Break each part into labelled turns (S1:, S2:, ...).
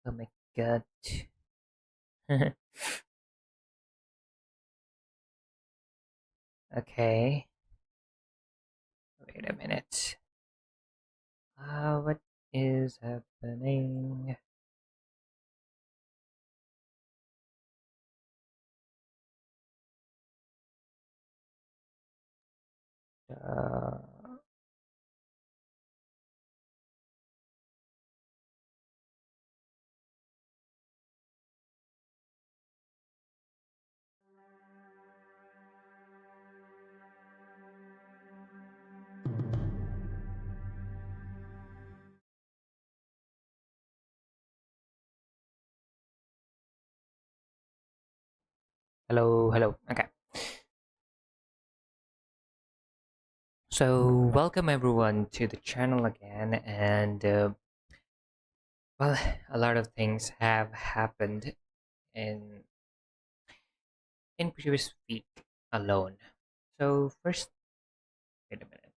S1: Oh my god. Okay, wait a minute. What is happening? Uh, hello, hello. Okay. So, welcome everyone to the channel again. And, well, a lot of things have happened in previous week alone. So, first, wait a minute.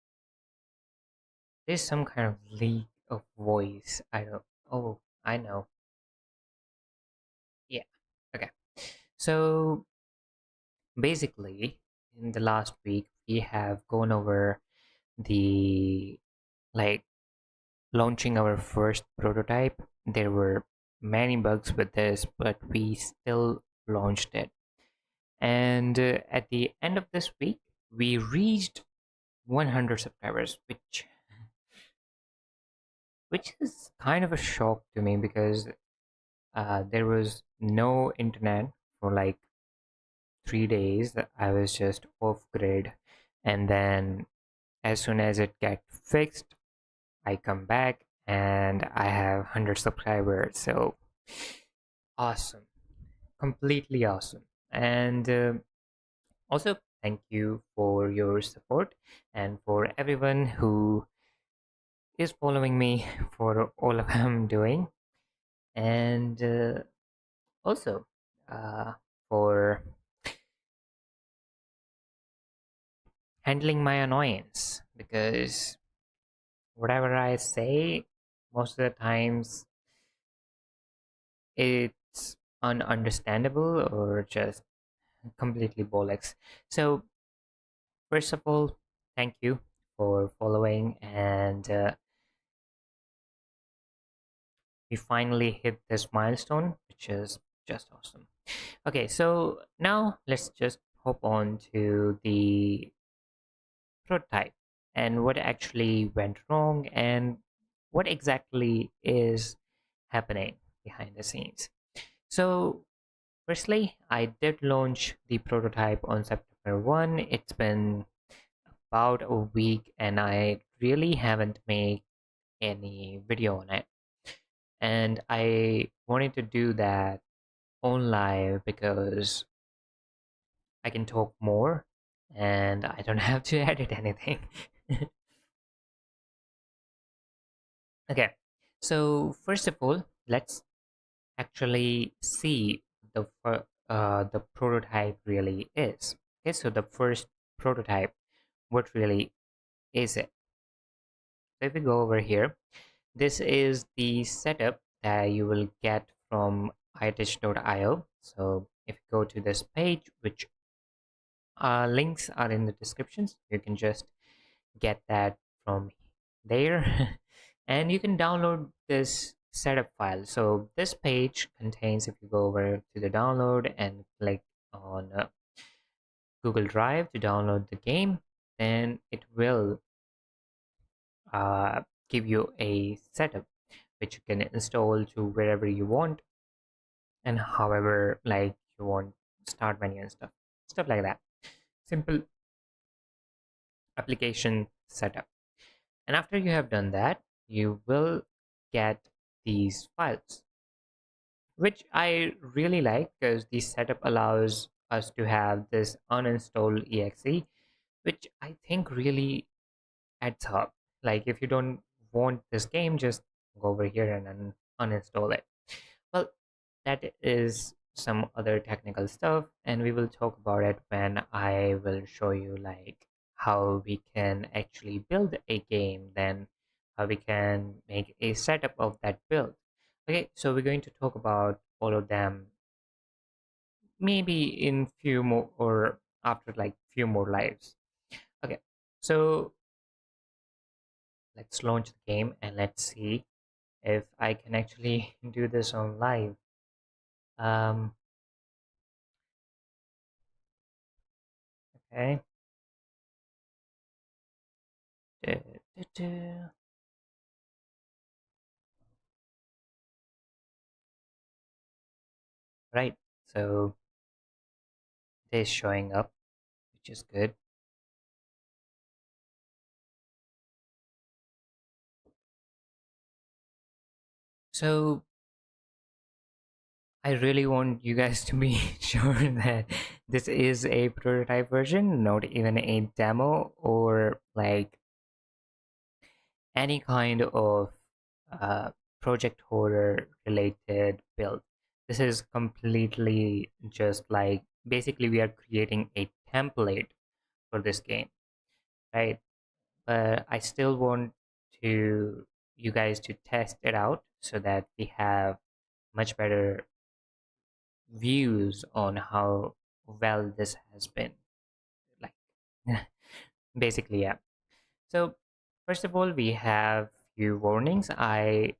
S1: There's some kind of leak of voice. I don't. Oh, I know. Yeah. Okay. So, basically, in the last week, we have gone over the like launching our first prototype. There were many bugs with this, but we still launched it. And at the end of this week, we reached 100 subscribers, which is kind of a shock to me because there was no internet for like 3 days. I was just off grid, and then as soon as it get fixed, I come back and I have 100 subscribers. So awesome, completely awesome. And also, thank you for your support and for everyone who is following me for all of I'm doing. And also, uh, for handling my annoyance because whatever I say, most of the times it's ununderstandable or just completely bollocks. So, first of all, thank you for following, and we finally hit this milestone, which is just awesome. Okay, so now let's just hop on to the prototype and what actually went wrong and what exactly is happening behind the scenes. So, firstly, I did launch the prototype on September 1. It's been about a week and I really haven't made any video on it. And I wanted to do that on live because I can talk more and I don't have to edit anything. Okay, so first of all, let's actually see the prototype really is. Okay, so the first prototype, what really is it? So if we go over here, this is the setup that you will get from itich.io. So if you go to this page, which links are in the descriptions, you can just get that from there. And you can download this setup file. So this page contains, if you go over to the download and click on Google Drive to download the game, then it will uh, give you a setup which you can install to wherever you want and however like you want, start menu and stuff like that. Simple application setup. And after you have done that, you will get these files, which I really like because the setup allows us to have this uninstall exe, which I think really adds up. Like if you don't want this game, just go over here and uninstall it. Well, that is some other technical stuff, and we will talk about it when I will show you like how we can actually build a game, then how we can make a setup of that build. Okay, so we're going to talk about all of them maybe in few more or after like few more lives. Okay, so let's launch the game and let's see if I can actually do this on live. Um, okay. Du- du- du. Right, so it is showing up, which is good. So I really want you guys to be sure that this is a prototype version, not even a demo or like any kind of uh, project horror related build. This is completely just like basically we are creating a template for this game, right? But I still want to you guys to test it out so that we have much better views on how well this has been. Like basically, yeah. So first of all, we have few warnings. I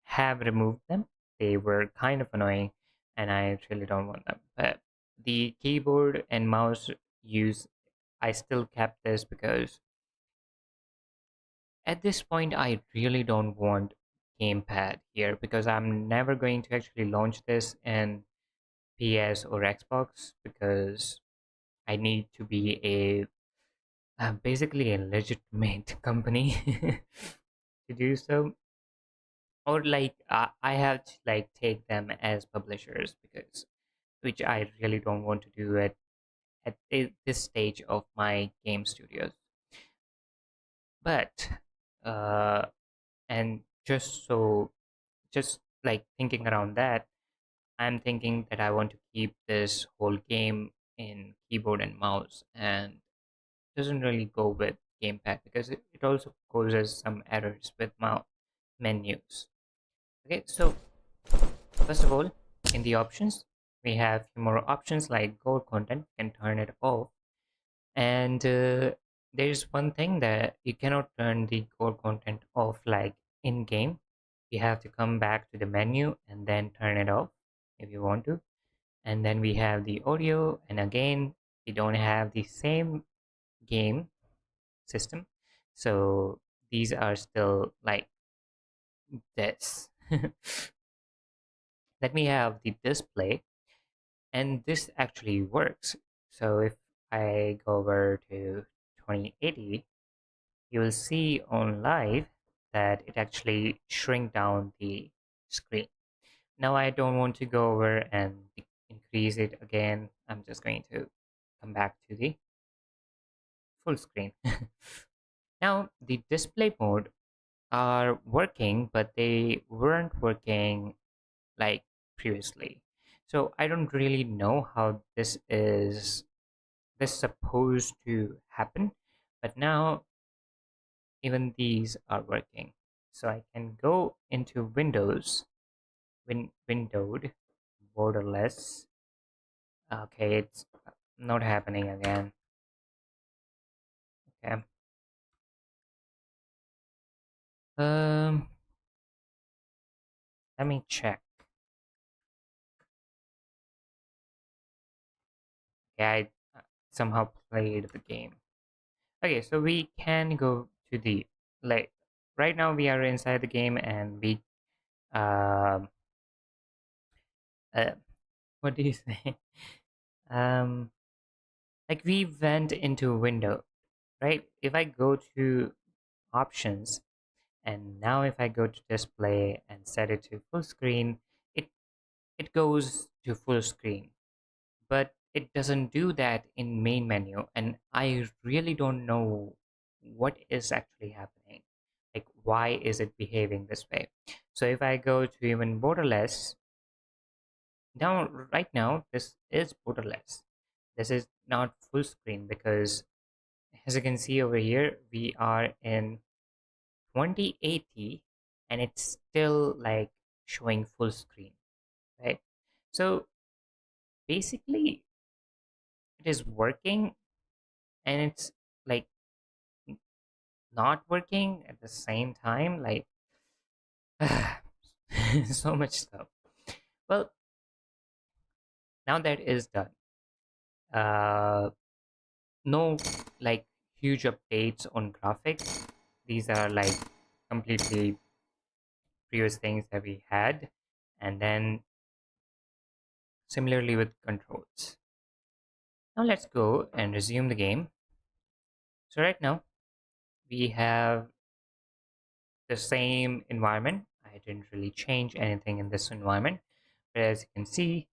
S1: have removed them. They were kind of annoying and I really don't want them. But the keyboard and mouse use, I still kept this because at this point I really don't want gamepad here because I'm never going to actually launch this in PS or Xbox because I need to be a basically a legitimate company to do so, or like I have to like take them as publishers because which I really don't want to do at this stage of my game studios. But uh, and just like thinking around that, I'm thinking that I want to keep this whole game in keyboard and mouse and doesn't really go with gamepad because it also causes some errors with mouse menus. Okay, so first of all, in the options, we have few more options like gold content. You can turn it off, and there's one thing that you cannot turn the gold content off like in game. You have to come back to the menu and then turn it off if you want to. And then we have the audio, and again, we don't have the same game system, so these are still like this. Let me have the display, and this actually works. So if I go over to 2080, you will see on live that it actually shrink down the screen. Now I don't want to go over and increase it again. I'm just going to come back to the full screen. Now the display mode are working, but they weren't working like previously. So I don't really know how this supposed to happen, but now even these are working. So I can go into Windows, windowed, borderless. Okay, it's not happening again. Okay. Um, let me check. Yeah, I somehow played the game. Okay, so we can go to the like right now we are inside the game and we um uh, what do you say? Um, like we went into window, right? If I go to options and now if I go to display and set it to full screen, it it goes to full screen, but it doesn't do that in main menu, and I really don't know what is actually happening. Like why is it behaving this way? So if I go to even borderless, now right now this is borderless. This is not full screen because as you can see over here, we are in 2080 and it's still like showing full screen, right? So basically it is working, and it's like not working at the same time, like so much stuff. Well, now that is done, uh no like huge updates on graphics. These are like completely previous things that we had. And then similarly with controls. Now let's go and resume the game. So right now we have the same environment. I didn't really change anything in this environment, but as you can see,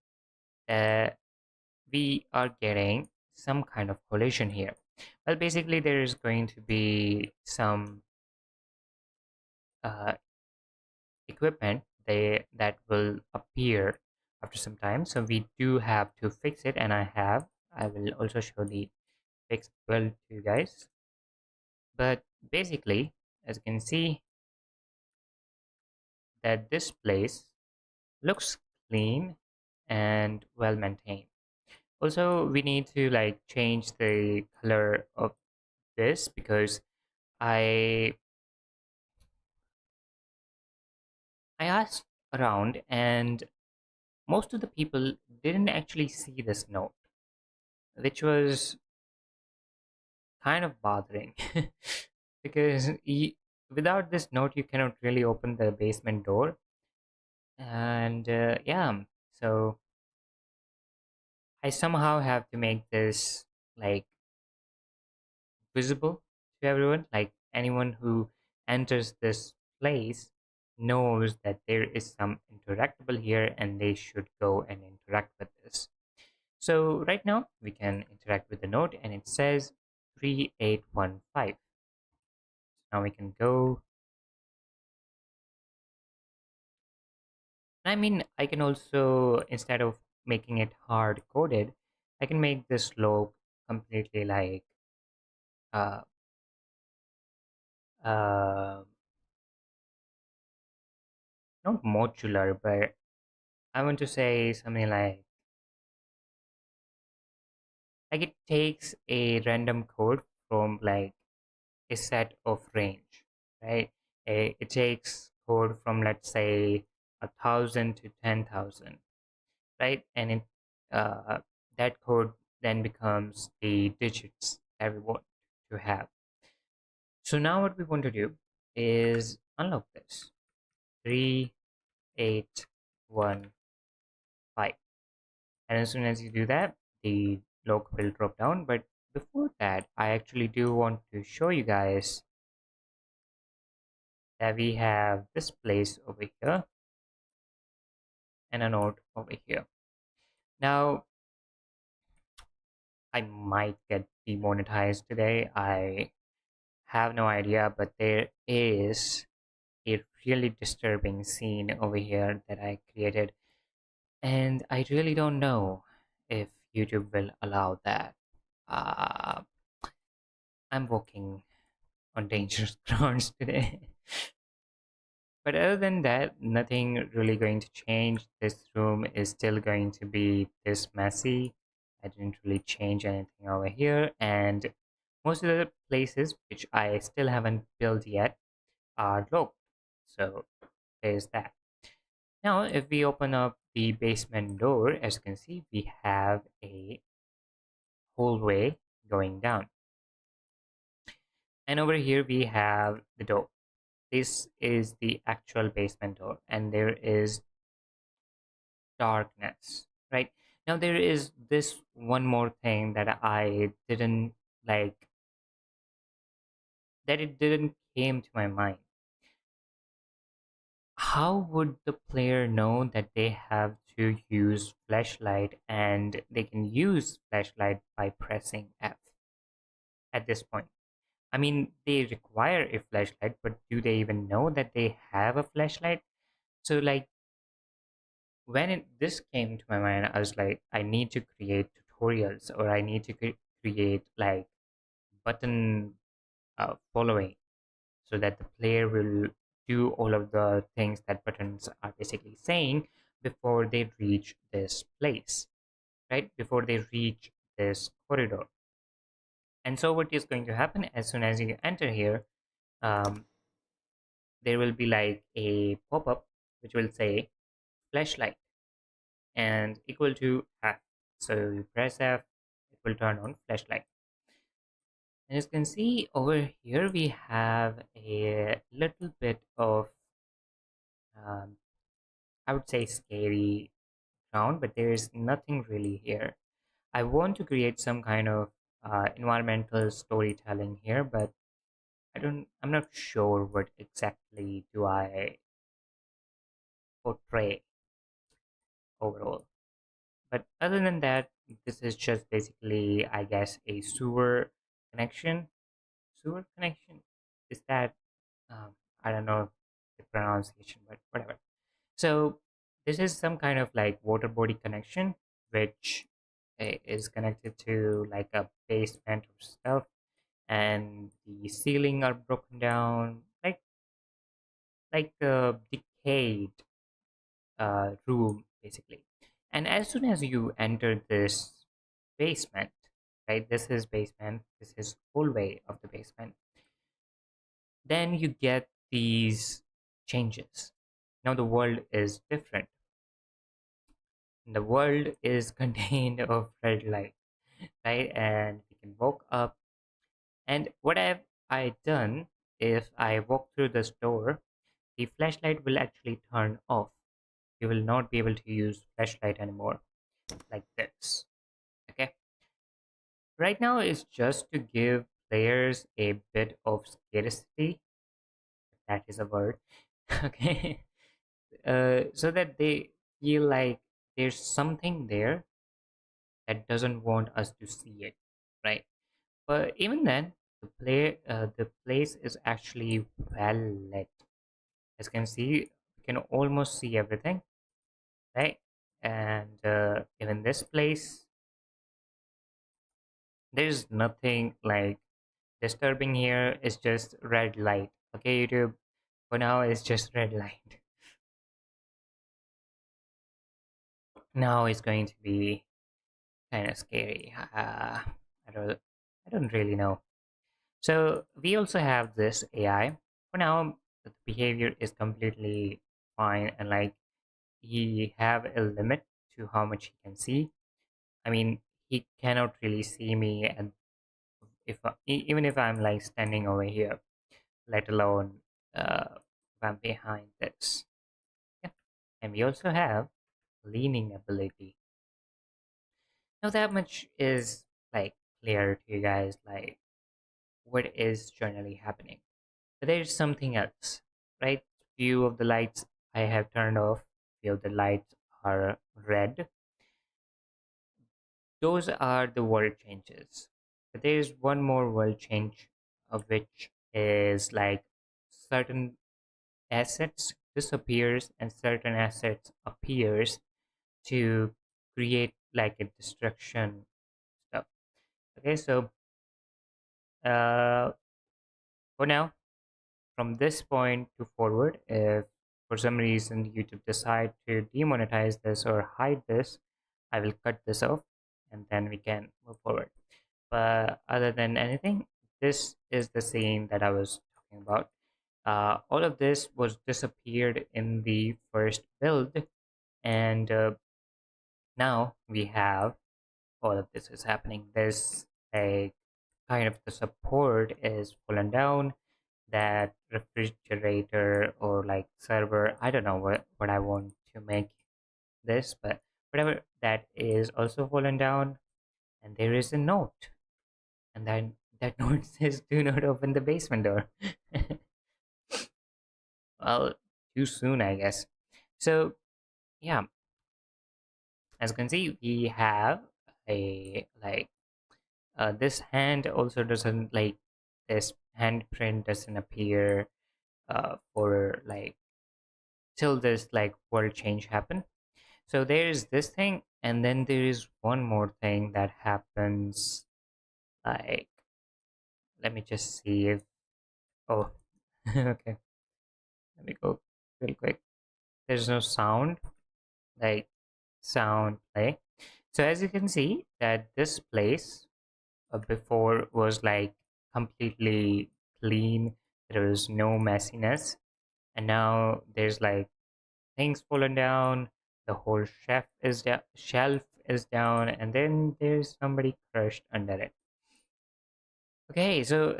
S1: uh, we are getting some kind of collision here. Well, basically there is going to be some uh, equipment that will appear after some time, so we do have to fix it, and I will also show the fix well to you guys. But basically, as you can see, that this place looks clean and well maintained. Also, we need to like change the color of this because I I asked around, and most of the people didn't actually see this note, which was kind of bothering because without this note you cannot really open the basement door. And yeah, so I somehow have to make this like visible to everyone. Like anyone who enters this place knows that there is some interactable here and they should go and interact with this. So right now we can interact with the node and it says 3815. Now we can go. I mean, I can also, instead of making it hard coded, I can make this look completely like uh, uh, not modular, but I want to say something like it takes a random code from like a set of range, right? It takes code from, let's say, 1,000 to 10,000, right? And it uh, that code then becomes the digits that we want to have. So now what we want to do is unlock this 3815. And as soon as you do that, the log will drop down. But before that, I actually do want to show you guys that we have this place over here and a node over here. Now, I might get demonetized today. I have no idea, but there is a really disturbing scene over here that I created, and I really don't know if YouTube will allow that. Uh, I'm walking on dangerous grounds today. But other than that, nothing really going to change. This room is still going to be this messy. I didn't really change anything over here. And most of the places which I still haven't built yet are locked. So there's that. Now, if we open up the basement door, as you can see, we have a hallway going down. And over here we have the door. This is the actual basement door, and there is darkness, right? Now there is this one more thing that I didn't like, that it didn't came to my mind. How would the player know that they have to use flashlight, and they can use flashlight by pressing F at this point? I mean, they require a flashlight, but do they even know that they have a flashlight? So like when this came to my mind, I was like, I need to create tutorials, or I need to create like button following, so that the player will do all of the things that buttons are basically saying before they reach this place, right? Before they reach this corridor. And so what is going to happen as soon as you enter here, um, there will be like a pop-up which will say flashlight and equal to F. So you press F, it will turn on flashlight. And as you can see over here, we have a little bit of, um, I would say, scary ground, but there is nothing really here. I want to create some kind of environmental storytelling here, but I'm not sure what exactly do I portray overall. But other than that, this is just basically, I guess, a sewer connection. Sewer connection? Is that, um, I don't know the pronunciation, but whatever. So this is some kind of like water body connection, which is connected to like a basement or stuff, and the ceiling are broken down, like a decayed room basically. And as soon as you enter this basement, right? This is basement. This is hallway of the basement. Then you get these changes. Now the world is different. The world is contained of red light, right? And we can walk up. And what have I done? If I walk through this door, the flashlight will actually turn off. You will not be able to use flashlight anymore, like this. Okay. Right now, it's just to give players a bit of scarcity. That is a word. Okay. So that they feel like there's something there that doesn't want us to see it, right? But even then, the place is actually well lit. As you can see, you can almost see everything, right? And even this place, there's nothing like disturbing here. It's just red light. Okay, YouTube. For now, it's just red light. Now it's going to be kind of scary. I don't really know. So we also have this AI. For now, the behavior is completely fine, and like he have a limit to how much he can see. I mean, he cannot really see me, and even if I'm like standing over here, let alone if I'm behind this. Yeah. And we also have leaning ability. Now that much is like clear to you guys, like what is generally happening. But there's something else, right? Few of the lights I have turned off, few of the lights are red. Those are the world changes. But there's one more world change, of which is like certain assets disappears and certain assets appears to create like a destruction stuff. Okay, so uh, for now, from this point to forward, if for some reason YouTube decide to demonetize this or hide this, I will cut this off and then we can move forward. But other than anything, this is the scene that I was talking about. All of this was disappeared in the first build, and now we have all of this is happening. There's a kind of the support is fallen down, that refrigerator or like server, I don't know what I want to make this, but whatever, that is also fallen down. And there is a note, and then that note says do not open the basement door. Well, too soon, I guess. So yeah, as you can see, we have a like this hand also doesn't like, this handprint doesn't appear for like till this like world change happen. So there is this thing, and then there is one more thing that happens. Like, let me just see if, oh, okay. Let me go real quick. There's no sound, like sound play. So as you can see that this place before was like completely clean. There was no messiness, and now there's like things fallen down. The whole shelf is down, and then there's somebody crushed under it. Okay, so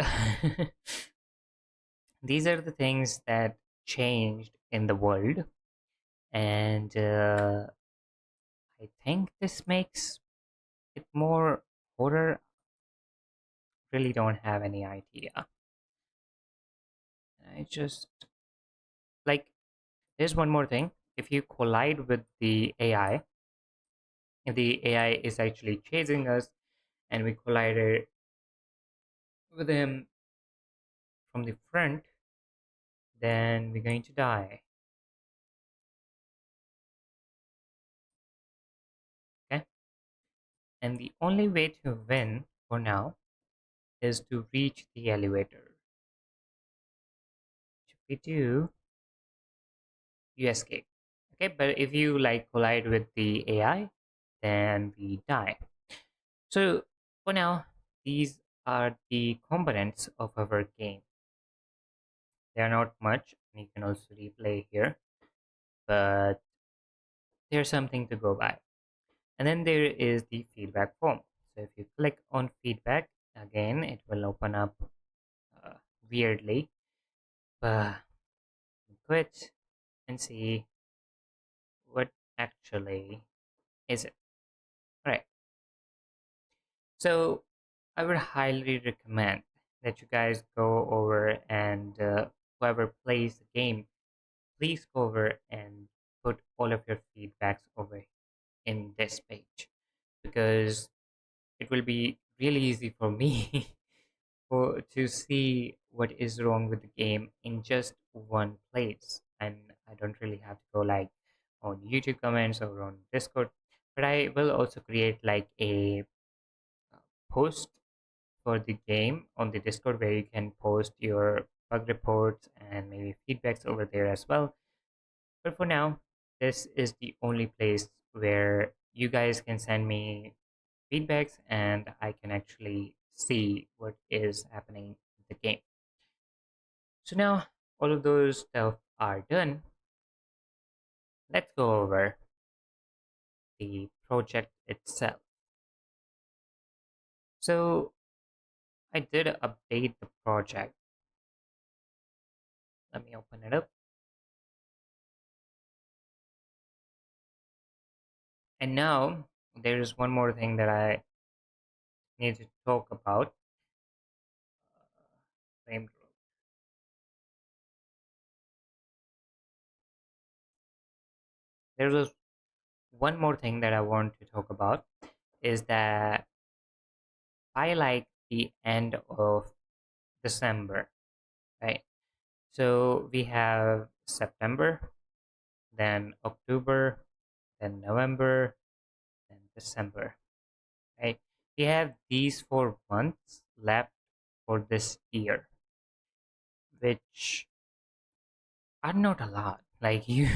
S1: these are the things that changed in the world, and I think this makes it more horror. Really don't have any idea. I just like there's one more thing. If you collide with the AI, if the AI is actually chasing us and we collided with him from the front, then we're going to die. Okay? And the only way to win for now is to reach the elevator. If we do, you escape. Okay, but if you like collide with the AI, then we die. So for now, these are the components of our game. They are not much, and you can also replay here, but there's something to go by. And then there is the feedback form. So if you click on feedback, again, it will open up uh, weirdly, but quit and see what actually is it. All right. So I would highly recommend that you guys go over and whoever plays the game, please go over and put all of your feedbacks over in this page, because it will be really easy for me to see what is wrong with the game in just one place, and I don't really have to go like on YouTube comments or on Discord, but I will also create like a post for the game on the Discord where you can post your bug reports and maybe feedbacks over there as well. But for now, this is the only place where you guys can send me feedbacks and I can actually see what is happening in the game. So now all of those stuff are done. Let's go over the project itself. So I did update the project. Let me open it up. And now there is one more thing that I need to talk about. Frame growth. There was one more thing that I want to talk about is that by like the end of December, right? So we have September, then October, then November, then December, right? We have these 4 months left for this year, which are not a lot. Like you,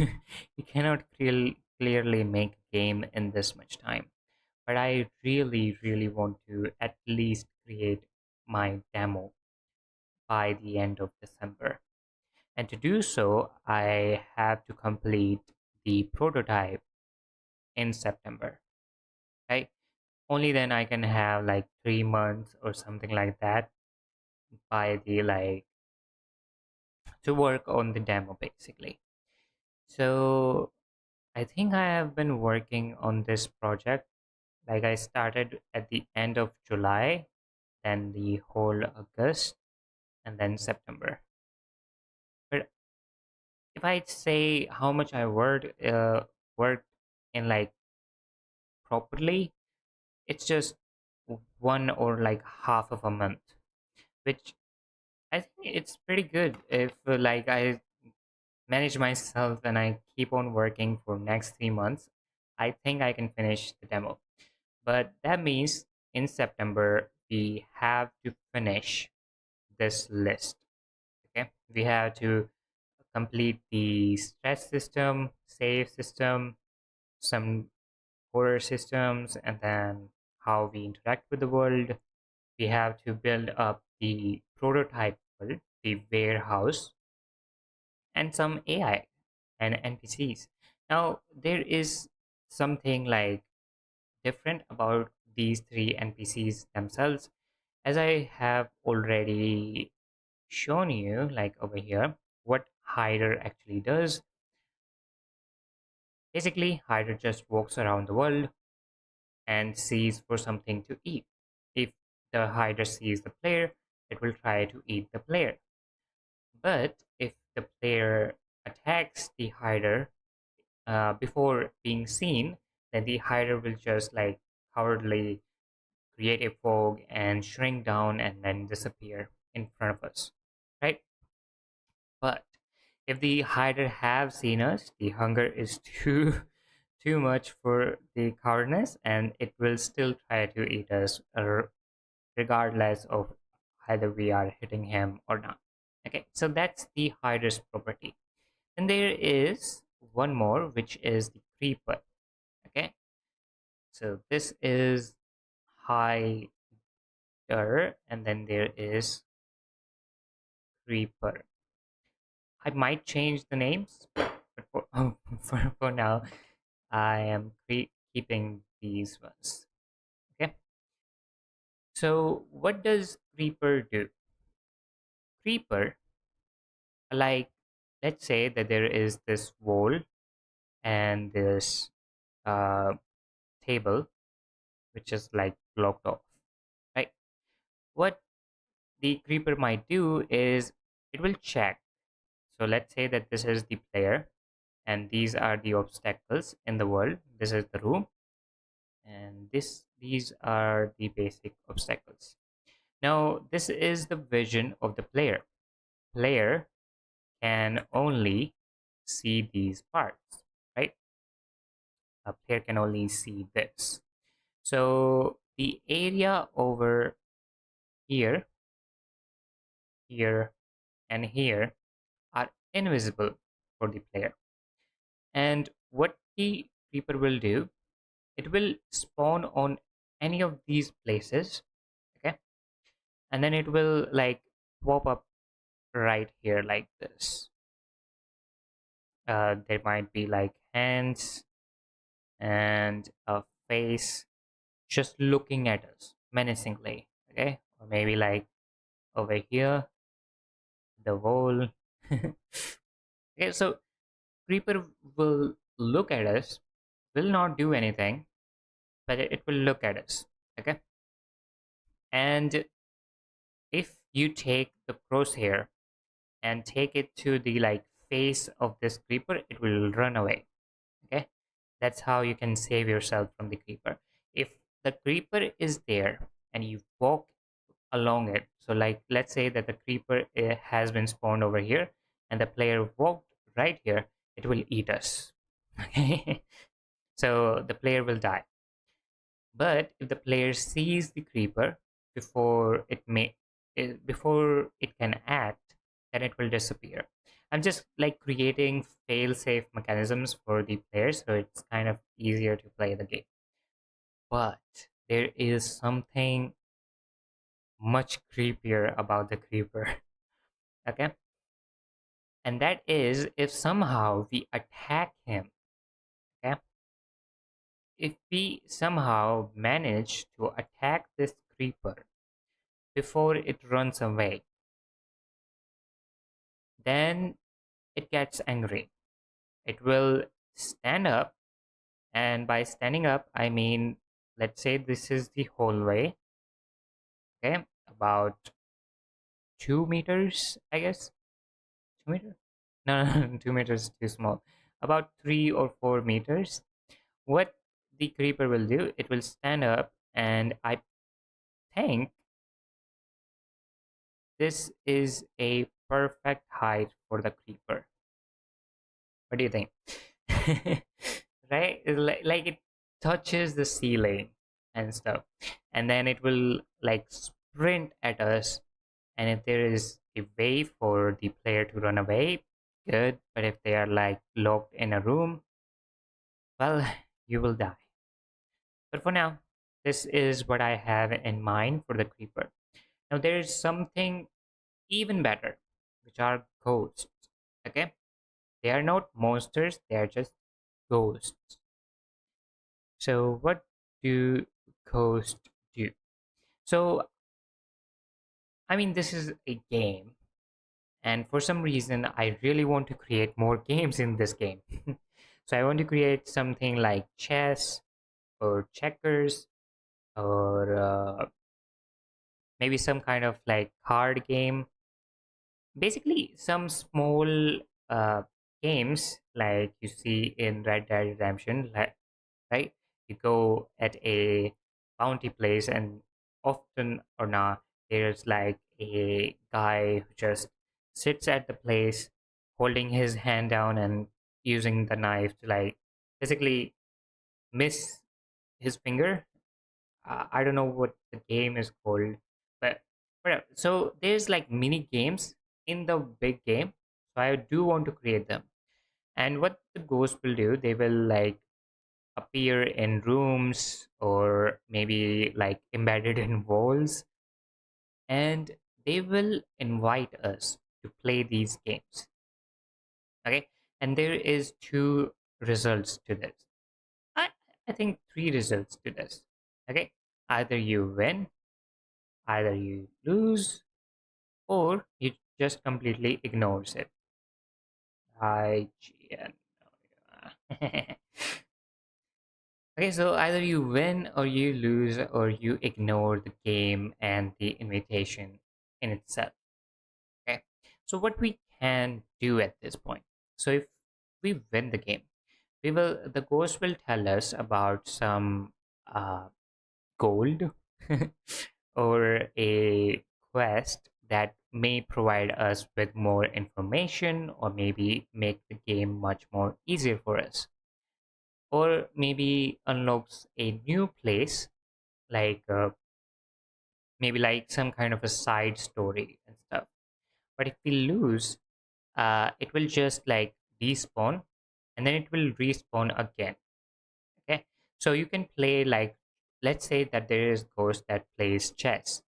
S1: you cannot clearly make a game in this much time. But I really, really want to at least create my demo by the end of December. And to do so, I have to complete the prototype in September, right? Only then I can have like 3 months or something like that by the like to work on the demo basically. So I think I have been working on this project. Like I started at the end of July, then the whole August, and then September. But if I say how much I worked in like properly, it's just one or like half of a month, which I think it's pretty good if like I manage myself and I keep on working for next 3 months. I think I can finish the demo. But that means in September we have to finish this list. Okay, we have to complete the stress system, save system, some horror systems, and then how we interact with the world. We have to build up the prototype world, the warehouse, and some AI and NPCs. Now, there is something like different about these three NPCs themselves, as I have already shown you, like over here, what Hider actually does. Basically, Hider just walks around the world and sees for something to eat. If the Hider sees the player, it will try to eat the player. But if the player attacks the Hider before being seen, then the Hider will just like cowardly create a fog and shrink down and then disappear in front of us, right? But if the hider have seen us, the hunger is too too much for the cowardness, and it will still try to eat us, regardless of either we are hitting him or not. Okay, so that's the hider's property. And there is one more, which is the creeper. Okay, so this is hider, and then there is creeper. I might change the names, but for now, I am keeping these ones. Okay. So what does Creeper do? Creeper, like, let's say that there is this wall and this uh, table, which is like blocked off, right? What the Creeper might do is it will check. So let's say that this is the player and these are the obstacles in the world. This is the room, and these are the basic obstacles. Now this is the vision of the player can only see these parts, right? A player can only see this. So the area over here, here, and here are invisible for the player. And what the creeper will do, it will spawn on any of these places. Okay, and then it will like pop up right here like this. There might be like hands and a face just looking at us menacingly. Okay, or maybe like over here, the wall. Okay, so creeper will look at us, will not do anything, but it will look at us. Okay, and if you take the crosshair and take it to the like face of this creeper, it will run away. Okay, that's how you can save yourself from the creeper. If the creeper is there and you walk along it, so like let's say that the creeper has been spawned over here and the player walked right here, it will eat us. Okay, so the player will die. But if the player sees the creeper before before it can act, then it will disappear. I'm just like creating fail-safe mechanisms for the players, so it's kind of easier to play the game. But there is something much creepier about the creeper. Okay, and that is if somehow we attack him. Okay, if we somehow manage to attack this creeper before it runs away, then it gets angry. It will stand up, and by standing up, I mean, let's say this is the hallway, okay, about 2 meters, I guess. 2 meters? No, no, no, 2 meters is too small. About 3 or 4 meters. What the creeper will do, it will stand up, and I think this is a perfect height for the creeper. What do you think? Right? Like it touches the ceiling and stuff. And then it will like sprint at us. And if there is a way for the player to run away, good, but if they are like locked in a room, well, you will die. But for now, this is what I have in mind for the creeper. Now there is something even better, which are ghosts. Okay, they are not monsters; they are just ghosts. So what do ghosts do? So I mean, this is a game, and for some reason, I really want to create more games in this game. So I want to create something like chess or checkers or maybe some kind of like card game, basically some small uh, games like you see in Red Dead Redemption, like, right? You go at a bounty place, and often or not there's like a guy who just sits at the place holding his hand down and using the knife to like basically miss his finger. I don't know what the game is called, but whatever. So there's like mini games in the big game. So I do want to create them. And what the ghosts will do, they will like appear in rooms or maybe like embedded in walls, and they will invite us to play these games. Okay, and there is two results to this. I I think three results to this. Okay, either you win, either you lose, or you just completely ignores it. IGN. Okay, so either you win or you lose or you ignore the game and the invitation in itself. Okay, so what we can do at this point. So if we win the game, the ghost will tell us about some uh, gold or a quest that may provide us with more information or maybe make the game much more easier for us, or maybe unlocks a new place, like maybe like some kind of a side story and stuff. But if we lose, it will just like despawn, and then it will respawn again. Okay, so you can play like, let's say that there is ghost that plays chess.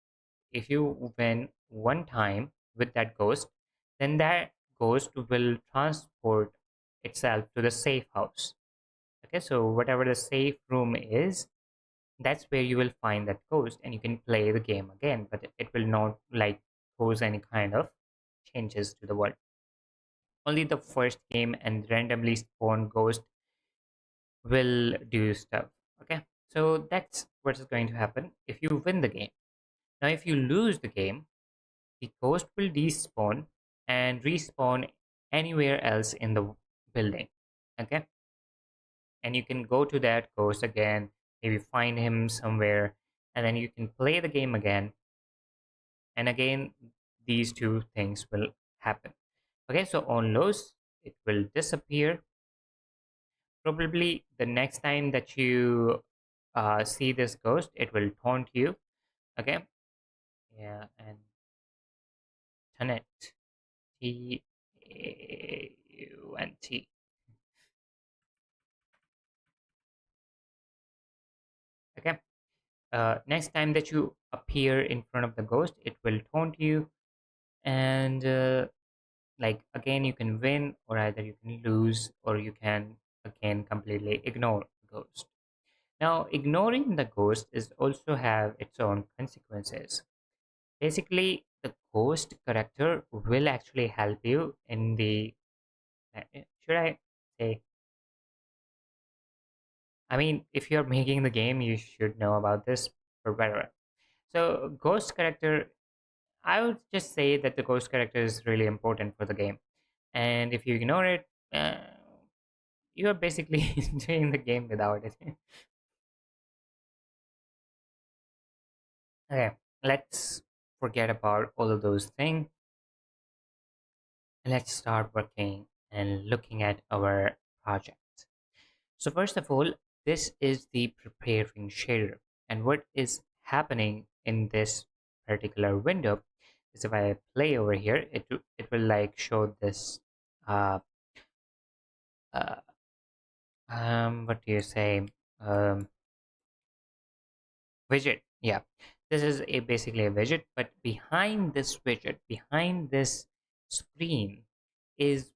S1: If you win one time with that ghost, then that ghost will transport itself to the safe house. Okay, so whatever the safe room is, that's where you will find that ghost, and you can play the game again, but it will not like cause any kind of changes to the world. Only the first game and randomly spawned ghost will do stuff. Okay, so that's what is going to happen if you win the game. Now if you lose the game, the ghost will despawn and respawn anywhere else in the building. Okay, and you can go to that ghost again, maybe find him somewhere, and then you can play the game again, and again these two things will happen. Okay, so on loss it will disappear. Probably the next time that you see this ghost, it will taunt you. Okay, yeah, and taunt, T-A-U-N-T. Okay, next time that you appear in front of the ghost, it will taunt you, and like again you can win, or either you can lose, or you can again completely ignore the ghost. Now ignoring the ghost is also have its own consequences. Basically the ghost character will actually help you in the should I say, I mean, if you're making the game you should know about this, or whatever. So ghost character, I would just say that the ghost character is really important for the game, and if you ignore it, you are basically doing the game without it. Okay, let's forget about all of those things, and let's start working and looking at our project. So first of all, this is the preparing shader, and what is happening in this particular window is if I play over here, it will like show this uh, uh, what do you say, um, widget. Yeah, this is a basically a widget, but behind this widget, behind this screen, is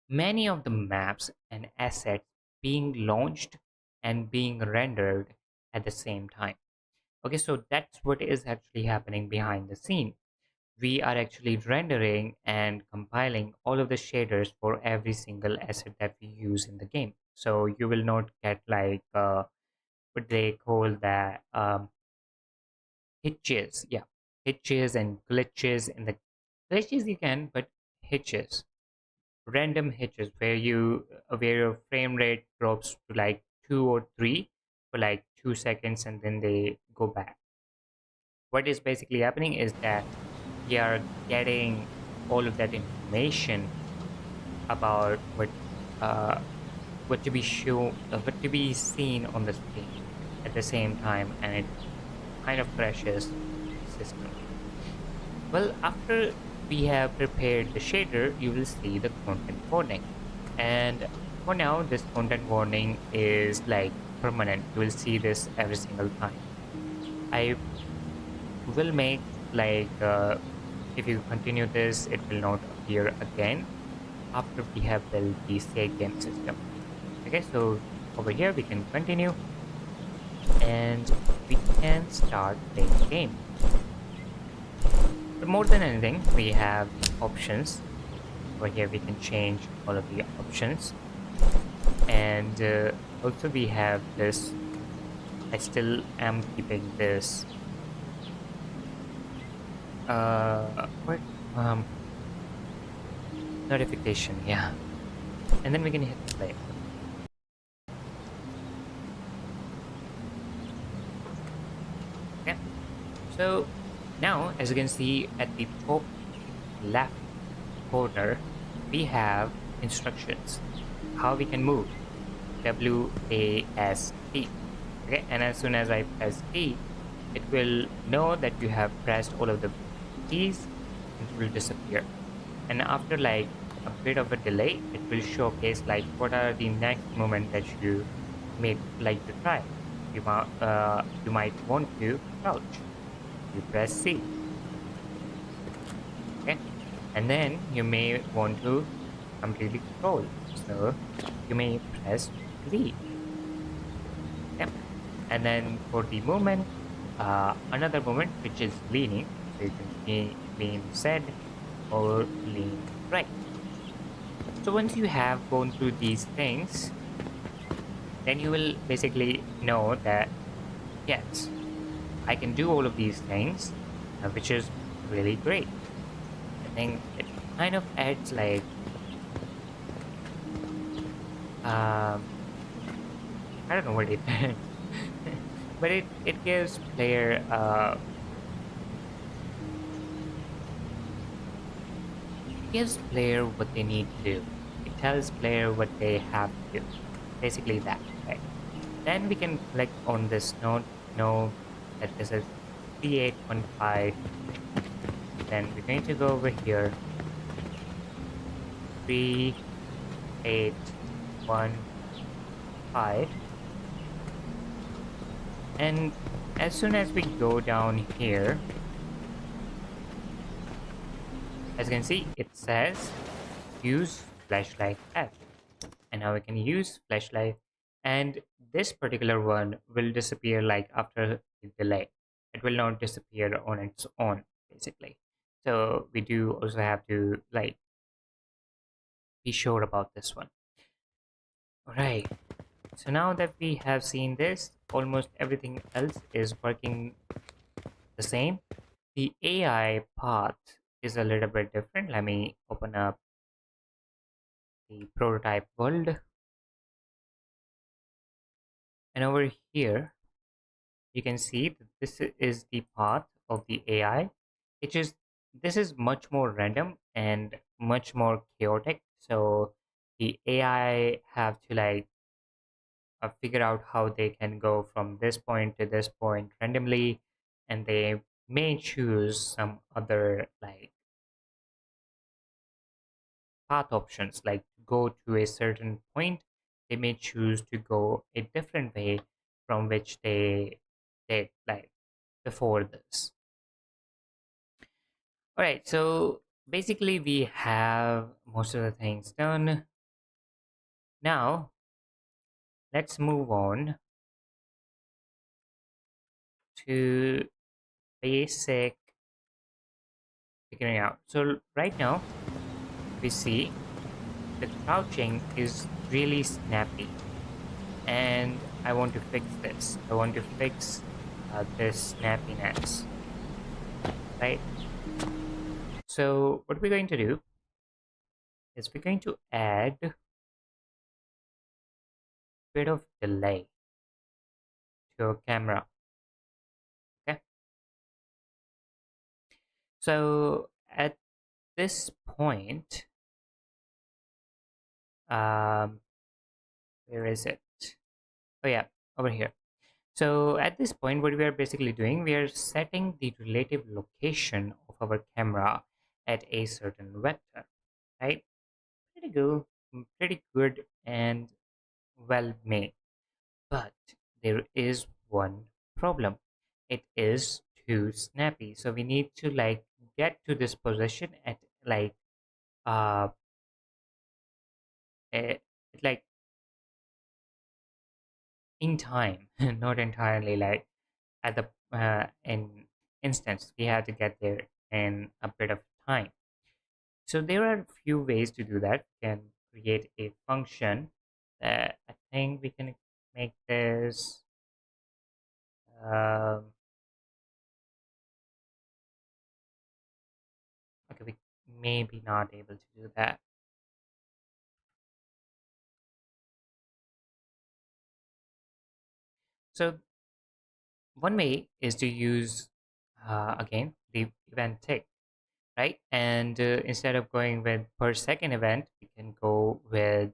S1: many of the maps and assets being launched and being rendered at the same time. Okay, so that's what is actually happening behind the scene. We are actually rendering and compiling all of the shaders for every single asset that we use in the game. So you will not get like what they call that hitches. Yeah, hitches and glitches. In the glitches you can, but hitches, random hitches where your frame rate drops to like 2 or 3 for like 2 seconds and then they go back. What is basically happening is that we are getting all of that information about uh, what to be shown, what to be seen on the screen at the same time, and it kind of crashes the system. Well, after we have prepared the shader, you will see the content warning. And for now, this content warning is like permanent. You will see this every single time. I will make like if you continue this, it will not appear again after we have built the save game system. Okay, so over here we can continue and we can start playing the game. But more than anything, we have the options. Over here we can change all of the options, and also we have this. I still am keeping this what notification, yeah, and then we can hit play. Okay, so now as you can see at the top left corner we have instructions how we can move. WASD. Okay, and as soon as I press D, it will know that you have pressed all of the keys and it will disappear. And after like a bit of a delay, it will showcase like what are the next movement that you may like to try. You might want to crouch. You press C. Okay, and then you may want to completely scroll. So you may press V. Okay, and then for the movement, another movement which is leaning. So you can lean Z or lean right. So once you have gone through these things, then you will basically know that yes, I can do all of these things, which is really great. I think it kind of adds like um, I don't know what it but it gives player gives player what they need to do. It tells player what they have to do. Basically that, right? Then we can click on this node, know that this is 3815. Then we're going to go over here, 3815. And as soon as we go down here, as you can see, it says use flashlight F. And now we can use flashlight, and this particular one will disappear like after the delay. It will not disappear on its own, basically. So we do also have to like be sure about this one. All right, so now that we have seen this, almost everything else is working the same. The AI path is a little bit different. Let me open up the prototype world, and over here you can see that this is the path of the AI. It is This is much more random and much more chaotic. So the AI have to like figure out how they can go from this point to this point randomly, and they may choose some other like path options, like go to a certain point, they may choose to go a different way from which they did like before this. All right, so basically we have most of the things done. Now let's move on to basic figuring out. So right now we see the crouching is really snappy, and I want to fix this. I want to fix this snappiness, right? So what we're going to do is we're going to add a bit of delay to our camera. Okay, so at this point, um, where is it? Oh yeah, over here. So at this point, what we are basically doing, we are setting the relative location of our camera at a certain vector, right? Pretty good, pretty good and well made. But there is one problem. It is too snappy. So we need to like get to this position at like uh eh, like in time, not entirely like at the in instance. We have to get there in a bit of time. So there are a few ways to do that. We can create a function that I think we can make this um, okay, we may be not able to do that. So one way is to use again the event tick, right? And instead of going with per second event, we can go with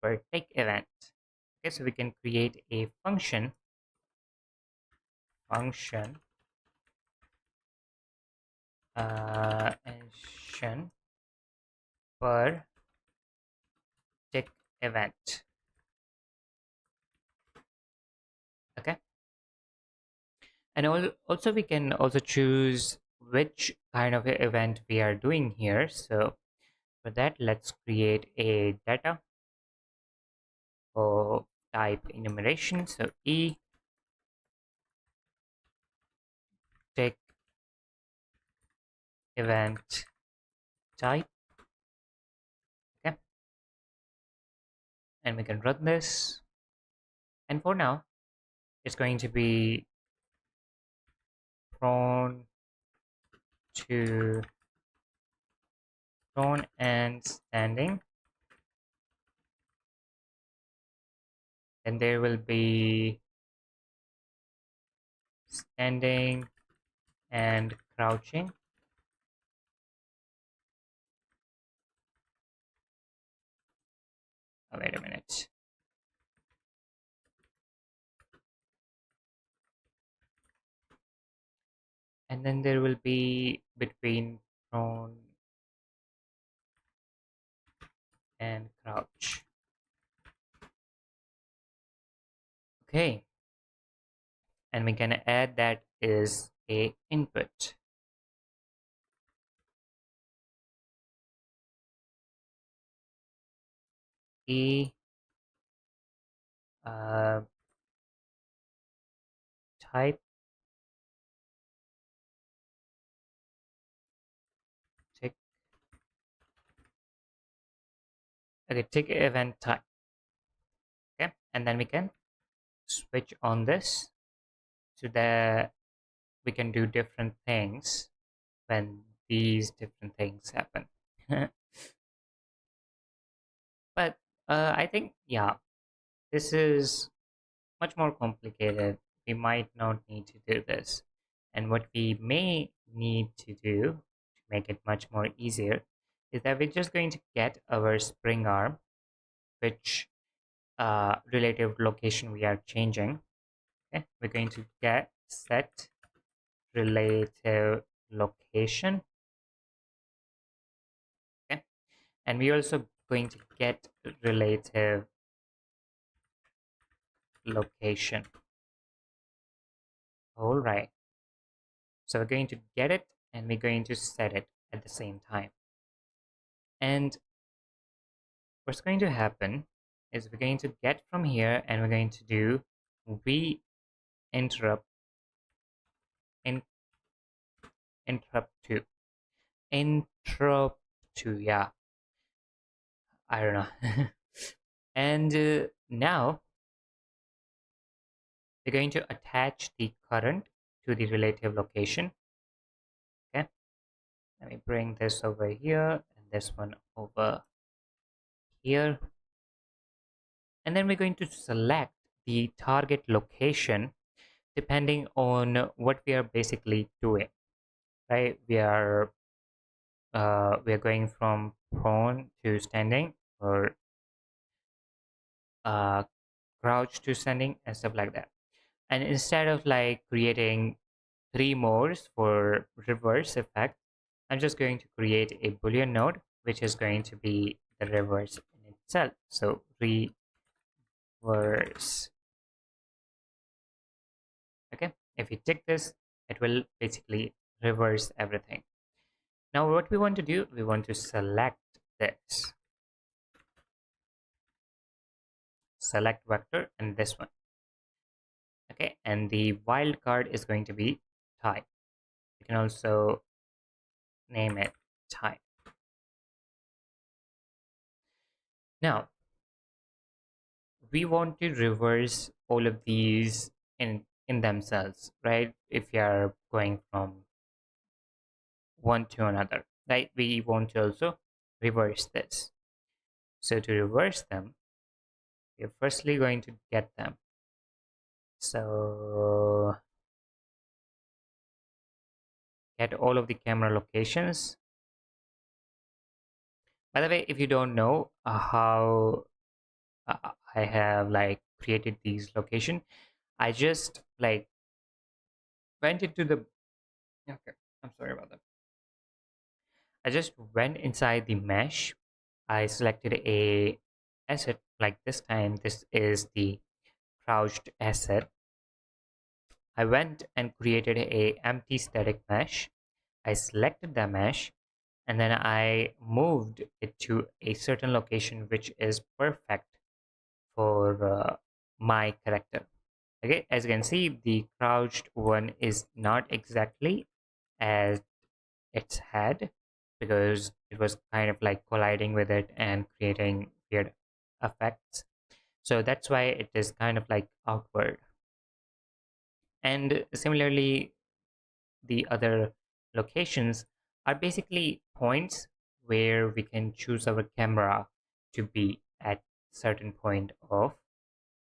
S1: per tick event. Okay, so we can create a function function per tick event. Okay, and also we can also choose which kind of event we are doing here. So for that, let's create a data or type enumeration. So e tick event type. Okay, and we can run this. And for now, it's going to be prone to prone and standing. And there will be standing and crouching. Oh, wait a minute. And then there will be between prone and crouch. Okay, and we can add that is a input. E uh, type tick. Okay, tick event type. Okay, and then we can switch on this so that we can do different things when these different things happen. But I think, yeah, this is much more complicated. We might not need to do this. And what we may need to do to make it much more easier is that we're just going to get our spring arm, which relative location we are changing. Okay, we're going to get set relative location. Okay, And we're also going to get relative location. All right. So we're going to get it and we're going to set it at the same time. And what's going to happen is we're going to get from here and we're going to do we interrupt in interrupt to interrupt to, yeah, I don't know. And now we're going to attach the current to the relative location. Okay, let me bring this over here and this one over here. And then we're going to select the target location depending on what we are basically doing, right? We are going from prone to standing, or uh, crouch to standing and stuff like that. And instead of like creating three mores for reverse effect, I'm just going to create a boolean node which is going to be the reverse in itself. So reverse. Okay, if you tick this, it will basically reverse everything. Now what we want to do, we want to select this, select vector, and this one. Okay, and the wildcard is going to be type. You can also name it type. Now we want to reverse all of these in themselves, right? If you are going from one to another, right? We want to also reverse this. So to reverse them, we're firstly going to get them. So get all of the camera locations. By the way, if you don't know how I have like created these location, I just like went into the, okay, I'm sorry about that. I just went inside the mesh. I selected a asset, like this time this is the crouched asset. I went and created a empty static mesh. I selected the mesh and then I moved it to a certain location which is perfect for my character. Okay, as you can see, the crouched one is not exactly as its head, because it was kind of like colliding with it and creating weird effects. So that's why it is kind of like outward. And similarly, the other locations are basically points where we can choose our camera to be at certain point of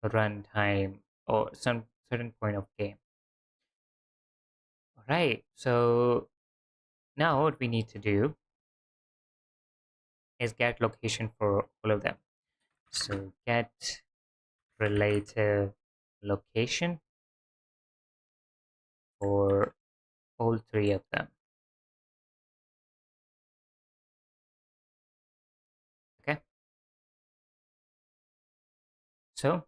S1: runtime or some certain point of game. All right, so now what we need to do is get location for all of them. So get relative location for all three of them. Okay, so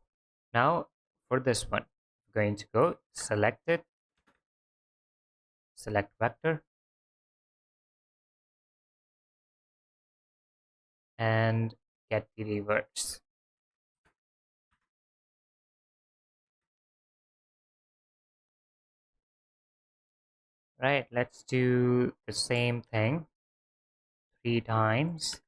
S1: now for this one, we're going to go select it, select vector, and get the reverse. Right, let's do the same thing 3 times.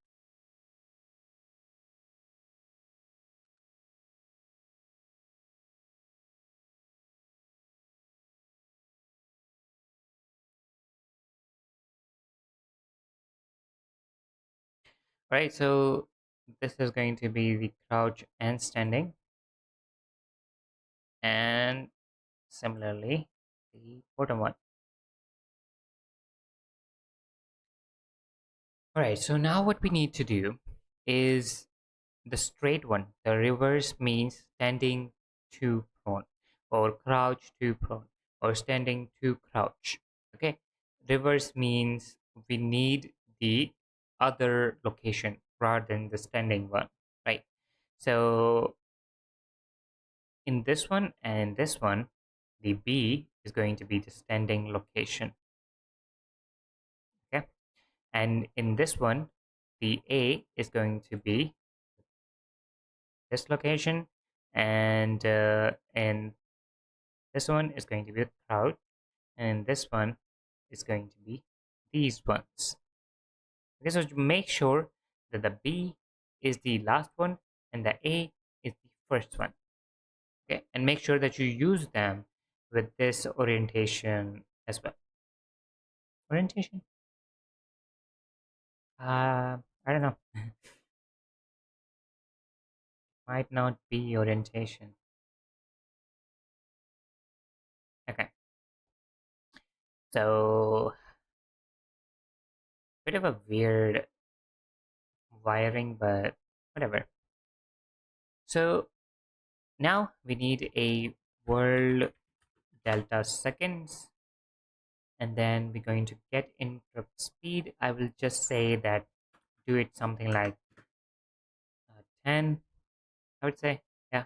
S1: Right, so this is going to be the crouch and standing, and similarly the bottom one. All right, so now what we need to do is the straight one. The reverse means standing to prone, or crouch to prone, or standing to crouch. Okay, reverse means we need the other location, rather than the standing one, right? So in this one and this one, the B is going to be the standing location, okay? And in this one, the A is going to be this location, and this one is going to be the cloud, and this one is going to be these ones. Okay, so make sure that the B is the last one and the A is the first one. Okay, and make sure that you use them with this orientation as well. Orientation? I don't know. Might not be orientation. Okay, so bit of a weird wiring, but whatever. So now we need a world delta seconds, and then we're going to get interrupt speed. I will just say that do it something like 10, I would say. Yeah.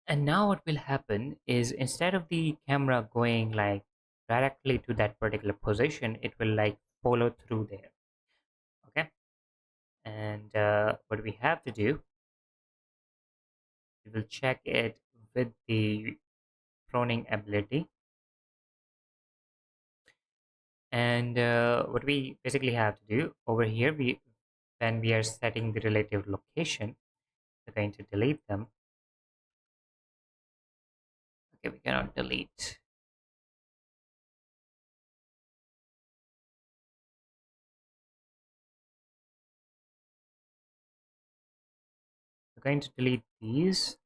S1: And now what will happen is instead of the camera going like directly to that particular position, it will like follow through there. Okay. And what we have to do, we will check it with the proning ability. And what we basically have to do over here, when we are setting the relative location, we're going to delete them. Okay, we cannot delete. We're going to delete these.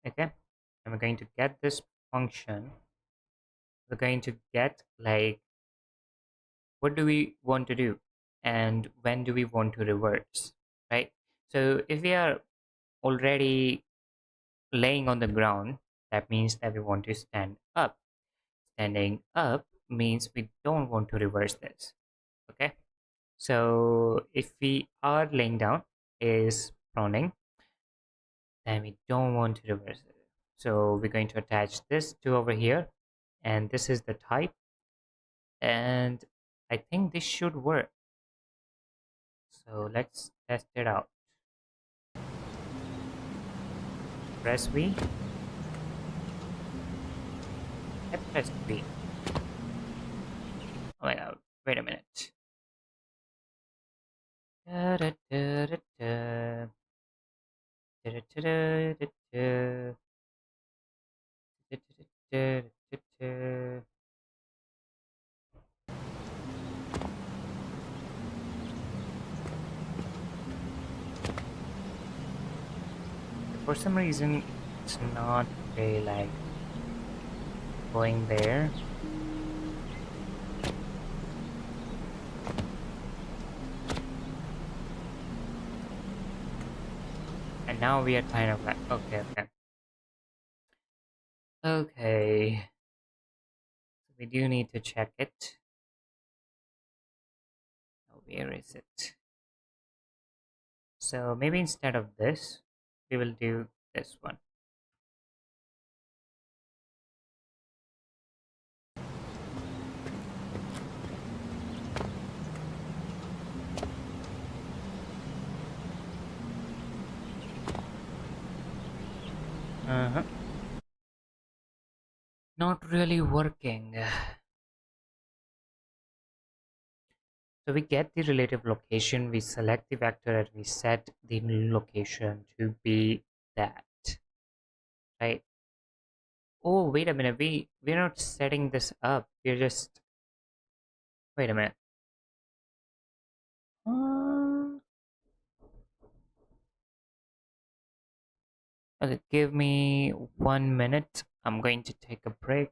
S1: Okay, and we're going to get this function. We're going to get like what do we want to do and when do we want to reverse, right? So if we are already laying on the ground, that means that we want to stand up. Standing up means we don't want to reverse this. Okay, so if we are laying down is proning, then we don't want to reverse it. So we're going to attach this to over here, and this is the type, and I think this should work. So let's test it out. Press V. I pressed V. Oh my god, wait a minute. Da, da, da, da, da. Da, da, da, da, da, da. Da, da, da, da, da. For some reason, it's not really like going there. And now we are kind of like, okay, okay. Okay. So we do need to check it. Now, where is it? So maybe instead of this, we will do this one. Not really working. So we get the relative location, we select the vector, and we set the location to be that, right? Oh, wait a minute, we're not setting this up. We're just, wait a minute. Okay, give me 1 minute. I'm going to take a break,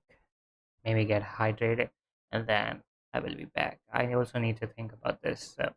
S1: maybe get hydrated, and then I will be back. I also need to think about this. So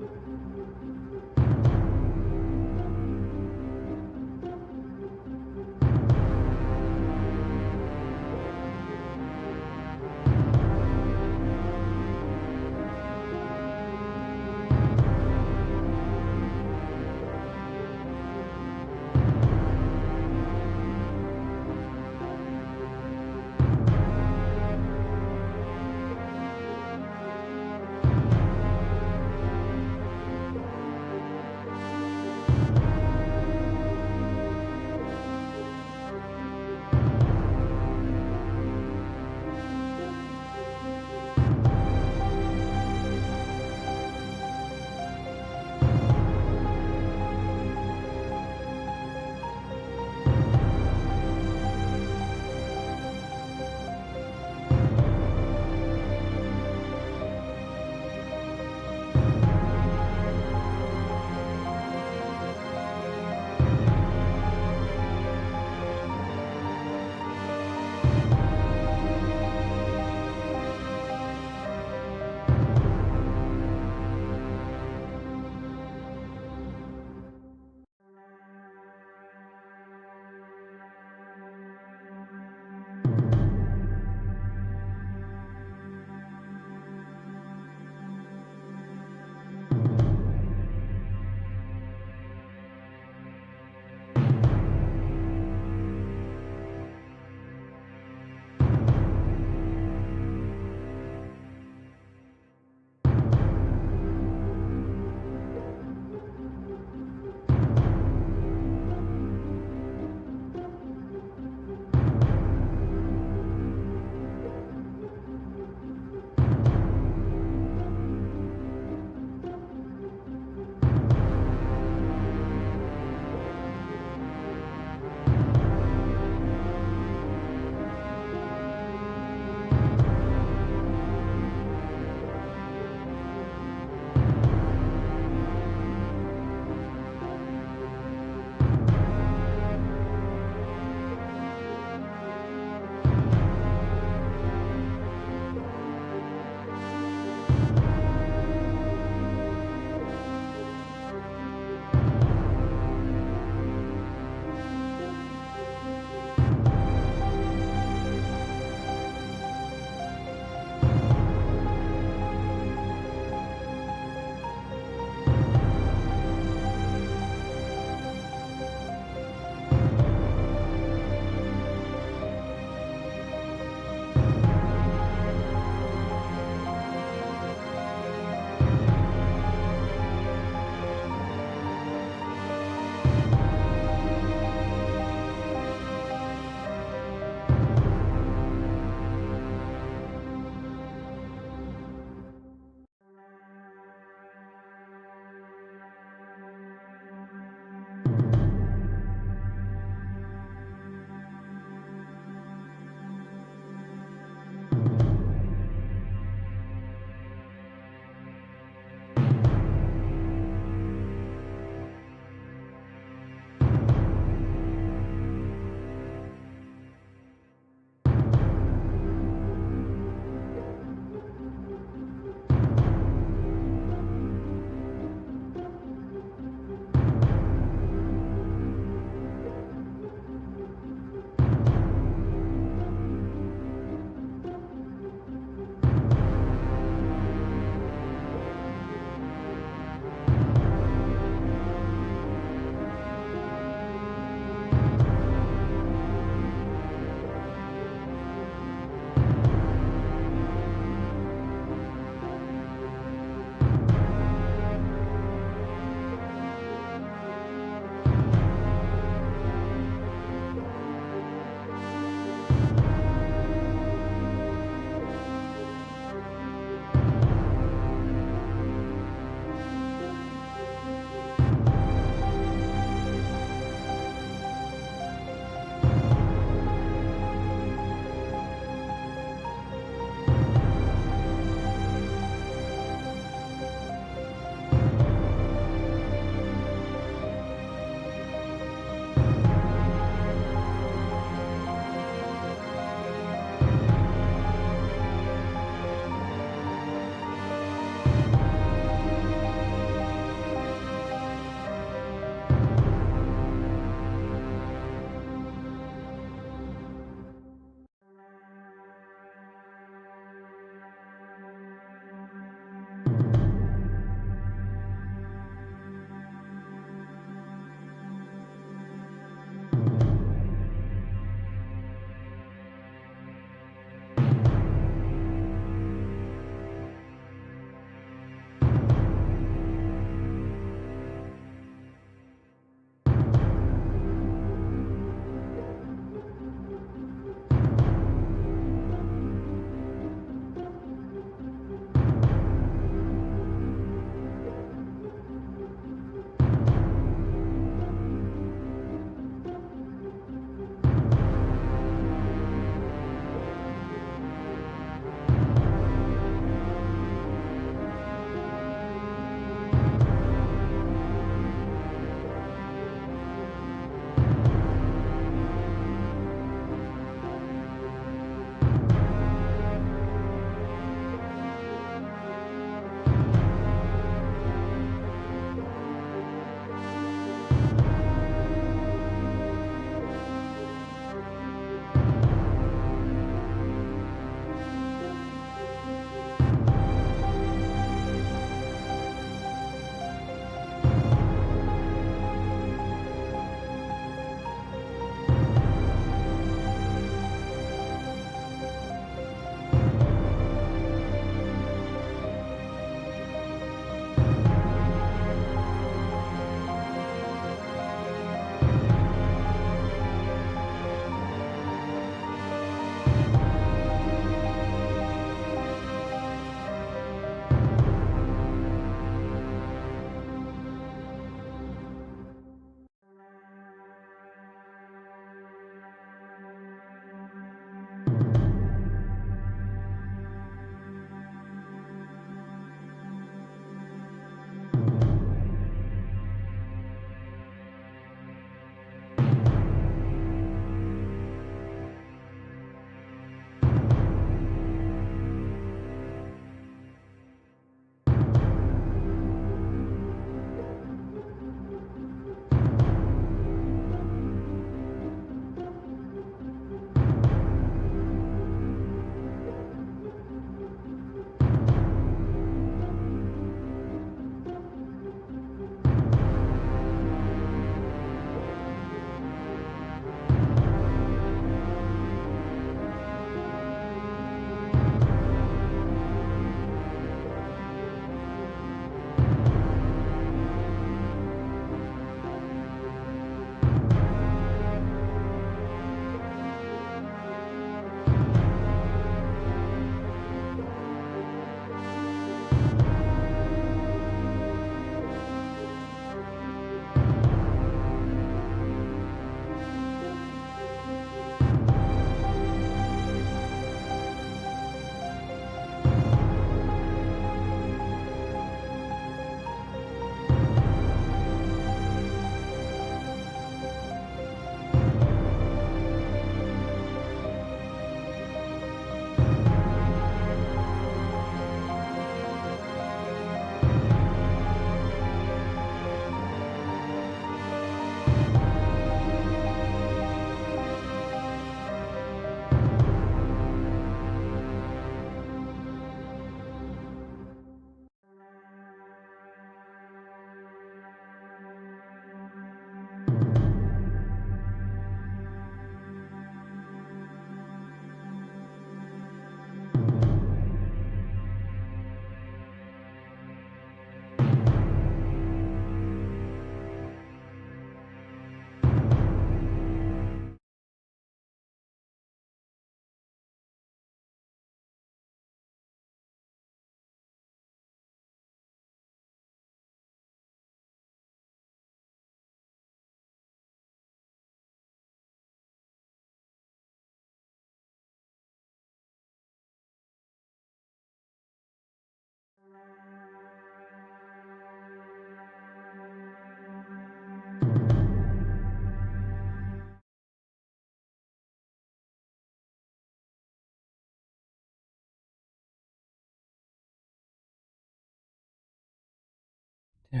S1: So,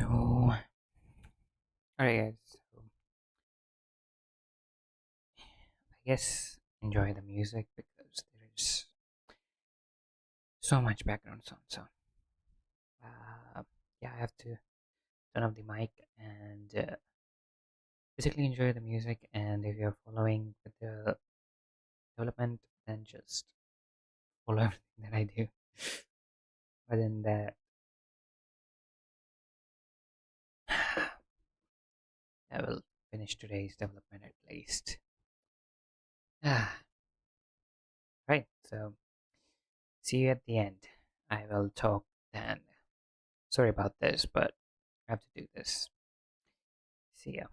S1: alright, guys. So, I guess enjoy the music because there's so much background sound. So, uh, yeah, I have to turn off the mic and basically enjoy the music. And if you're following with the development, then just follow everything that I do. Other than that, I will finish today's development at least. Ah, right. So, see you at the end. I will talk then. Sorry about this, but I have to do this. See ya.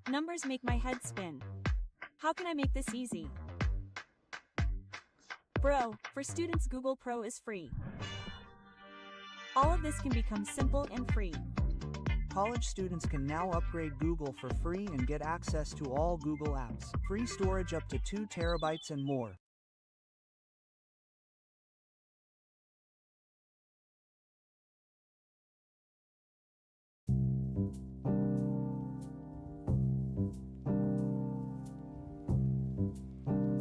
S2: Numbers make my head spin. How can I make this easy? Bro, for students Google Pro is free. All of this can become simple and free.
S3: College students can now upgrade Google for free and get access to all Google apps, free storage up to 2 terabytes and more.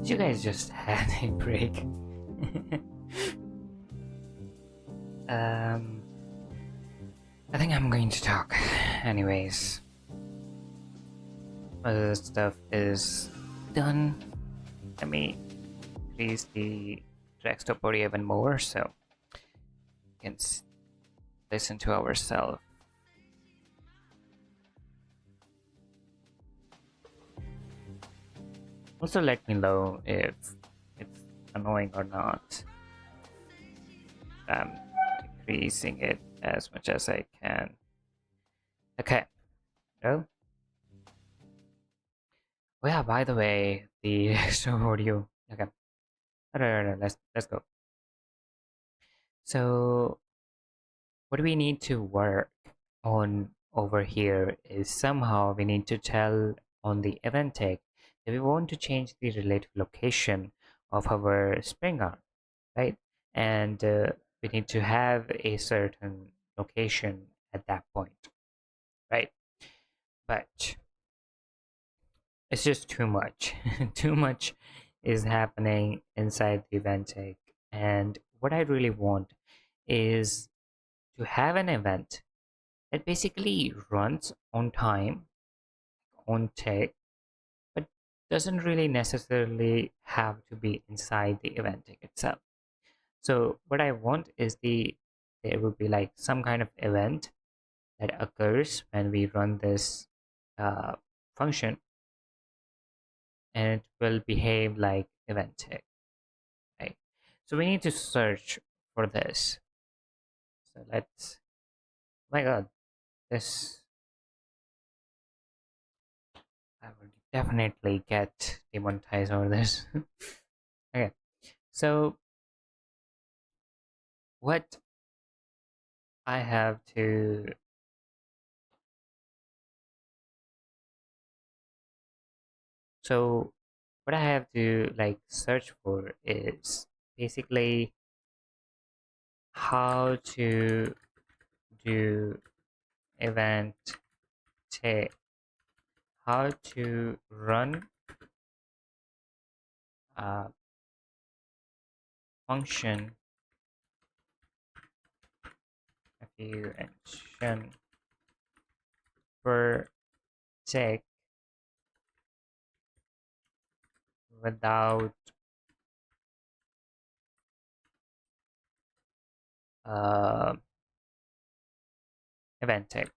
S1: Did you guys just had a break? I think I'm going to talk. Anyways, other stuff is done. Let me increase the desktop audio even more so we can listen to ourselves. Also, let me know if it's annoying or not. I'm decreasing it as much as I can. Okay. Well, yeah, by the way, the extra audio. Okay. Alright, let's go. So what we need to work on over here is somehow we need to tell on the event tag that we want to change the relative location of our spring arm, right? And we need to have a certain location at that point, right? But it's just too much. Too much is happening inside the event tag, and what I really want is to have an event that basically runs on time, on tag, but doesn't really necessarily have to be inside the event tag itself. So what I want is there will be like some kind of event that occurs when we run this function, and it will behave like event tag, right? So we need to search for this. So let's, oh my god, this, I would definitely get demonetized over this. Okay, so what I have to, so what I have to like search for is basically how to do event tag, how to run a function function per tag without uh, event tag.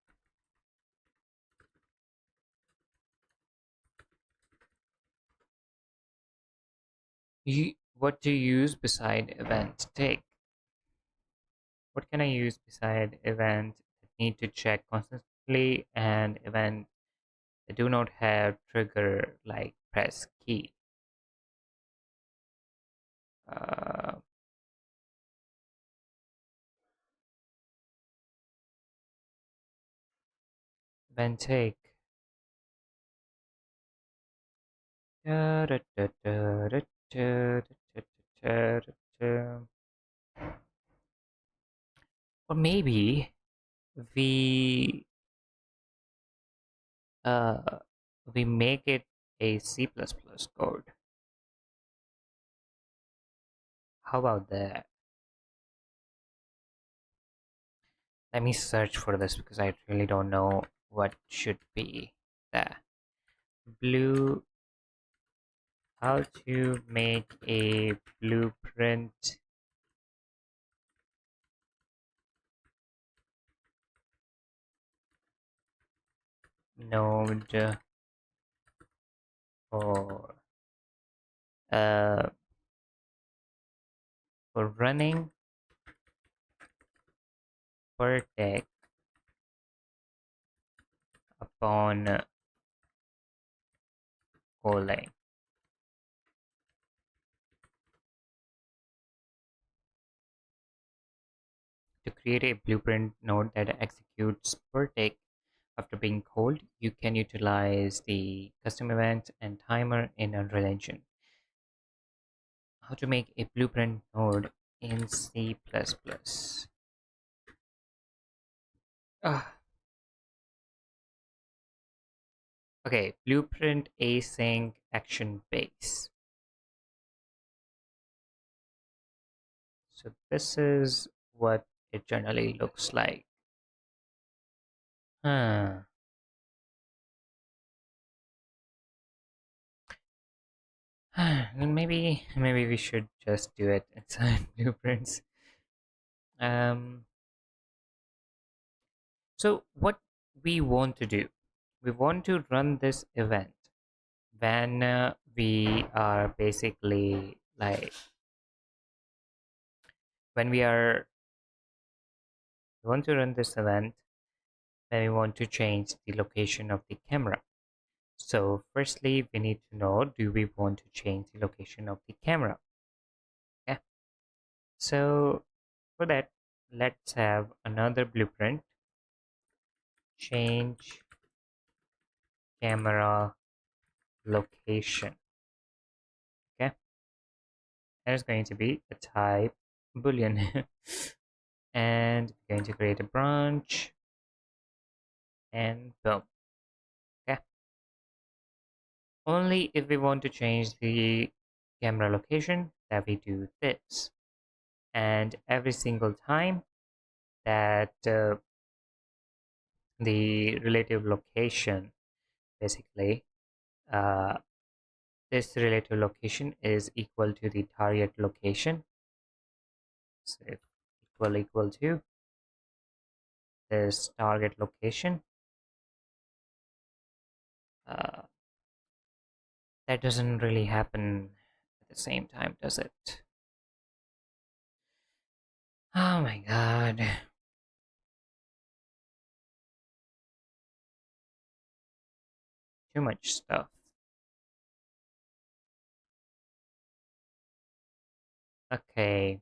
S1: What to use beside event tag? What can I use beside event that need to check constantly and event that do not have trigger like press key? Uh, event tag. Da, da, da, da, da, da, da, da, da, da. Or maybe we uh, we make it a C++ code. How about that? Let me search for this because I really don't know what should be there. Blue, how to make a blueprint node for uh for running per tag upon overlay. To create a blueprint node that executes per tick after being called, you can utilize the custom event and timer in Unreal Engine. How to make a blueprint node in C++. Ah, okay, blueprint async action base. So this is what it generally looks like. Huh. Maybe we should just do it inside blueprints. Um, so what we want to do, we want to run this event when we are basically like when we want to run this event when we want to change the location of the camera. So firstly, we need to know, do we want to change the location of the camera? Yeah. So for that, let's have another blueprint, change camera location. Okay. There's going to be a type boolean. And we're going to create a branch and boom. Okay. Only if we want to change the camera location that we do this. And every single time that the relative location, basically, uh, this relative location is equal to the target location. So if equal to this target location, uh, that doesn't really happen at the same time, does it? Oh my god. Too much stuff. Okay.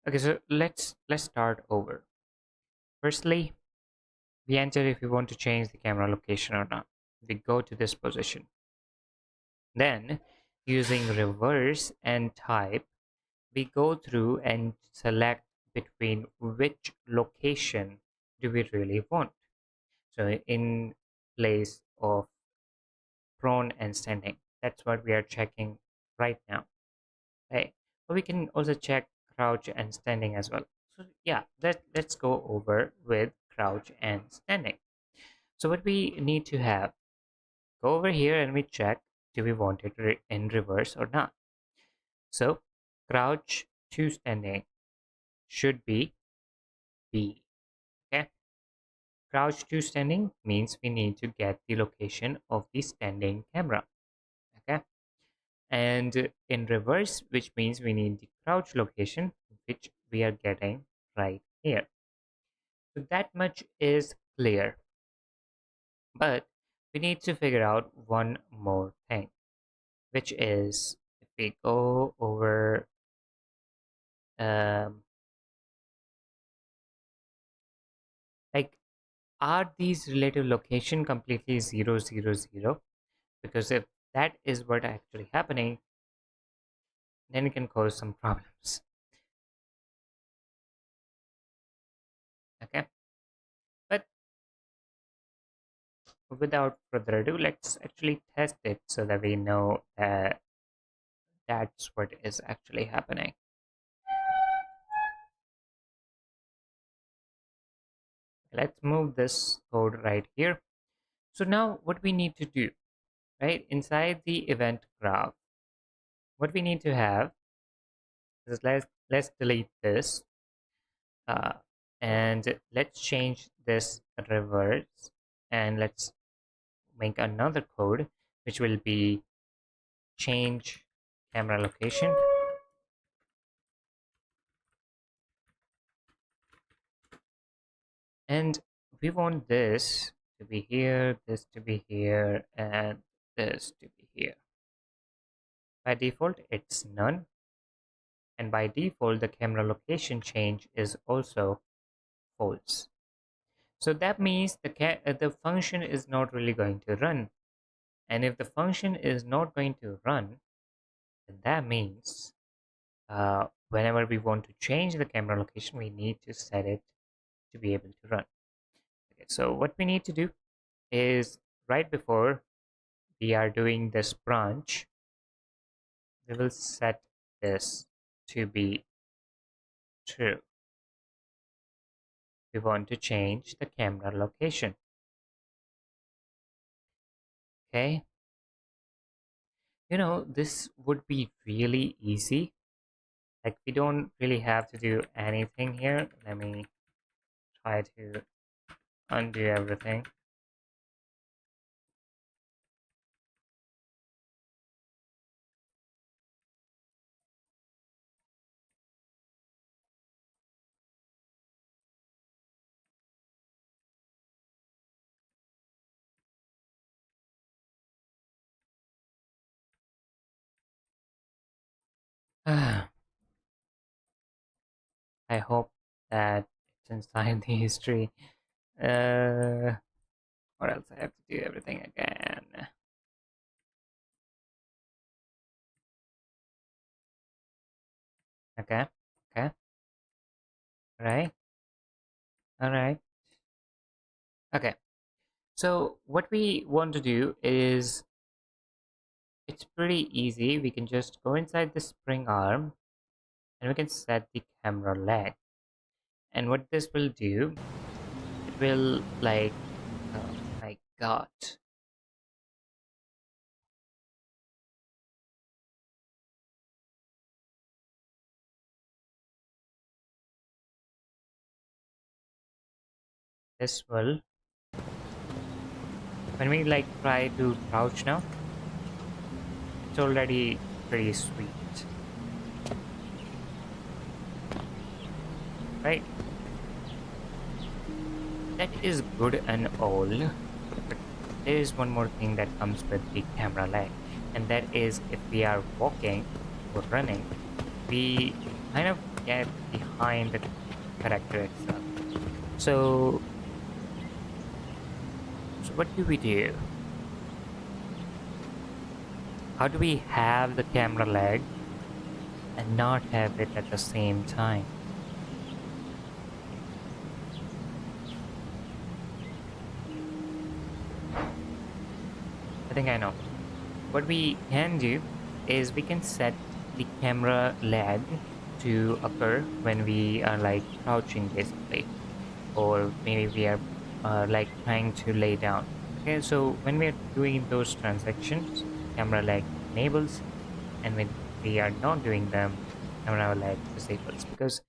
S1: Okay, so let's start over. Firstly, we enter if we want to change the camera location or not. We go to this position. Then, using reverse and type, we go through and select between which location do we really want. So in place of prone and standing, that's what we are checking right now. Right, but we can also check crouch and standing as well. So yeah, let's go over with crouch and standing. So what we need to have, go over here and we check, do we want it in reverse or not? So crouch to standing should be B. Okay, crouch to standing means we need to get the location of the standing camera. Okay, and in reverse, which means we need the crouch location, which we are getting right here. So that much is clear, but we need to figure out one more thing, which is if we go over um, like, are these relative location completely 0 0 0? Because if that is what actually happening, then it can cause some problems. Okay, but without further ado, let's actually test it so that we know that that's what is actually happening. Let's move this code right here. So now what we need to do, right, inside the event graph, what we need to have is, let's delete this, uh, and let's change this reverse, and let's make another code which will be change camera location. And we want this to be here, this to be here, and this to be here. By default, it's none. And by default, the camera location change is also false. So that means the function is not really going to run. And if the function is not going to run, then that means whenever we want to change the camera location, we need to set it to be able to run. Okay, so what we need to do is right before we are doing this branch, we will set this to be true. We want to change the camera location. Okay, this would be really easy. Like, we don't really have to do anything here. Let me try to undo everything. I hope that it's inside the history. Or else I have to do everything again. Okay, okay, all right, all right. Okay, so what we want to do is, it's pretty easy. We can just go inside the spring arm and we can set the camera leg. And what this will do, it will like, oh my god. This will, when we like try to crouch now, it's already pretty sweet, right? That is good and all, but there is one more thing that comes with the camera lag, and that is if we are walking or running, we kind of get behind the character itself. So, so what do we do? How do we have the camera lag and not have it at the same time? I think I know. What we can do is we can set the camera lag to occur when we are like crouching basically, or maybe we are like trying to lay down. Okay, so when we are doing those transactions, camera lag enables, and when we are not doing them, camera lag disables. Because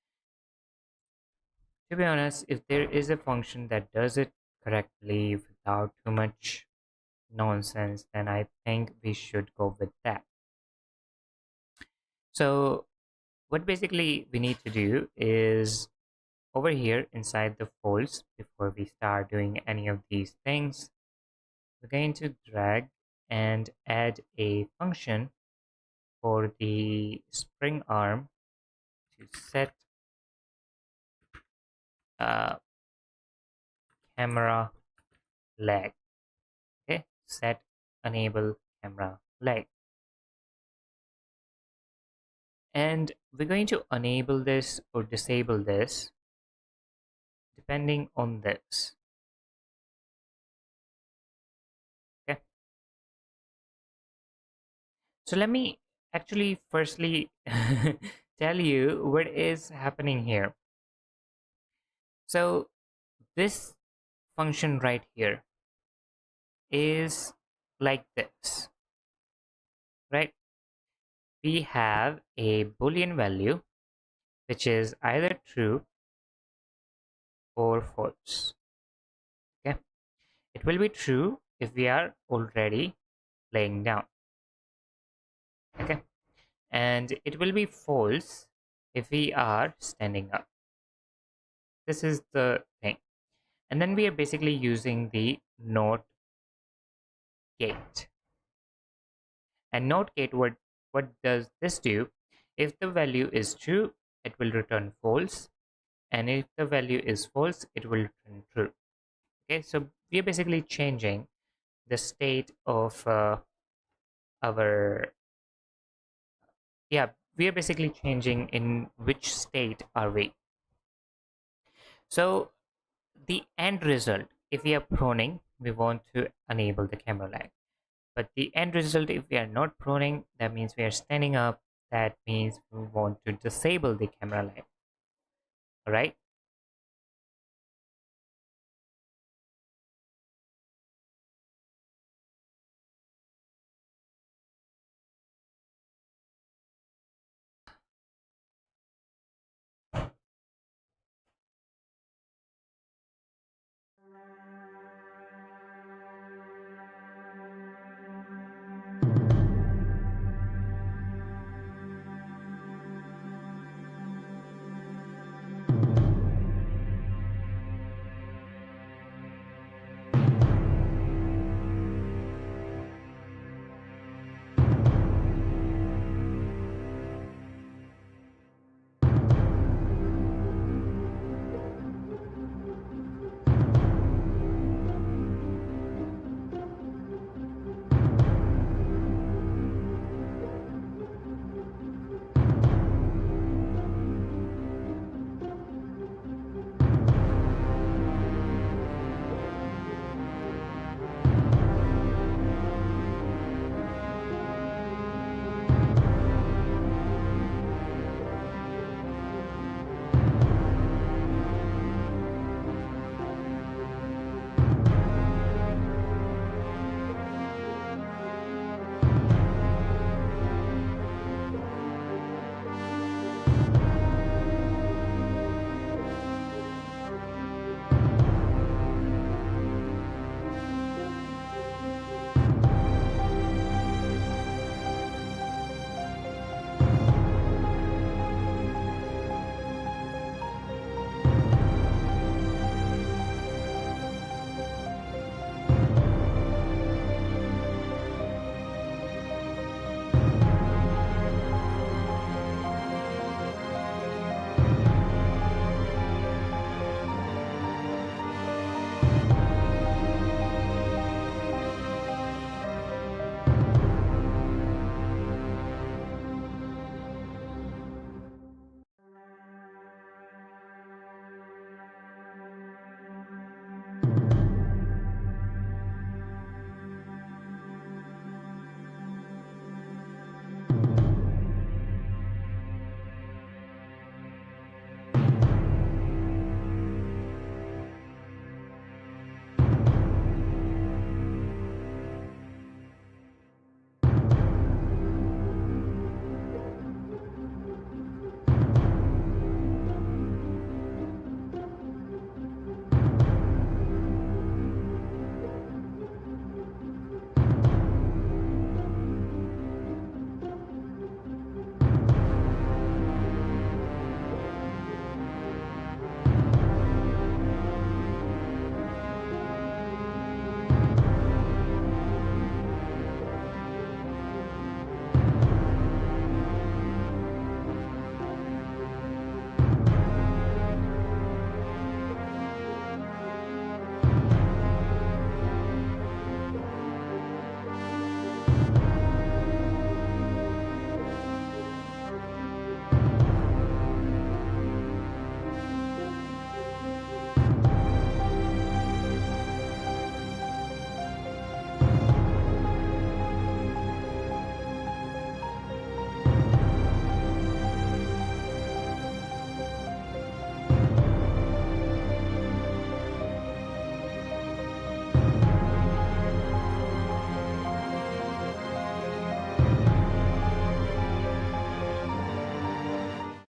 S1: to be honest, if there is a function that does it correctly without too much nonsense, then I think we should go with that. So what basically we need to do is, over here inside the folds, before we start doing any of these things, we're going to drag and add a function for the spring arm to set uh, camera lag. Okay, set enable camera lag. And we're going to enable this or disable this depending on this. Okay, so let me actually firstly tell you what is happening here. So this function right here is like this, right? We have a boolean value which is either true or false. Okay, it will be true if we are already laying down. Okay, and it will be false if we are standing up. This is the thing. And then we are basically using the not gate. And not gate, what does this do? If the value is true, it will return false, and if the value is false, it will return true. Okay, so we are basically changing the state of our, yeah, we are basically changing in which state are we. So the end result, if we are proning, we want to enable the camera lag. But the end result, if we are not proning, that means we are standing up. That means we want to disable the camera lag. All right.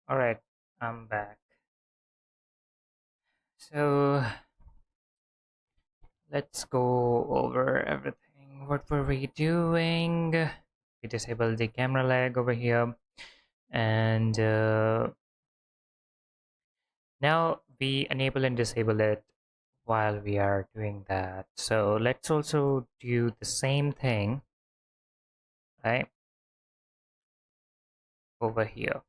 S1: All right, I'm back. So let's go over everything. What were we doing? We disabled the camera lag over here, and now we enable and disable it while we are doing that. So let's also do the same thing, right, over here.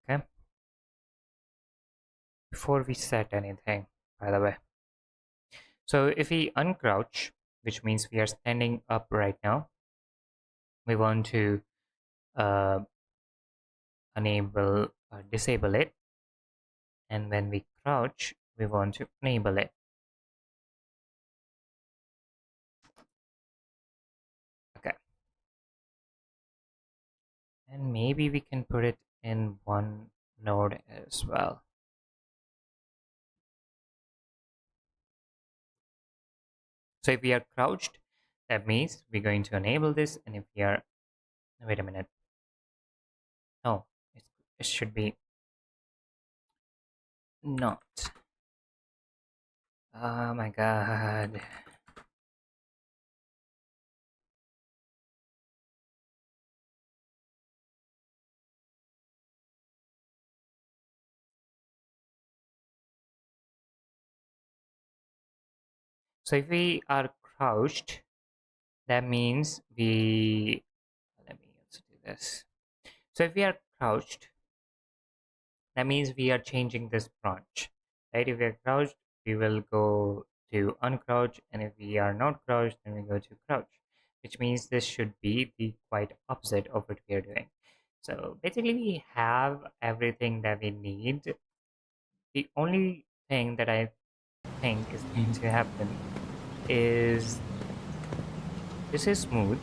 S1: Okay, before we set anything, by the way. So if we uncrouch, which means we are standing up right now, we want to uh, disable it, and when we crouch, we want to enable it. Okay, and maybe we can put it in one node as well. So if we are crouched, that means we're going to enable this, and if we are, wait a minute, no, it should be not. Oh my god. So if we are crouched, that means let me also do this. So if we are crouched, that means we are changing this branch, right? If we are crouched, we will go to uncrouch, and if we are not crouched, then we go to crouch, which means this should be the quite opposite of what we are doing. So basically we have everything that we need. The only thing that I think is going to happen is this is smooth.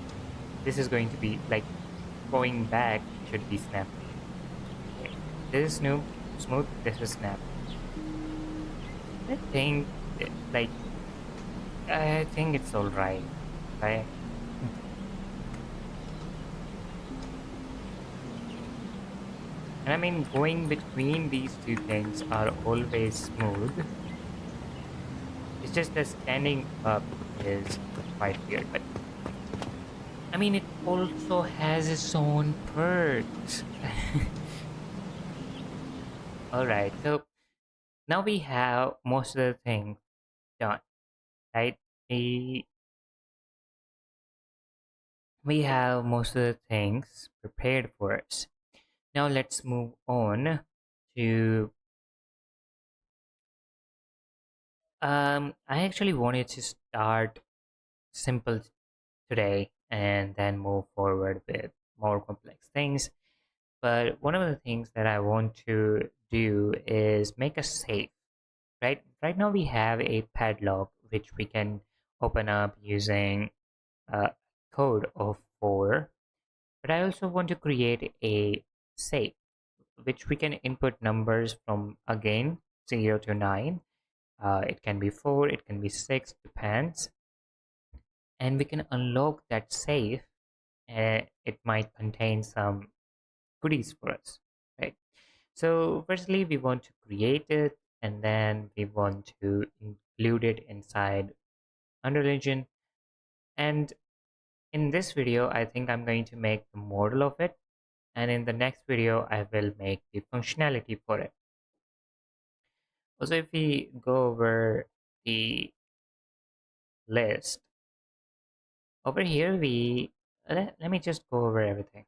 S1: This is going to be like going back should be snap. Okay. This is smooth. This is snap. I think like I think it's all right. Right? And I mean, going between these two things are always smooth. It's just that standing up is quite weird. But I mean, it also has its own perks. All right. So now we have most of the things done, right? We we have most of the things prepared for us. Now let's move on to I actually wanted to start simple today and then move forward with more complex things. But one of the things that I want to do is make a safe, right? Right now we have a padlock which we can open up using a code of 4, but I also want to create a safe which we can input numbers from again 0 to 9. It can be 4, it can be 6, depends. And we can unlock that safe. It might contain some goodies for us, right? So firstly, we want to create it, and then we want to include it inside under region. And in this video, I think I'm going to make the model of it, and in the next video, I will make the functionality for it. Also, if we go over the list, over here, let me just go over everything.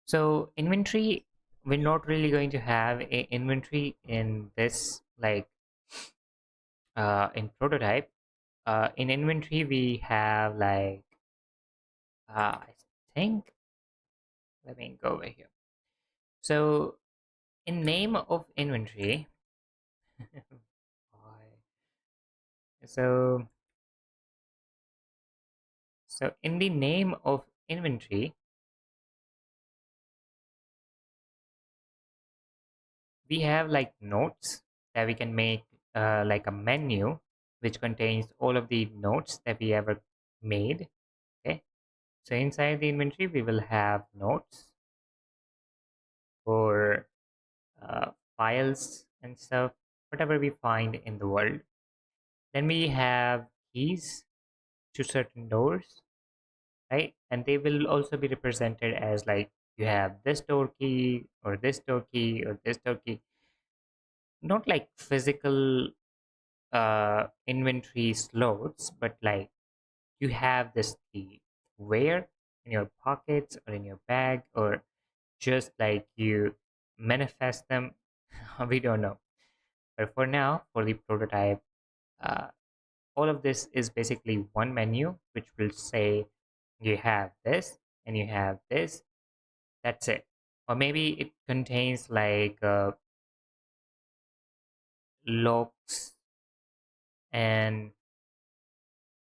S1: So inventory, we're not really going to have a inventory in this, like in prototype. In inventory, we have like I think. Let me go over here. So in name of inventory, so in the name of inventory, we have like notes that we can make like a menu which contains all of the notes that we ever made. Okay, so inside the inventory we will have notes for uh, files and stuff, whatever we find in the world. Then we have keys to certain doors, right? And they will also be represented as like you have this door key or this door key or this door key. not like physical inventory slots, but like you have this key where in your pockets or in your bag, or just like you manifest them. We don't know. But for now, for the prototype, uh, all of this is basically one menu which will say you have this and you have this. That's it. Or maybe it contains like locks and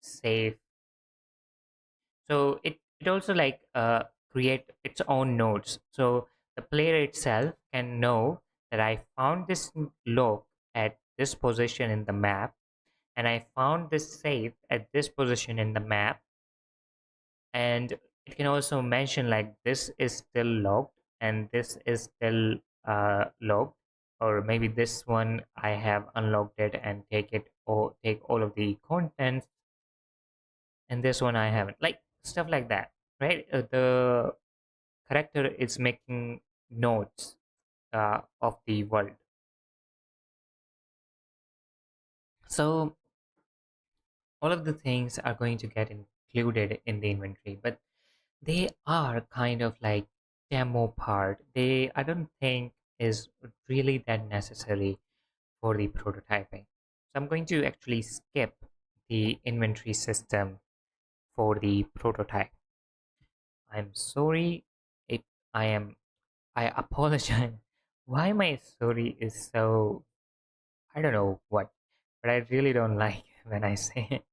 S1: safe. So it also like create its own nodes. So the player itself can know that I found this lock at this position in the map, and I found this safe at this position in the map. And it can also mention like this is still locked and this is still locked, or maybe this one I have unlocked it and take it, or take all of the contents, and this one I haven't, like stuff like that, right? The character is making notes of the world. So all of the things are going to get included in the inventory, but they are kind of like demo part. They, I don't think, is really that necessary for the prototyping. So I'm going to actually skip the inventory system for the prototype. I'm sorry if I am, I apologize. Why my story is so, I don't know what, but I really don't like when I say it.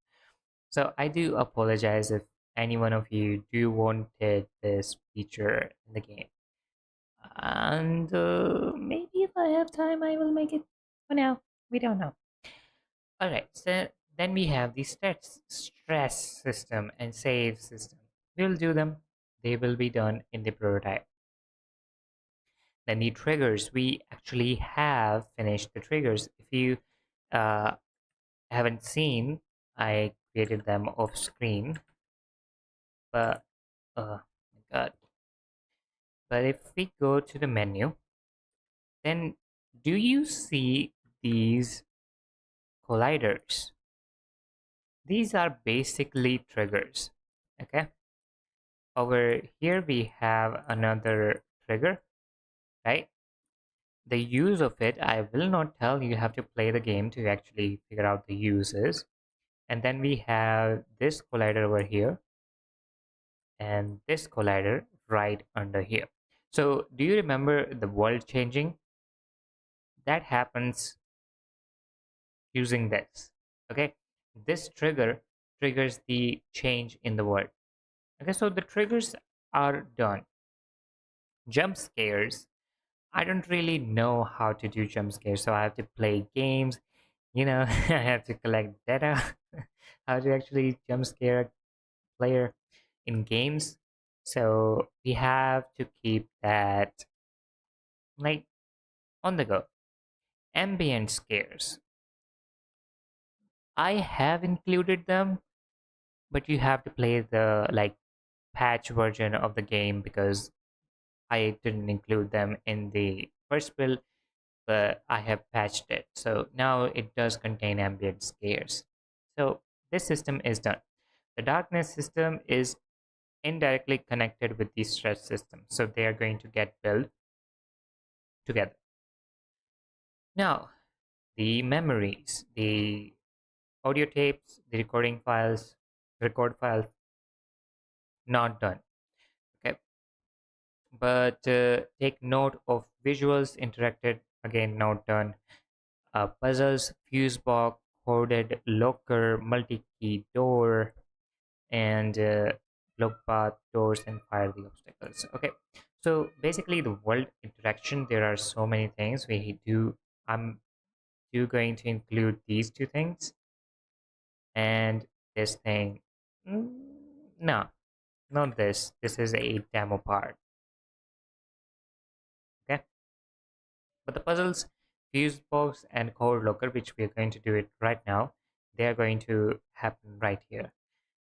S1: So I do apologize if any one of you do wanted this feature in the game. And maybe if I have time, I will make it. For now, we don't know. All right. So then we have the stress system and save system. We'll do them. They will be done in the prototype. Then the triggers. We actually have finished the triggers. If you uh, haven't seen, I created them off screen. But oh my god. But if we go to the menu, then do you see these colliders? These are basically triggers. Okay. Over here we have another trigger, right? The use of it, I will not tell you. You have to play the game to actually figure out the uses. And then we have this collider over here and this collider right under here. So do you remember the world changing? That happens using this. Okay, this trigger triggers the change in the world. Okay, so the triggers are done. Jump scares, I don't really know how to do jump scares, so I have to play games, you know. I have to collect data how to actually jump scare a player in games. So we have to keep that like on the go. Ambient scares, I have included them, but you have to play the like patch version of the game because I didn't include them in the first build, but I have patched it. So now it does contain ambient scares. So this system is done. The darkness system is indirectly connected with the stress system. So they are going to get built together. Now, the memories, the audio tapes, the recording files, record files, not done. Okay, but take note of visuals interacted, again not done. Puzzles, fuse box, corded locker, multi-key door, and look path doors and fire the obstacles. Okay, so basically the world interaction, there are so many things we do. I'm do going to include these two things and this thing. Mm, no, not this. This is a demo part. Okay, but the puzzles, fuse box, and core locker, which we are going to do it right now, they are going to happen right here.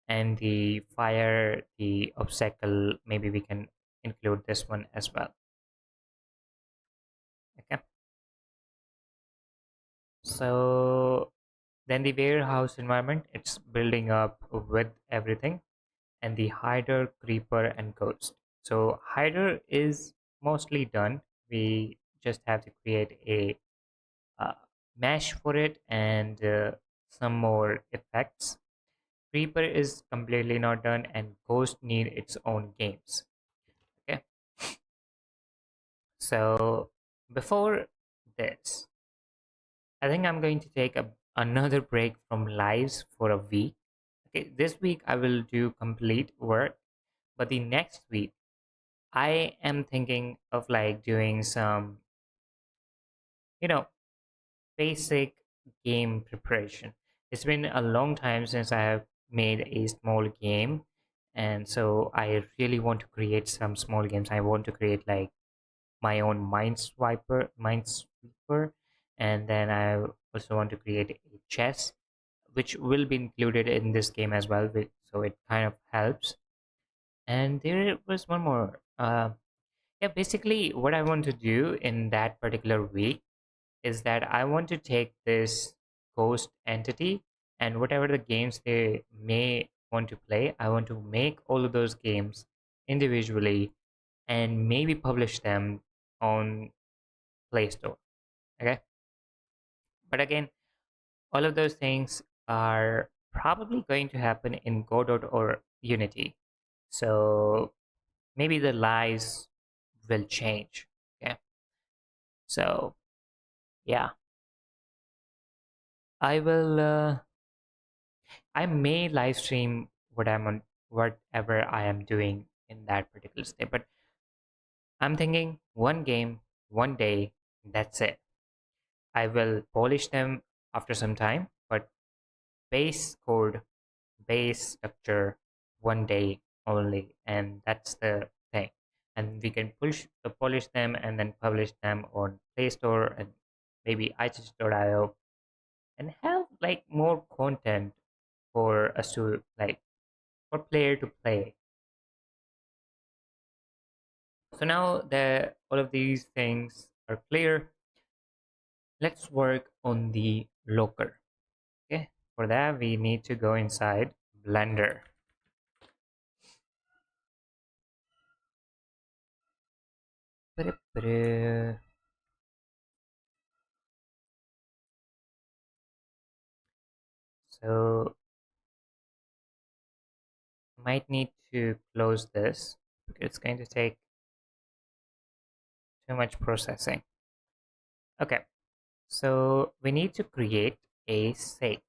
S1: And the fire, the obstacle, maybe we can include this one as well. Okay, So then the warehouse environment, it's building up with everything, and the hider, creeper, and ghost. So hider is mostly done. We just have to create a uh, mesh for it and some more effects. Creeper is completely not done, and ghost need its own games. Okay, so before this, I think I'm going to take another break from lives for a week. Okay, this week I will do complete work, but the next week I am thinking of like doing some, you know, basic game preparation. It's been a long time since I have made a small game, and so I really want to create some small games. I want to create like my own minesweeper, and then I also want to create a chess, which will be included in this game as well. So it kind of helps. And there was one more. Yeah, basically, what I want to do in that particular week is that I want to take this ghost entity and whatever the games they may want to play, I want to make all of those games individually and maybe publish them on Play Store. Okay. But again, all of those things are probably going to happen in Godot or Unity. So maybe the lives will change. Okay. So yeah, I will. I may live stream whatever I am doing in that particular state. But I'm thinking one game, one day, that's it. I will polish them after some time, but base code, base structure, one day only, and that's the thing. And we can polish them and then publish them on Play Store and maybe iTunes.io and have like more content for us to like for player to play. So now that all of these things are clear, let's work on the locker. Okay, for that we need to go inside Blender. So might need to close this because it's going to take too much processing. Okay, so we need to create a save.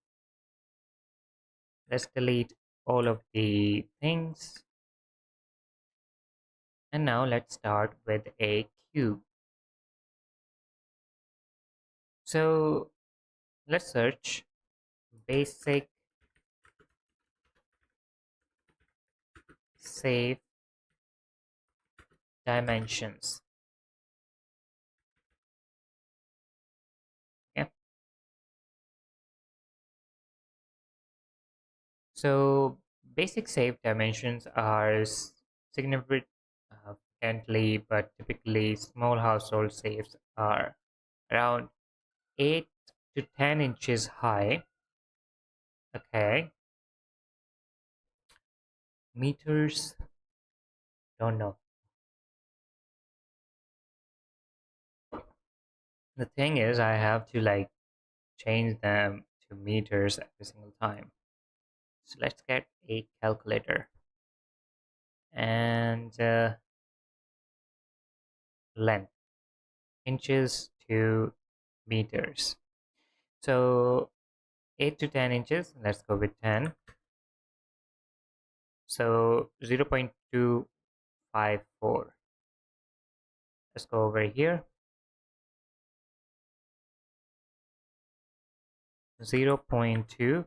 S1: Let's delete all of the things. And now let's start with a cube. So let's search basic save dimensions. Okay. So basic save dimensions are significantly, but typically small household saves are around 8 to 10 inches high. Okay. Meters, don't know. The thing is, I have to like change them to meters every single time. So let's get a calculator and length, inches to meters. So 8 to 10 inches, let's go with 10. So 0.254. Let's go over here. 0.254.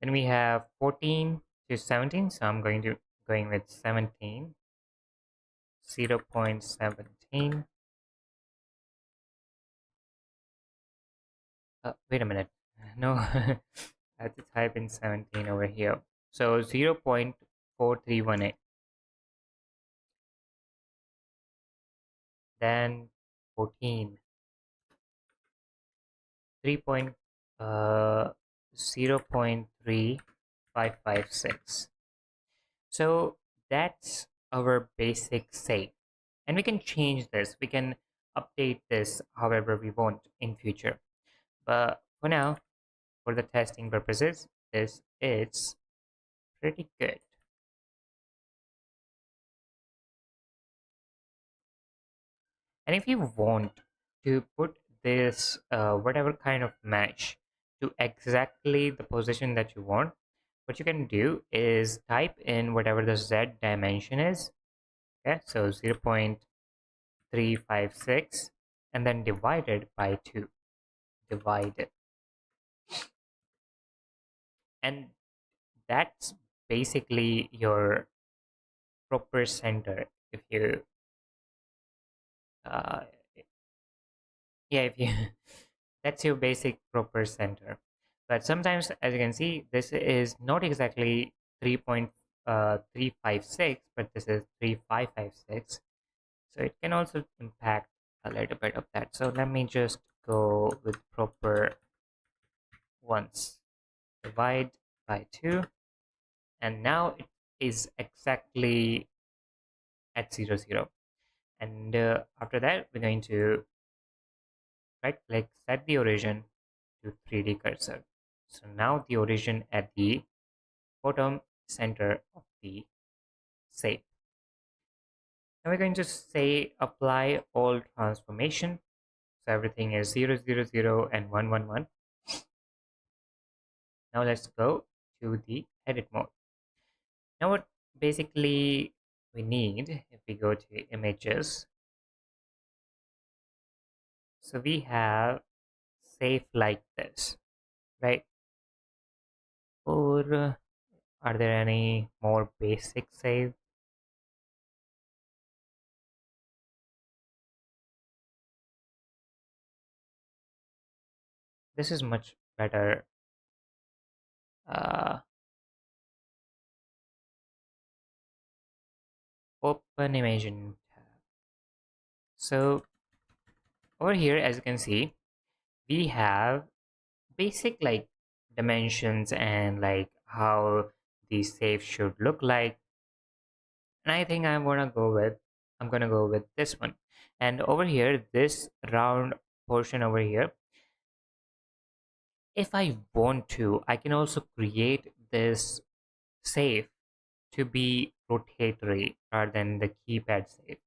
S1: Then we have 14 to 17. So I'm going with 17. 0.17. Wait a minute. No, I have to type in 17 over here. So 0.4318. then 14, 3 point, uh, 0.3556. So that's our basic save. And we can change this. We can update this however we want in future. But for now, for the testing purposes, this is pretty good. And if you want to put this whatever kind of mesh to exactly the position that you want, what you can do is type in whatever the Z dimension is. Okay, so 0.356 and then divided by 2. Divide it. And that's basically your proper center. If you, uh, yeah, if you, that's your basic proper center. But sometimes, as you can see, this is not exactly 3.356, but this is 3556. So it can also impact a little bit of that. So let me just go with proper once. Divide by 2. And now it is exactly at 0, 0. And after that, we're going to right click, set the origin to 3D cursor. So now the origin at the bottom center of the shape. Now we're going to say apply all transformation. So everything is 0, 0, 0 and 1, 1, 1. Now let's go to the edit mode. Now what basically we need, if we go to images, so we have safe like this, right? Or are there any more basic save? This is much better. Uh, Open imaging tab. So over here, as you can see, we have basic like dimensions and like how the safe should look like. And I think I'm gonna go with this one. And over here, this round portion over here, if I want to, I can also create this safe to be rotatory rather than the keypad safe.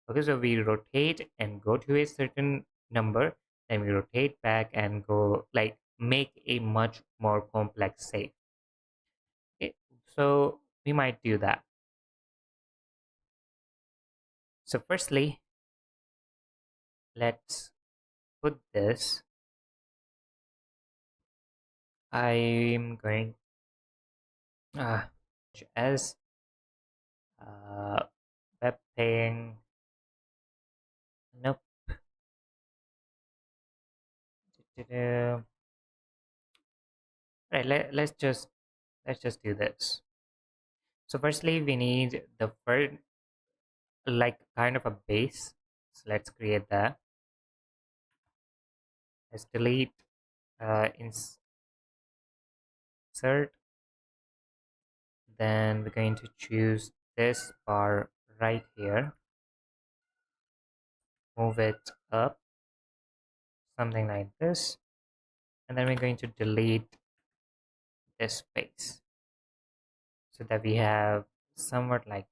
S1: Okay, so we rotate and go to a certain number, then we rotate back and go like make a much more complex safe. Okay, so we might do that. So firstly, let's put this. I'm going uh, as web paying. Nope. Right, let's just do this. So firstly, we need the first like kind of a base. So let's create that. Let's delete, insert. Then we're going to choose this bar right here. Move it up, something like this. And then we're going to delete this space so that we have somewhat like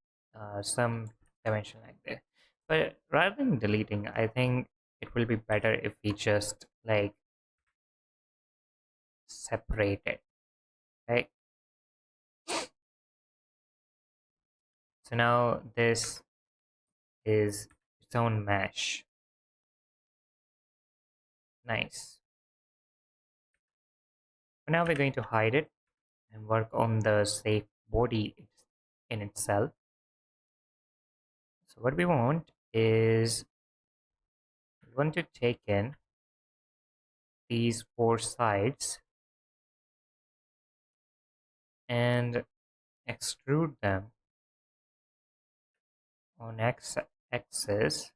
S1: some dimension like this. But rather than deleting, I think it will be better if we just like separate it, right? So now this is its own mesh. Nice. So now we're going to hide it and work on the safe body in itself. So what we want is we want to take in these 4 sides and extrude them on x axis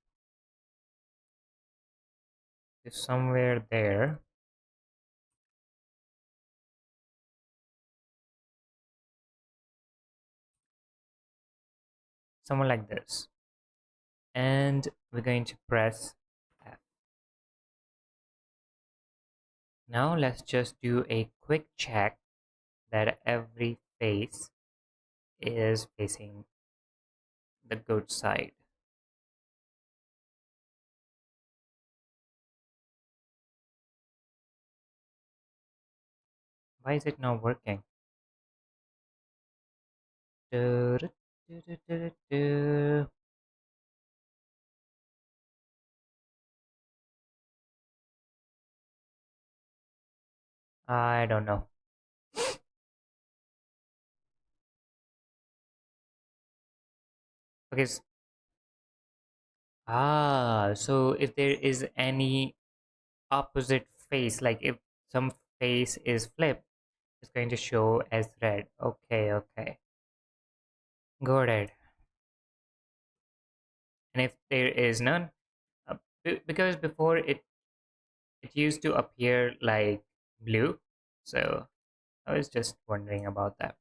S1: to somewhere there. Somewhere like this. And we're going to press F. Now let's just do a quick check that every face is facing the good side. Why is it not working? I don't know. Okay. So if there is any opposite face, like if some face is flipped, it's going to show as red. Okay, okay. Go ahead. And if there is none, because before it used to appear like blue, so I was just wondering about that.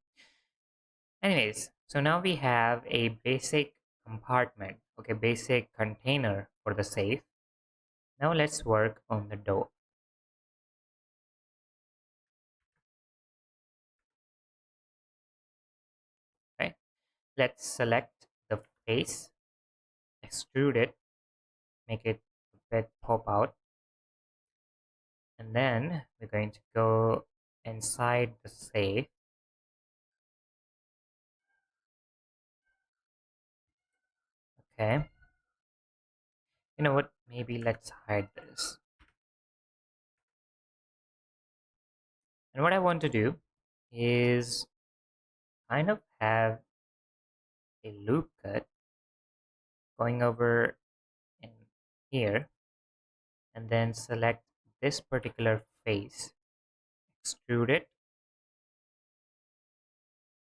S1: Anyways, so now we have a basic compartment, okay, basic container for the safe. Now let's work on the door. Okay, let's select the face, extrude it, make it a bit pop out, and then we're going to go inside the safe. Okay, you know what, maybe let's hide this. And what I want to do is kind of have a loop cut going over in here, and then select this particular face, extrude it,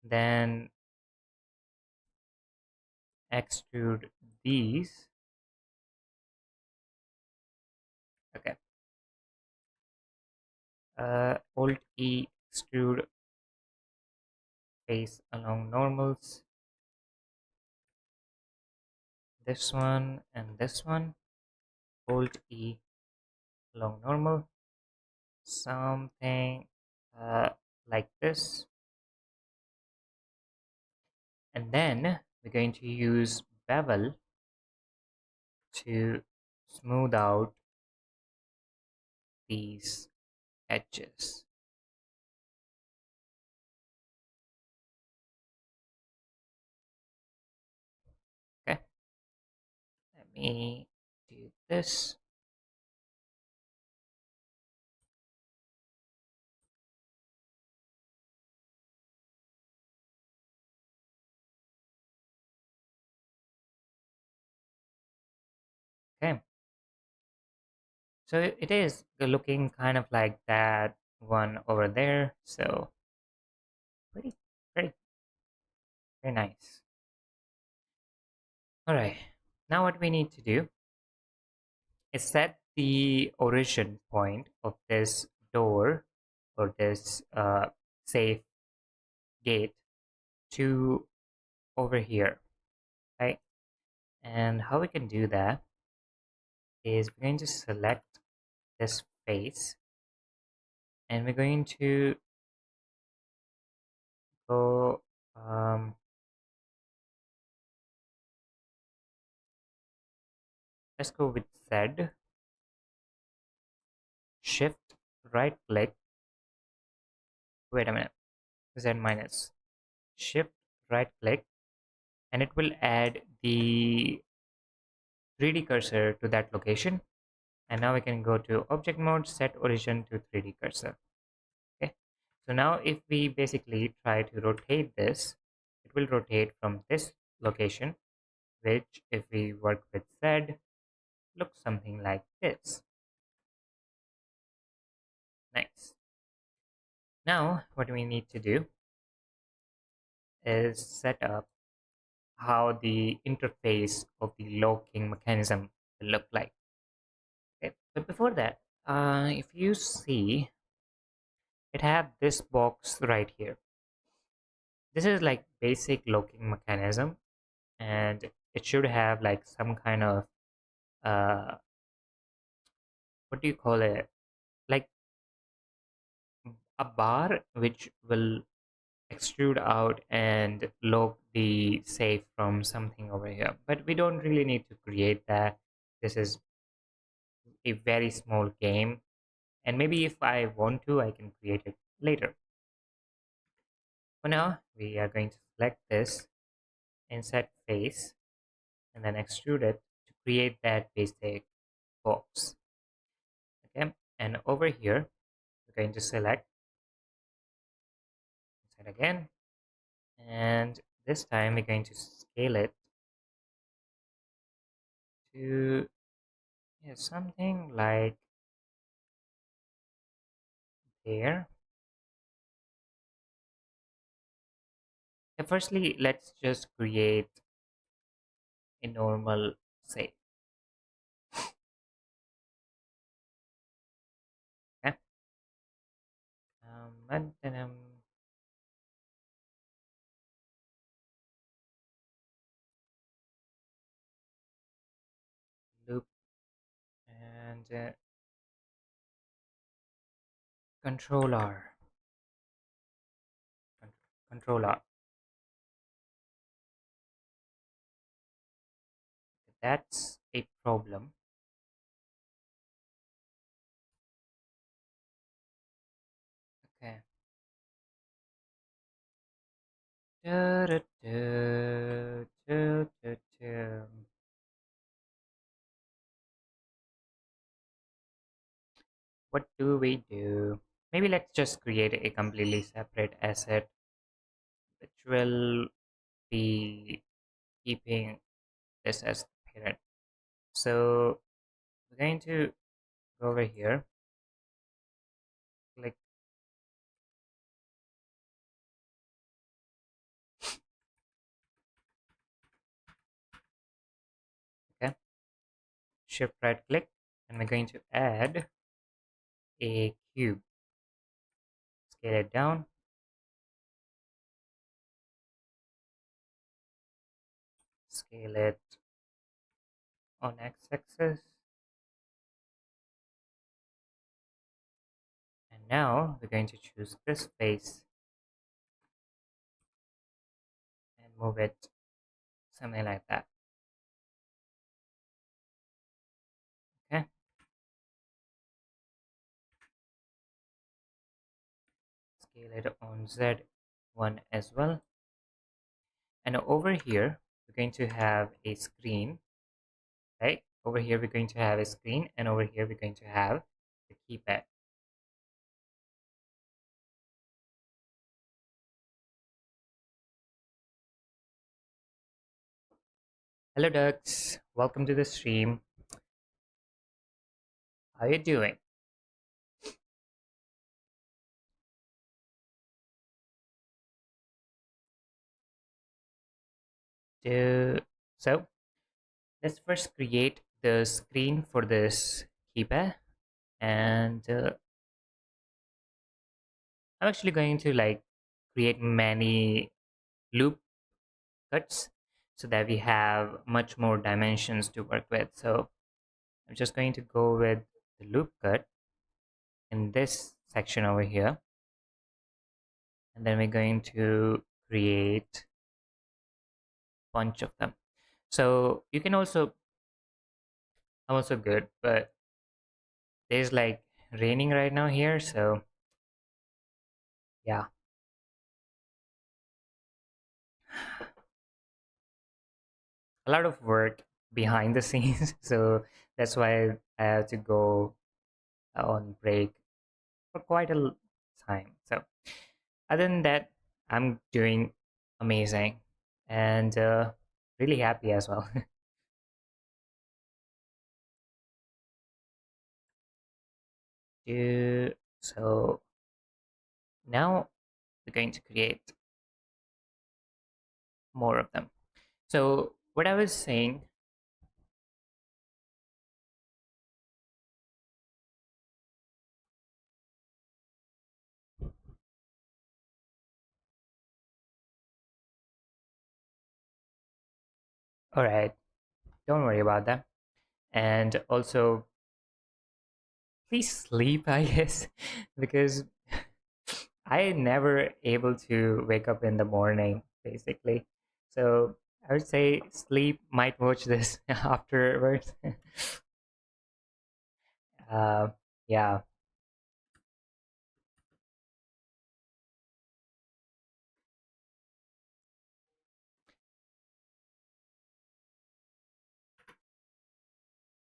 S1: then extrude these. Okay, Alt E, extrude face along normals, this one and this one, Alt E along normal, something like this. And then we're going to use bevel to smooth out these edges. Okay, let me do this. Okay, so it is looking kind of like that one over there, so pretty pretty very nice. All right, now what we need to do is set the origin point of this door or this safe gate to over here, right? And how we can do that is we're going to select this face, and we're going to go let's go with Z, shift right click, wait a minute, Z minus, shift right click, and it will add the 3D cursor to that location. And now we can go to object mode, set origin to 3D cursor. Okay, so now if we basically try to rotate this, it will rotate from this location, which if we work with Z looks something like this. Nice. Now what we need to do is set up how the interface of the locking mechanism will look like. Okay, But before that, if you see, it have this box right here. This is like basic locking mechanism, and it should have like some kind of uh, what do you call it? Like a bar which will extrude out and lock the safe from something over here. But we don't really need to create that. This is a very small game, and maybe if I want to, I can create it later. For now, we are going to select this, insert face, and then extrude it to create that basic box. Okay, and over here, we're going to select, insert again, and this time we're going to scale it to, yeah, something like there. Firstly, let's just create a normal save. Okay. And then loop and controller. Controller. That's a problem. Okay. Du-du-du, du-du-du. What do we do? Maybe let's just create a completely separate asset which will be keeping this as the parent. So we're going to go over here, click, okay, shift right click, and we're going to add a cube. Scale it down, scale it on x-axis, and now we're going to choose this face and move it something like that. Okay, scale it on Z1 as well. And over here, we're going to have a screen, right? Over here, we're going to have a screen, and over here, we're going to have the keypad. Hello, ducks. Welcome to the stream. How you doing? So let's first create the screen for this keypad, and I'm actually going to like create many loop cuts so that we have much more dimensions to work with. So I'm just going to go with the loop cut in this section over here, and then we're going to create a bunch of them. So you can also, I'm also good, but there's like raining right now here, so yeah, a lot of work behind the scenes. So that's why I have to go on break for quite a time. So other than that, I'm doing amazing, and really happy as well. So now we're going to create more of them. So what I was saying, All right, don't worry about that. And also, please sleep, I guess, because I never able to wake up in the morning, basically. So I would say sleep, might watch this afterwards. uh, yeah.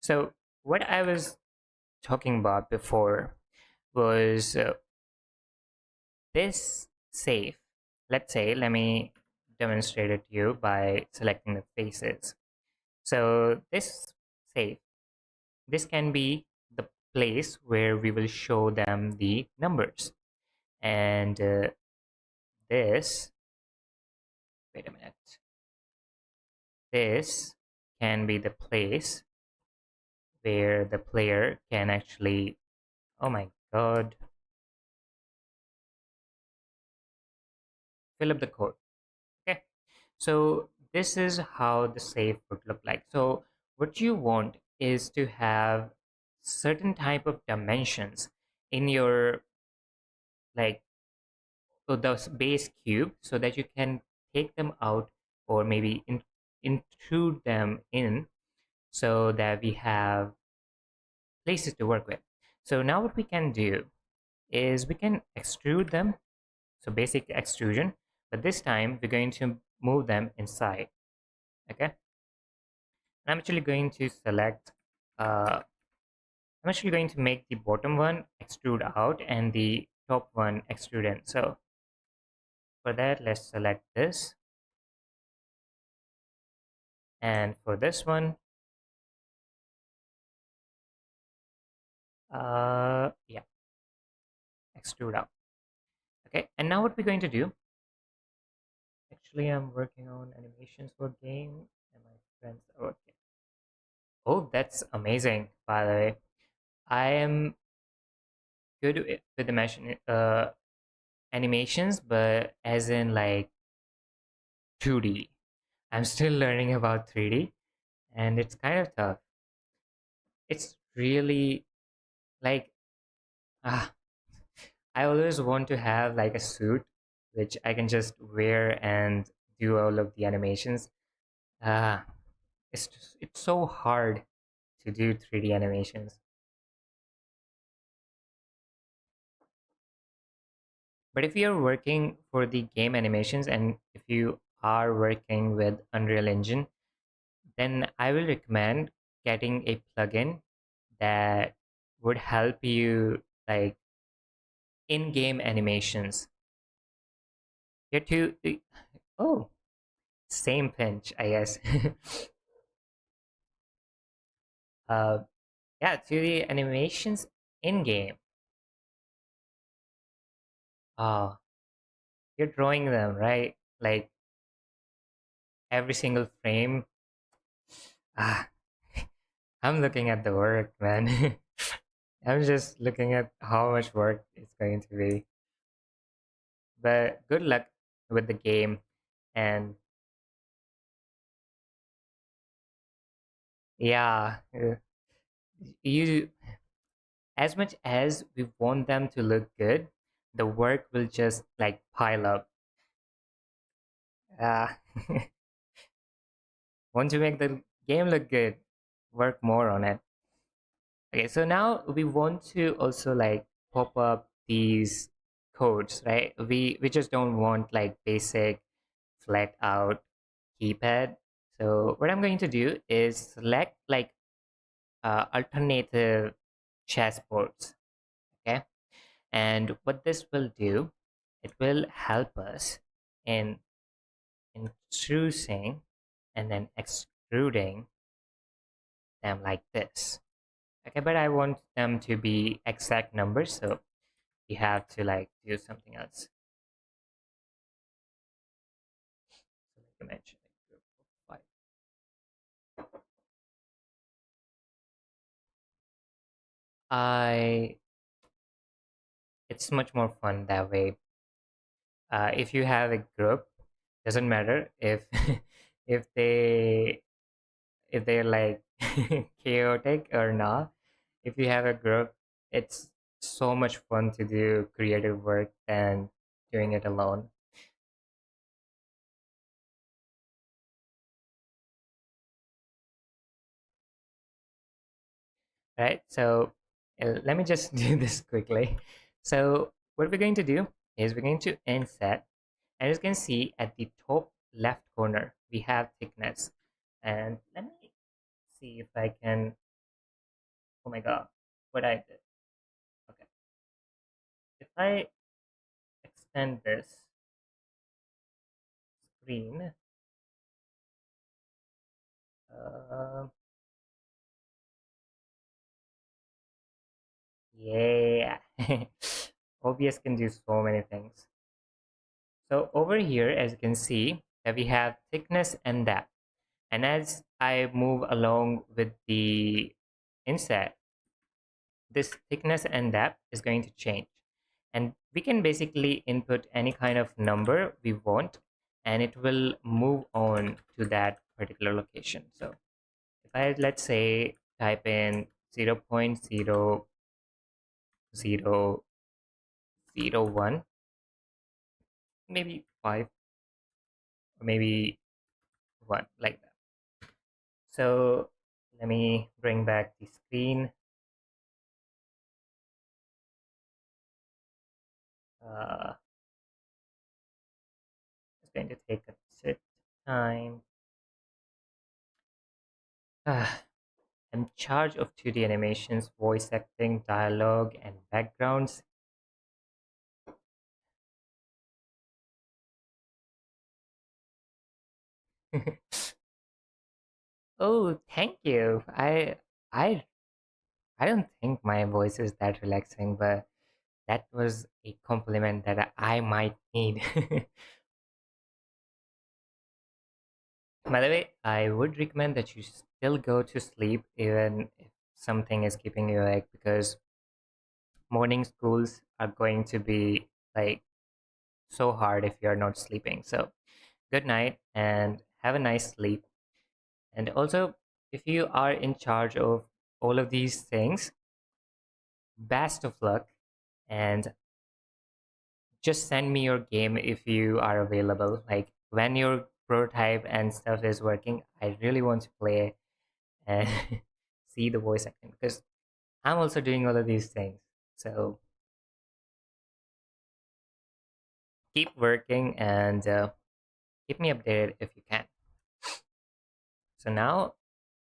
S1: So what I was talking about before was this safe. Let's say, let me demonstrate it to you by selecting the faces. So this safe, this can be the place where we will show them the numbers. And this, wait a minute, this can be the place where the player can actually, oh my god, fill up the code. Okay, so this is how the save would look like. So what you want is to have certain type of dimensions in your, like, so the base cube, so that you can take them out, or maybe intrude them in, so that we have places to work with. So now what we can do is we can extrude them, so basic extrusion, but this time we're going to move them inside. Okay, I'm actually going to select, I'm actually going to make the bottom one extrude out and the top one extrude in. So for that, let's select this, and for this one, yeah, extrude out. Okay, and now what we're going to do, actually I'm working on animations for game, and my friends are working. Oh, that's amazing, by the way. I am good with the animations, but as in like 2D. I'm still learning about 3D, and it's kind of tough. It's really like, ah, I always want to have like a suit which I can just wear and do all of the animations. Ah, it's so hard to do 3D animations. But if you're working for the game animations, and if you are working with Unreal Engine, then I will recommend getting a plugin that would help you, like, in-game animations. You're too, oh, same pinch, I guess. uh, yeah, to the animations in-game. Ah, you're drawing them, right? Like every single frame. Ah, I'm looking at the work, man. I'm just looking at how much work it's going to be. But good luck with the game. And yeah, you, as much as we want them to look good, the work will just like pile up. Uh, want to make the game look good, work more on it. Okay, so now we want to also like pop up these codes, right? We just don't want like basic flat out keypad. So what I'm going to do is select like alternative chessboards. Okay, and what this will do, it will help us in introducing and then extruding them like this. Okay, but I want them to be exact numbers, so we have to like do something else. So like I mentioned, like group of 5. I It's much more fun that way. If you have a group, doesn't matter if if they if they're like chaotic or not. If you have a group, it's so much fun to do creative work than doing it alone. Right? So let me just do this quickly. So what we're going to do is we're going to inset, and as you can see at the top left corner, we have thickness. And let me see if I can, oh my God, what I did. Okay. If I extend this screen, uh, yeah, OBS can do so many things. So over here, as you can see, that we have thickness and depth. And as I move along with the inset, this thickness and depth is going to change. And we can basically input any kind of number we want, and it will move on to that particular location. So if I, let's say, type in 0.0001, maybe 5, or maybe 1, like that. So let me bring back the screen. Uh, it's going to take a bit time. I'm in charge of 2D animations, voice acting, dialogue, and backgrounds. Oh, thank you. I I don't think my voice is that relaxing, but that was a compliment that I might need. By the way, I would recommend that you still go to sleep even if something is keeping you awake, because morning schools are going to be like so hard if you're not sleeping. So, good night and have a nice sleep. And also, if you are in charge of all of these things, best of luck, and just send me your game if you are available. Like when your prototype and stuff is working, I really want to play and see the voice acting, because I'm also doing all of these things. So keep working and keep me updated if you can. So now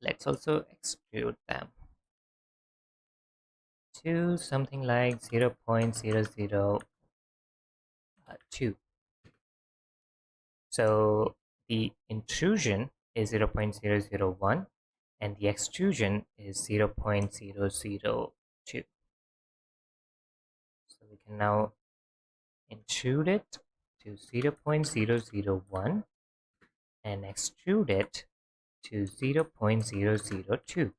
S1: let's also extrude them to something like 0.002. So the intrusion is 0.001 and the extrusion is 0.002. So we can now intrude it to 0.001 and extrude it to 0.002.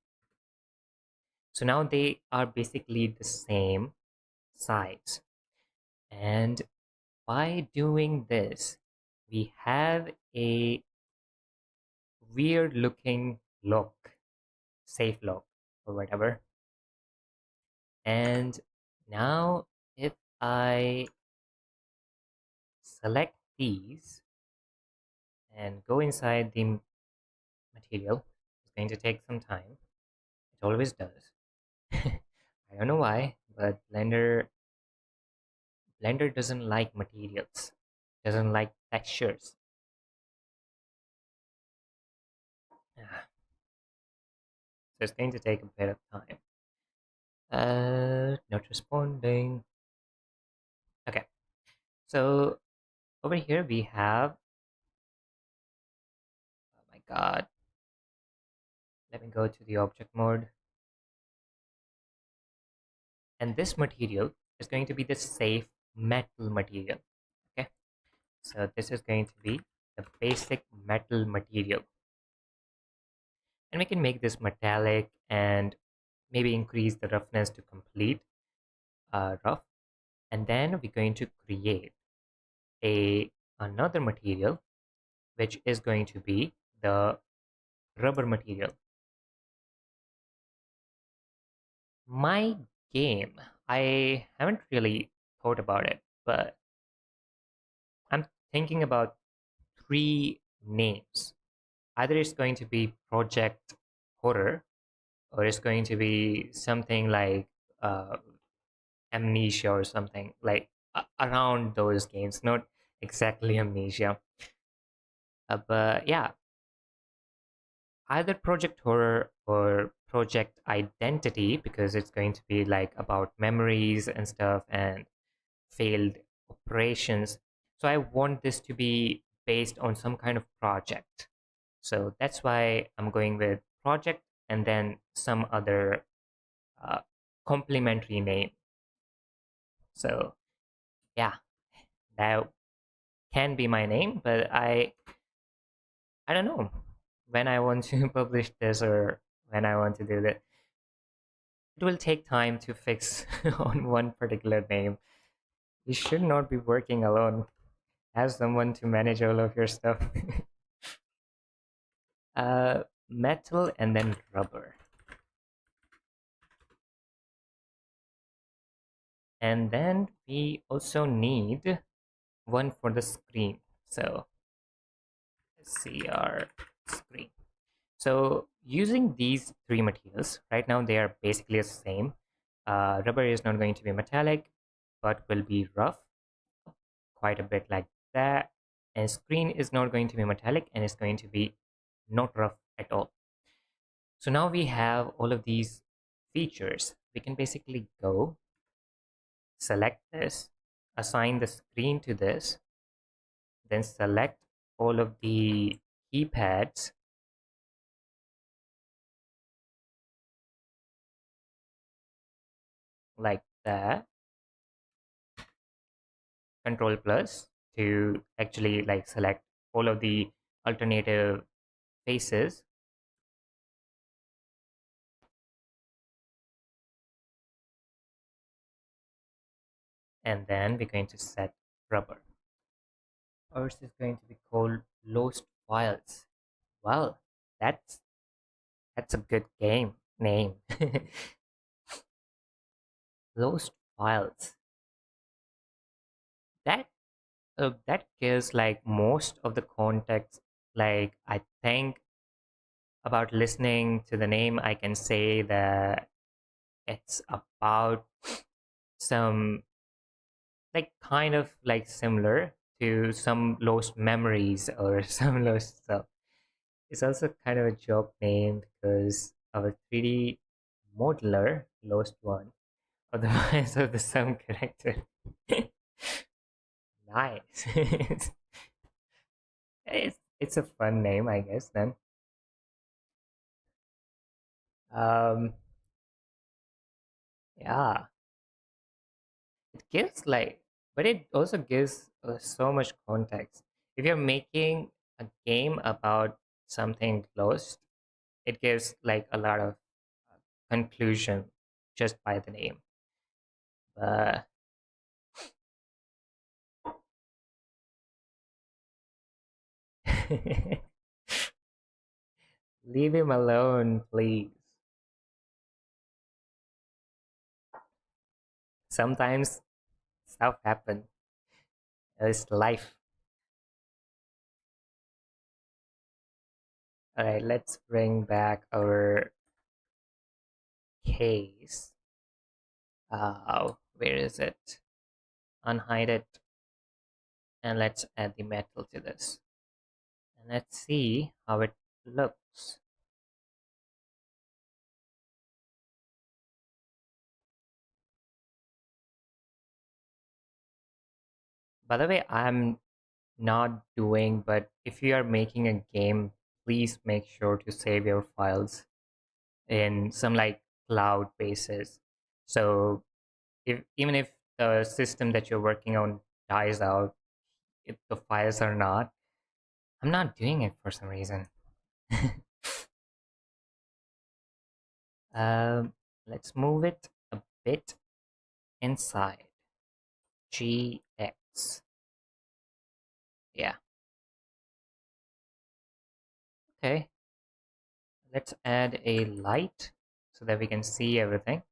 S1: So now they are basically the same size. And by doing this, we have a weird looking look, safe lock or whatever. And now if I select these and go inside the material, it's going to take some time. It always does. I don't know why, but Blender doesn't like materials, doesn't like textures. Ah, so it's going to take a bit of time. Not responding. Okay, so over here we have, oh my god, let me go to the object mode. And this material is going to be the safe metal material. Okay, so this is going to be the basic metal material. And we can make this metallic and maybe increase the roughness to complete rough. And then we're going to create another material which is going to be the rubber material. My game, I haven't really thought about it, but I'm thinking about three names. Either it's going to be Project Horror, or it's going to be something like uh, Amnesia or something like around those games, not exactly Amnesia. But yeah, either Project Horror or Project Identity, because it's going to be like about memories and stuff and failed operations. So I want this to be based on some kind of project. So that's why I'm going with project and then some other uh, complementary name. So yeah, that can be my name, but I don't know when I want to publish this or when I want to do that. It will take time to fix on one particular name. You should not be working alone. Have someone to manage all of your stuff. Metal and then rubber. And then we also need one for the screen. So let's see our screen. So using these three materials, right now they are basically the same. Rubber is not going to be metallic, but will be rough, quite a bit like that. And screen is not going to be metallic and it's going to be not rough at all. So now we have all of these features. We can basically go select this, assign the screen to this, then select all of the keypads like that, control plus to actually like select all of the alternative faces, and then we're going to set rubber. Ours is going to be called Lost Files. Well, that's a good game name. Lost Files. That that gives like most of the context. Like I think about listening to the name, I can say that it's about some like kind of like similar to some lost memories or some lost stuff. It's also kind of a joke name because our 3D modeler lost one of the minds of the some character. Nice. It's a fun name, I guess. Then, um, yeah, it gives like, but it also gives so much context. If you're making a game about something lost, it gives like a lot of conclusion just by the name. But leave him alone, please. Sometimes stuff happen. It's life. All right, let's bring back our case. Where is it? Unhide it, and let's add the metal to this. And let's see how it looks. By the way, I'm not doing, but if you are making a game, please make sure to save your files in some like cloud basis. So if even if the system that you're working on dies out, if the files are not, I'm not doing it for some reason. um, let's move it a bit inside. GX. Yeah. Okay. let's add a light so that we can see everything.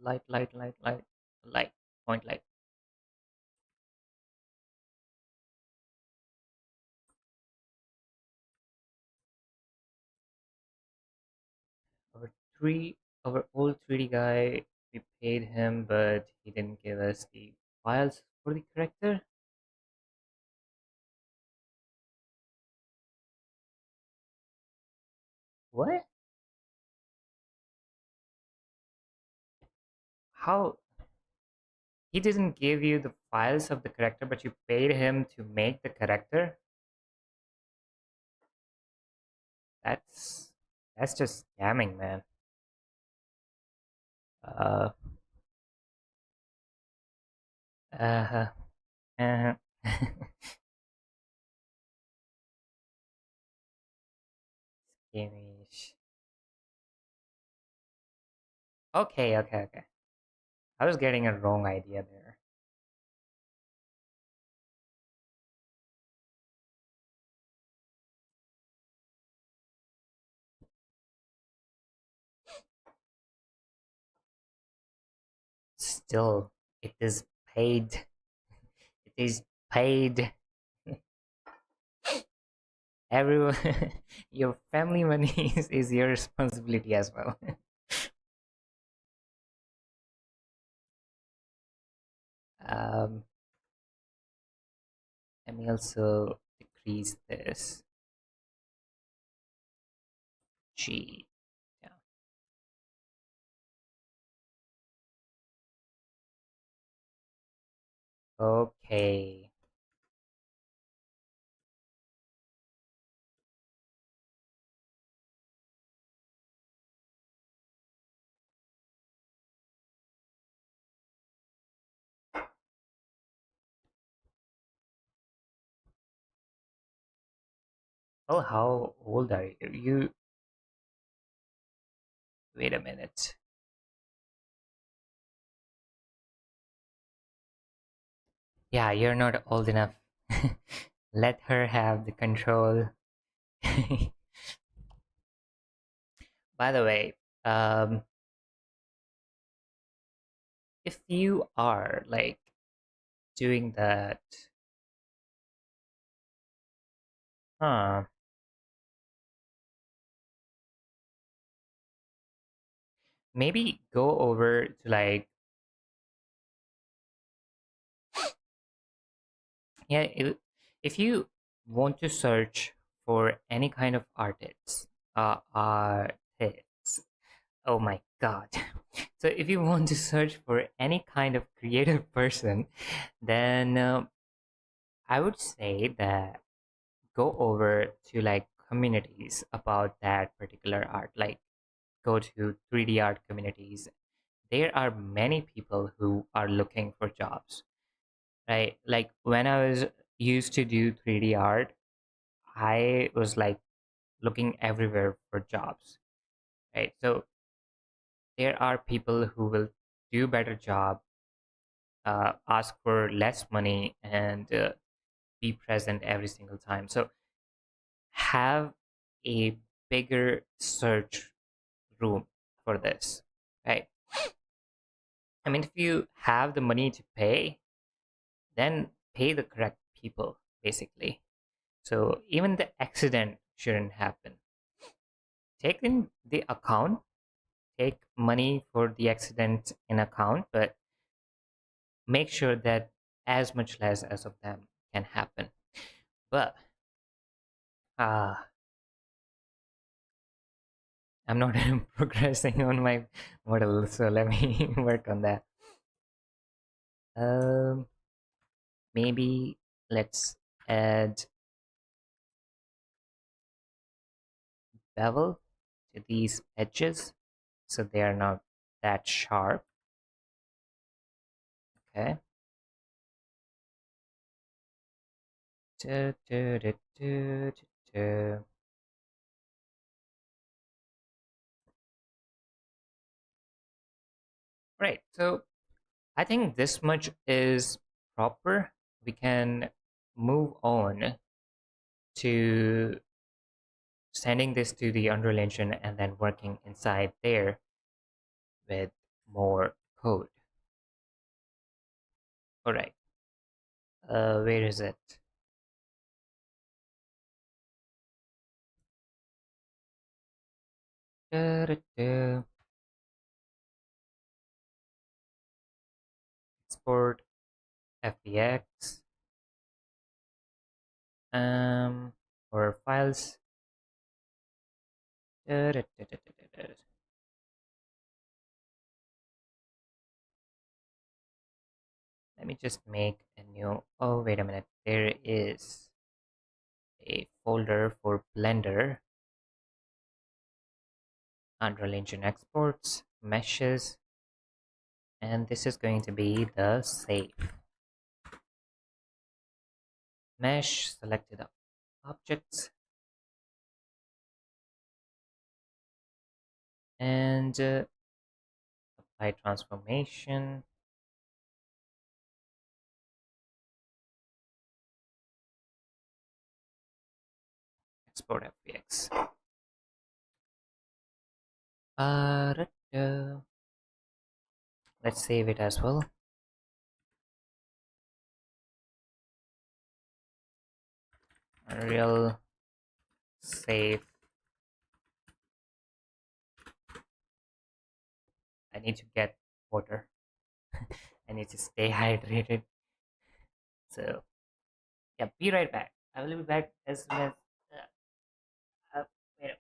S1: Light, light, light, light, light, point light. Our our old 3D guy, we paid him, but he didn't give us the files for the character. What? How? He didn't give you the files of the character, but you paid him to make the character? That's that's just scamming, man. Uh, uh, uh, Skimish. Okay, okay, okay. I was getting a wrong idea there. Still, it is paid. It is paid. Everyone, your family money is your responsibility as well. um, Let me also decrease this G. Yeah. Okay. Oh, how old are you? Wait a minute. Yeah, you're not old enough. Let her have the control. By the way, um, if you are like doing that, huh? Maybe go over to like, yeah, if you want to search for any kind of artists, oh my god. So if you want to search for any kind of creative person, then I would say that go over to like communities about that particular art, like go to 3D art communities. There are many people who are looking for jobs, right? Like when I was used to do 3D art, I was like looking everywhere for jobs, right? So there are people who will do better job, ask for less money, and be present every single time. So have a bigger search room for this, right? I mean, if you have the money to pay, then pay the correct people, basically. So even the accident shouldn't happen. Take in the account, take money for the accident in account, but make sure that as much less as of them can happen. But uh, I'm not progressing on my model, so let me work on that. Um, Maybe let's add bevel to these edges so they are not that sharp. Okay. Du- du- du- du- du- du. Right. So I think this much is proper. We can move on to sending this to the Unreal Engine and then working inside there with more code. All right, where is it? Da-da-da. Export FBX or files. Da-da-da-da-da-da. Let me just make a new. Oh, wait a minute. There is a folder for Blender, Unreal Engine exports, meshes, and this is going to be the save. Mesh, selected objects, and apply transformation. Export FBX. Let's save it as well. Unreal save. I need to get water. I need to stay hydrated. So yeah, be right back. I will be back as soon as. Uh, wait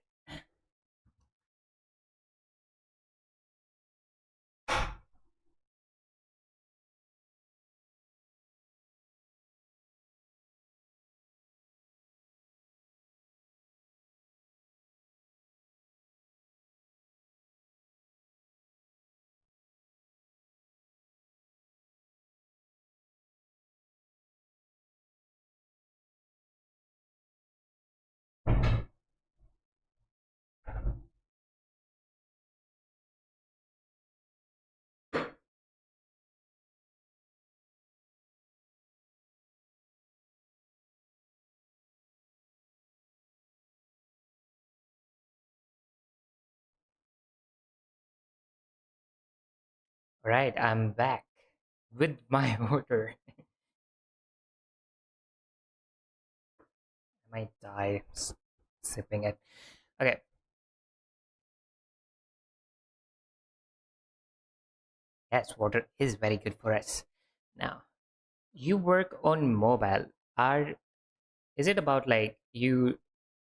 S1: All right, I'm back with my water. I might die sipping it. Okay. Yes, water is very good for us. Now, you work on mobile. Are is it about like you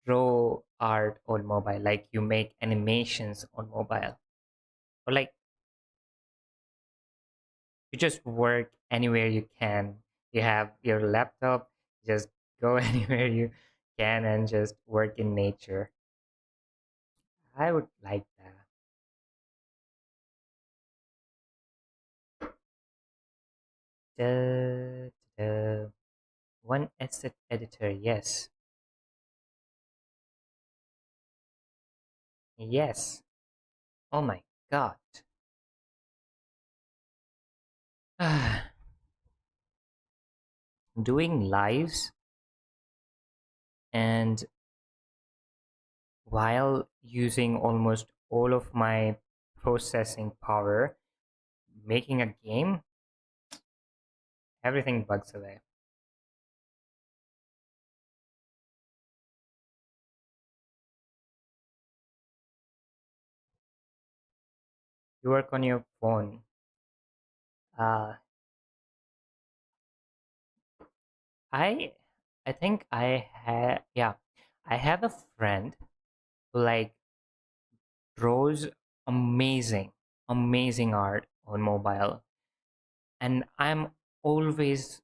S1: draw art on mobile, like you make animations on mobile, or like you just work anywhere you can? You have your laptop, just go anywhere you can and just work in nature. I would like that. Da, da. One asset editor, yes. Yes. Oh my god. Doing lives and while using almost all of my processing power, making a game, everything bugs away. You work on your phone. Uh, I I think I have, yeah, I have a friend who like draws amazing, amazing art on mobile, and always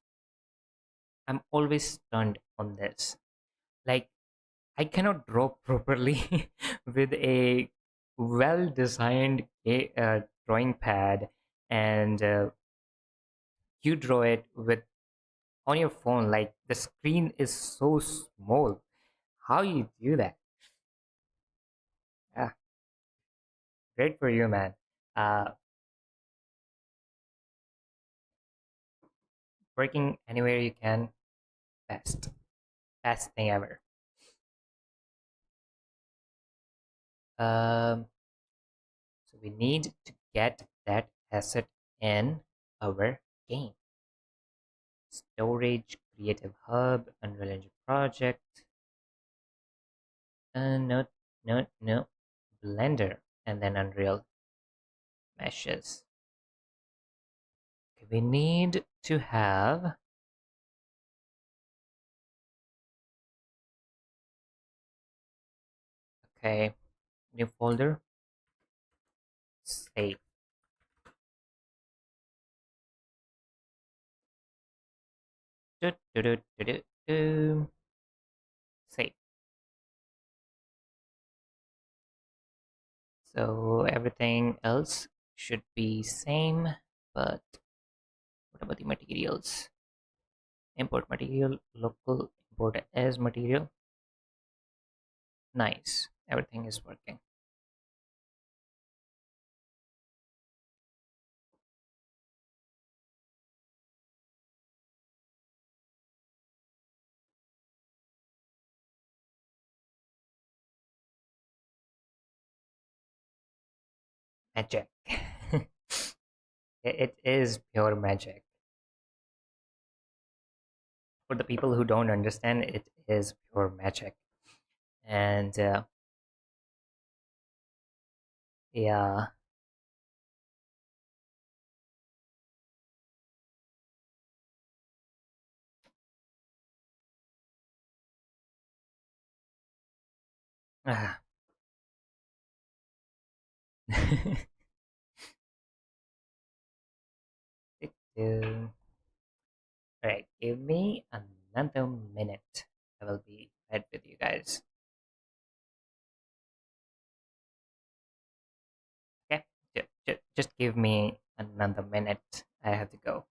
S1: I'm always stunned on this. Like I cannot draw properly with a well-designed drawing pad, and you draw it with on your phone. Like the screen is so small. How you do that? Yeah, great for you, man. Uh, Working anywhere you can, best thing ever. Um, so we need to get that asset in our game. Storage, Creative Hub, Unreal Engine Project. No, no, no. Blender, and then Unreal Meshes. Okay, we need to have. Okay, new folder. Save. Do, do, do, do, do, do. Save. So everything else should be same, but what about the materials? Import material, local import as material. Nice, everything is working. Magic. It is pure magic. For the people who don't understand, it is pure magic. And yeah, ah. All right, give me another minute. I will be right with you guys. Okay, just give me another minute. I have to go.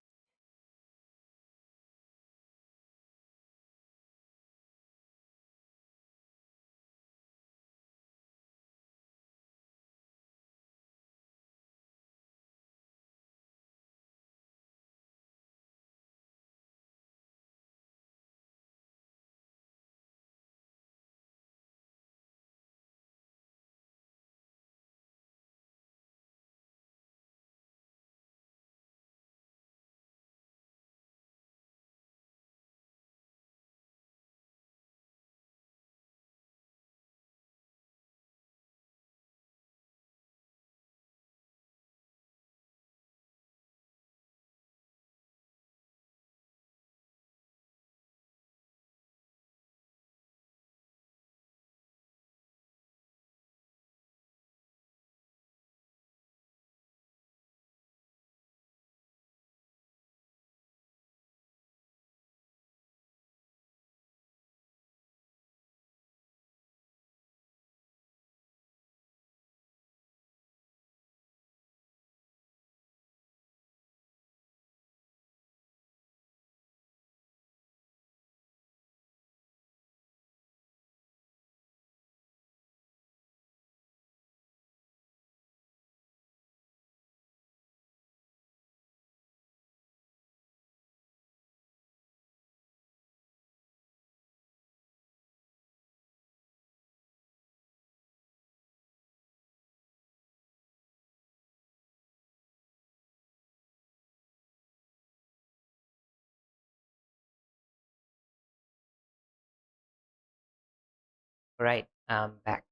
S1: All right, I'm back.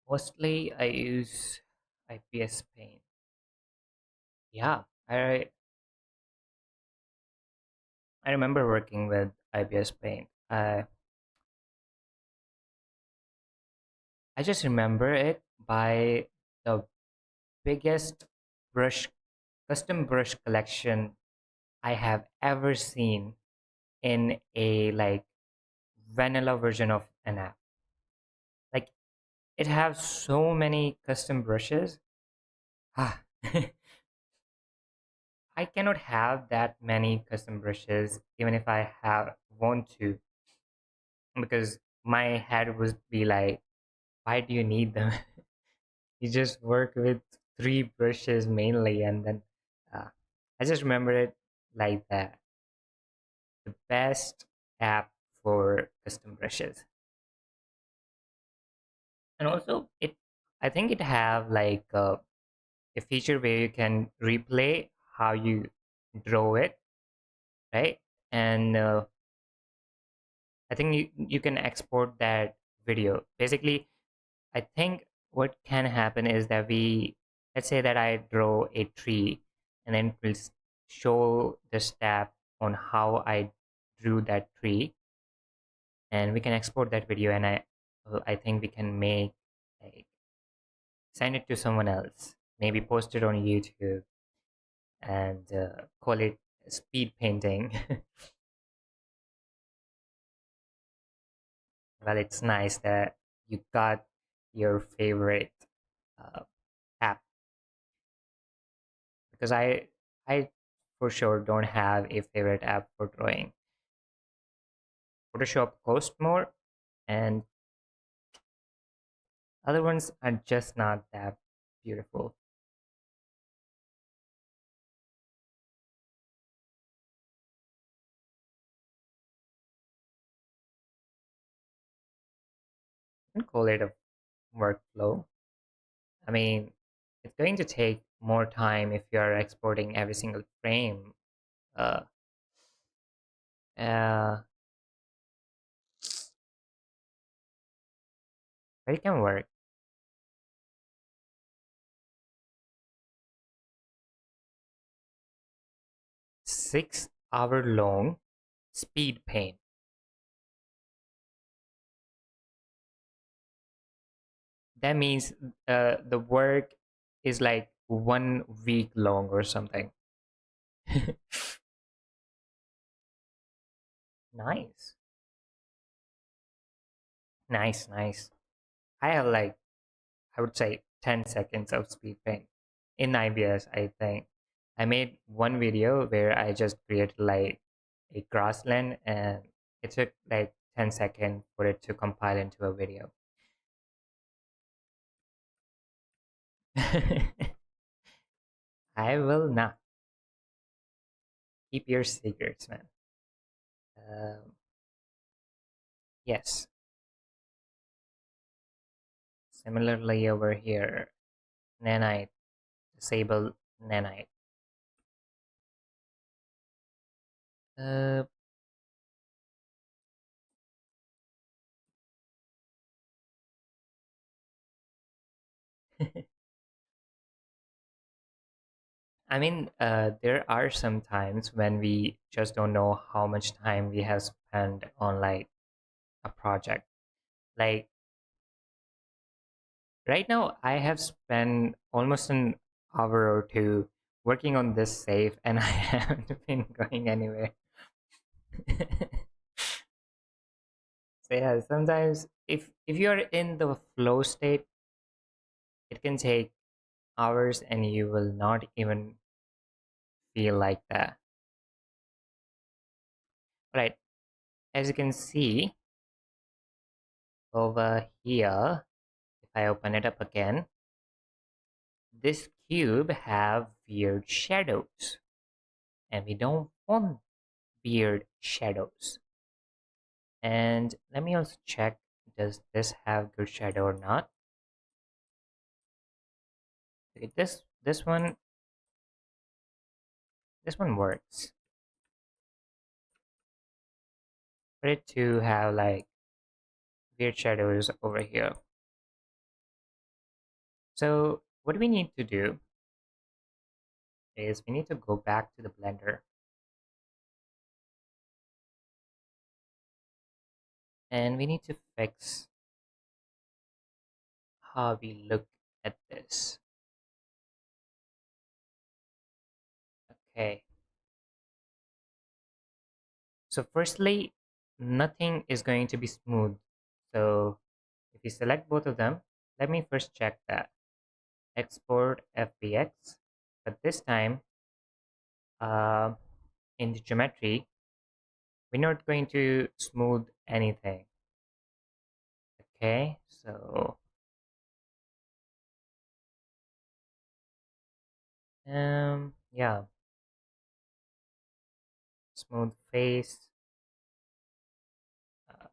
S1: Mostly I use IPS Paint. Yeah, I remember working with IPS Paint. I just remember it by the biggest brush custom brush collection I have ever seen in a like vanilla version of an app. Like it has so many custom brushes. Ah, I cannot have that many custom brushes even if I have want to, because my head would be like, why do you need them? You just work with three brushes mainly, and then uh, I just remember it like that. The best app for custom brushes. And also I think it have like a feature where you can replay how you draw it, right? And I think you can export that video. Basically, I think what can happen is that let's say that I draw a tree, and then we'll show the step on how I drew that tree, and we can export that video, and I think we can make like send it to someone else, maybe post it on YouTube, and call it speed painting. Well, it's nice that you got your favorite uh, app, because I for sure don't have a favorite app for drawing. Photoshop costs more, and other ones are just not that beautiful. You can call it a workflow. I mean, it's going to take more time if you are exporting every single frame. Uh, uh, but it can work. 6 hour long speed paint. That means the work is like 1 week long or something. Nice, nice, nice. I have like, I would say 10 seconds of speed paint in IBS. I think I made one video where I just created like a grassland, and it took like 10 seconds for it to compile into a video. I will not keep your secrets, man. Um, yes. Similarly over here, nanite, disable nanite. Uh, I mean, there are some times when we just don't know how much time we have spent on like a project. Like right now, I have spent almost an hour or two working on this save, and I haven't been going anywhere. So yeah, sometimes if you're in the flow state, it can take hours, and you will not even feel like that. Right, as you can see over here, if I open it up again, this cube have weird shadows, and we don't want weird shadows. And let me also check, does this have good shadow or not? Okay, this one works for it to have like weird shadows over here. So what we need to do is we need to go back to the blender, and we need to fix how we look at this. Okay, so firstly, nothing is going to be smooth. So if you select both of them, let me first check that. Export FBX, but this time uh, in the geometry, we're not going to smooth anything. Okay, so yeah, smooth face, uh,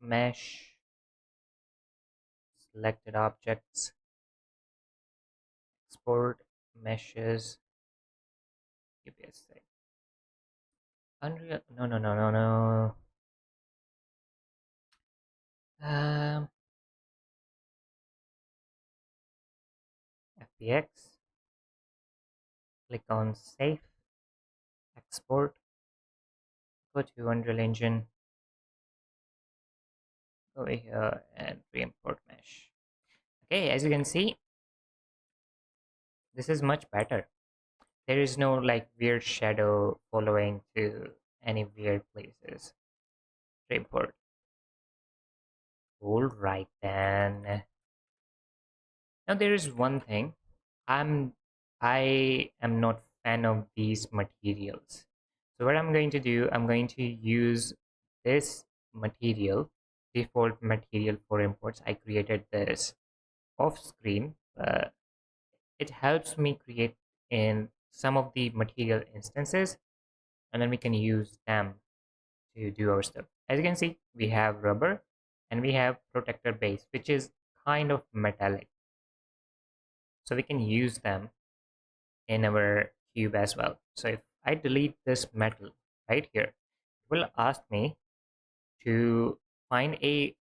S1: mesh, selected objects, export meshes. Give me a sec. Unreal. No, no, no, no, no. Um, FBX. Click on Save, Export. Go to Unreal Engine. Go over here and re-import mesh. Okay, as you can see, this is much better. There is no like weird shadow following to any weird places. Re-import. All right then. Now there is one thing. I'm I am not fan of these materials. So what I'm going to do, I'm going to use this material, default material for imports. I created this off screen. It helps me create in some of the material instances, and then we can use them to do our stuff. As you can see, we have rubber and we have protector base, which is kind of metallic. So we can use them in our cube as well. So if I delete this metal right here, it will ask me to find a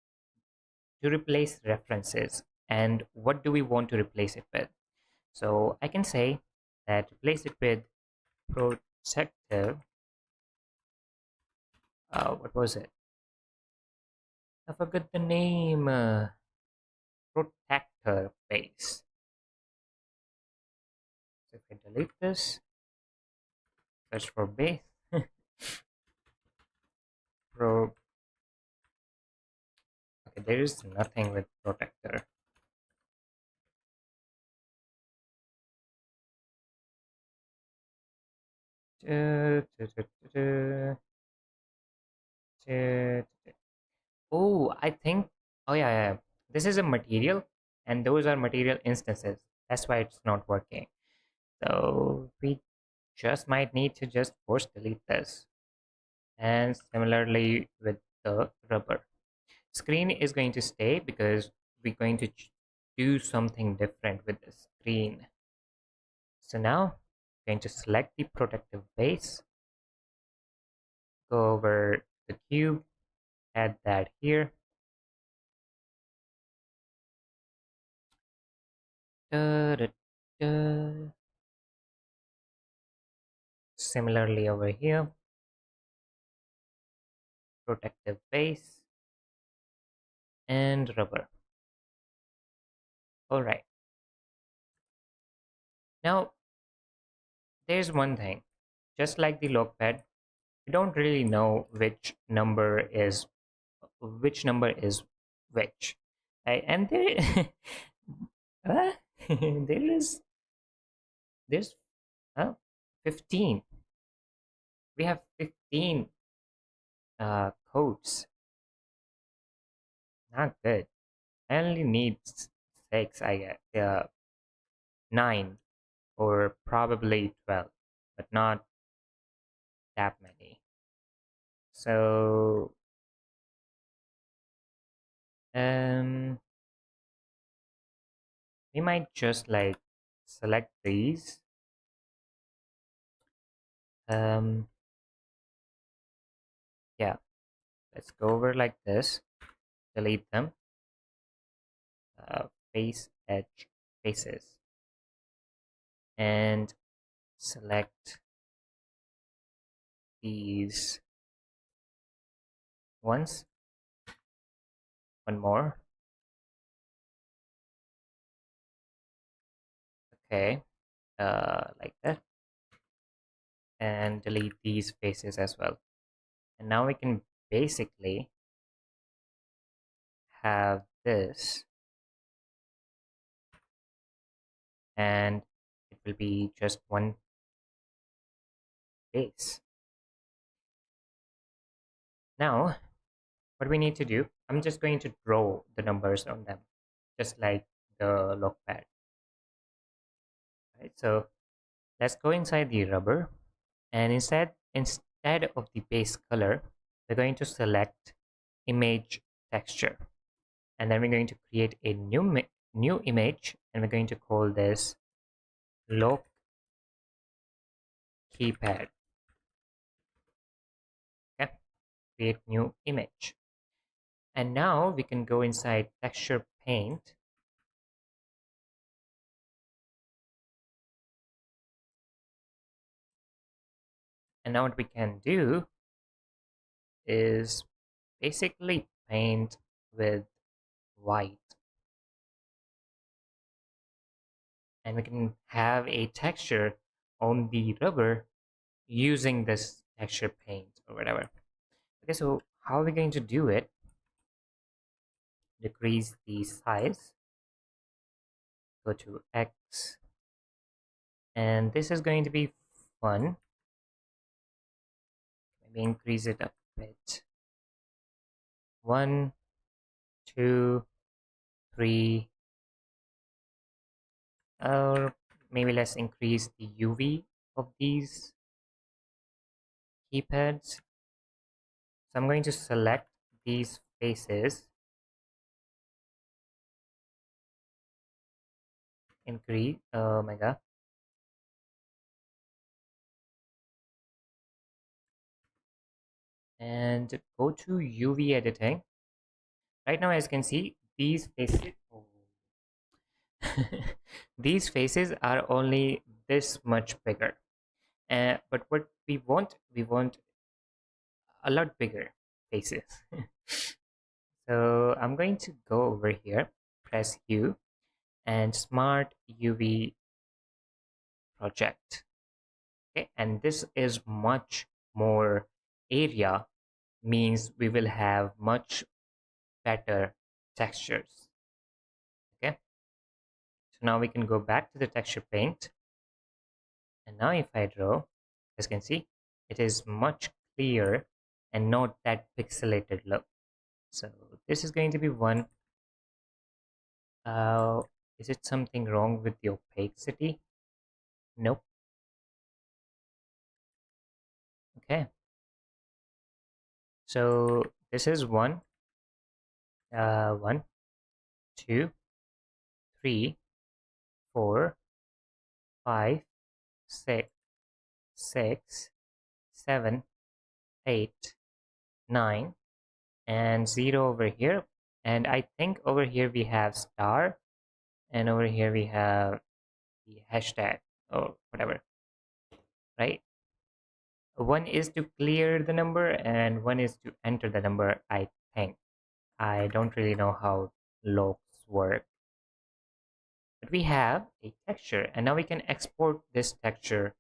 S1: to replace references, and what do we want to replace it with. So I can say that replace it with protective. What was it? I forgot the name. Protector base. So if I delete this, search for base. Pro. Okay, there is nothing with protector. Oh, I think. Oh yeah, yeah. This is a material, and those are material instances. That's why it's not working. So we just might need to just force delete this. And similarly with the rubber. Screen is going to stay because we're going to do something different with the screen. So now I'm going to select the protective base, go over the cube, add that here. Da, da, da. Similarly over here, protective base and rubber. All right. Now, there's one thing. Just like the log pad, we don't really know which number is which. Right? And there, there is there's 15. We have 15 codes. Not good. I only need 6, I guess. 9 or probably 12, but not that many. So we might just like select these. Yeah, let's go over like this, delete them, face edge faces, and select these ones. One more. Okay, like that, and delete these faces as well. And now we can basically have this, and it will be just one base. Now, what we need to do, I'm just going to draw the numbers on them, just like the log pad. Right, so let's go inside the rubber, and instead of the base color, we're going to select image texture, and then we're going to create a new image, and we're going to call this lock keypad. Okay, create new image. And now we can go inside texture paint, and now what we can do is basically paint with white, and we can have a texture on the rubber using this texture paint or whatever. Okay, so how are we going to do it? Decrease the size, go to X, and this is going to be fun. Maybe increase it a bit. 1, 2, 3, or maybe let's increase the UV of these keypads. So I'm going to select these faces, increase, oh my god, and go to UV editing. Right now, as you can see, these faces, these faces are only this much bigger. But what we want a lot bigger faces. So I'm going to go over here, press U, and Smart UV Project. Okay, and this is much more area, means we will have much better textures. Okay, so now we can go back to the texture paint, and now if I draw, as you can see, it is much clearer and not that pixelated look. So this is going to be one. Is it something wrong with the opacity? Nope. Okay, so this is 1, 1, 2, 3, 4, 5, 6, 6, 7, 8, 9, and 0 over here. And I think over here we have star, and over here we have the hashtag or whatever, right? One is to clear the number and one is to enter the number, I think. I don't really know how locks work. But we have a texture, and now we can export this texture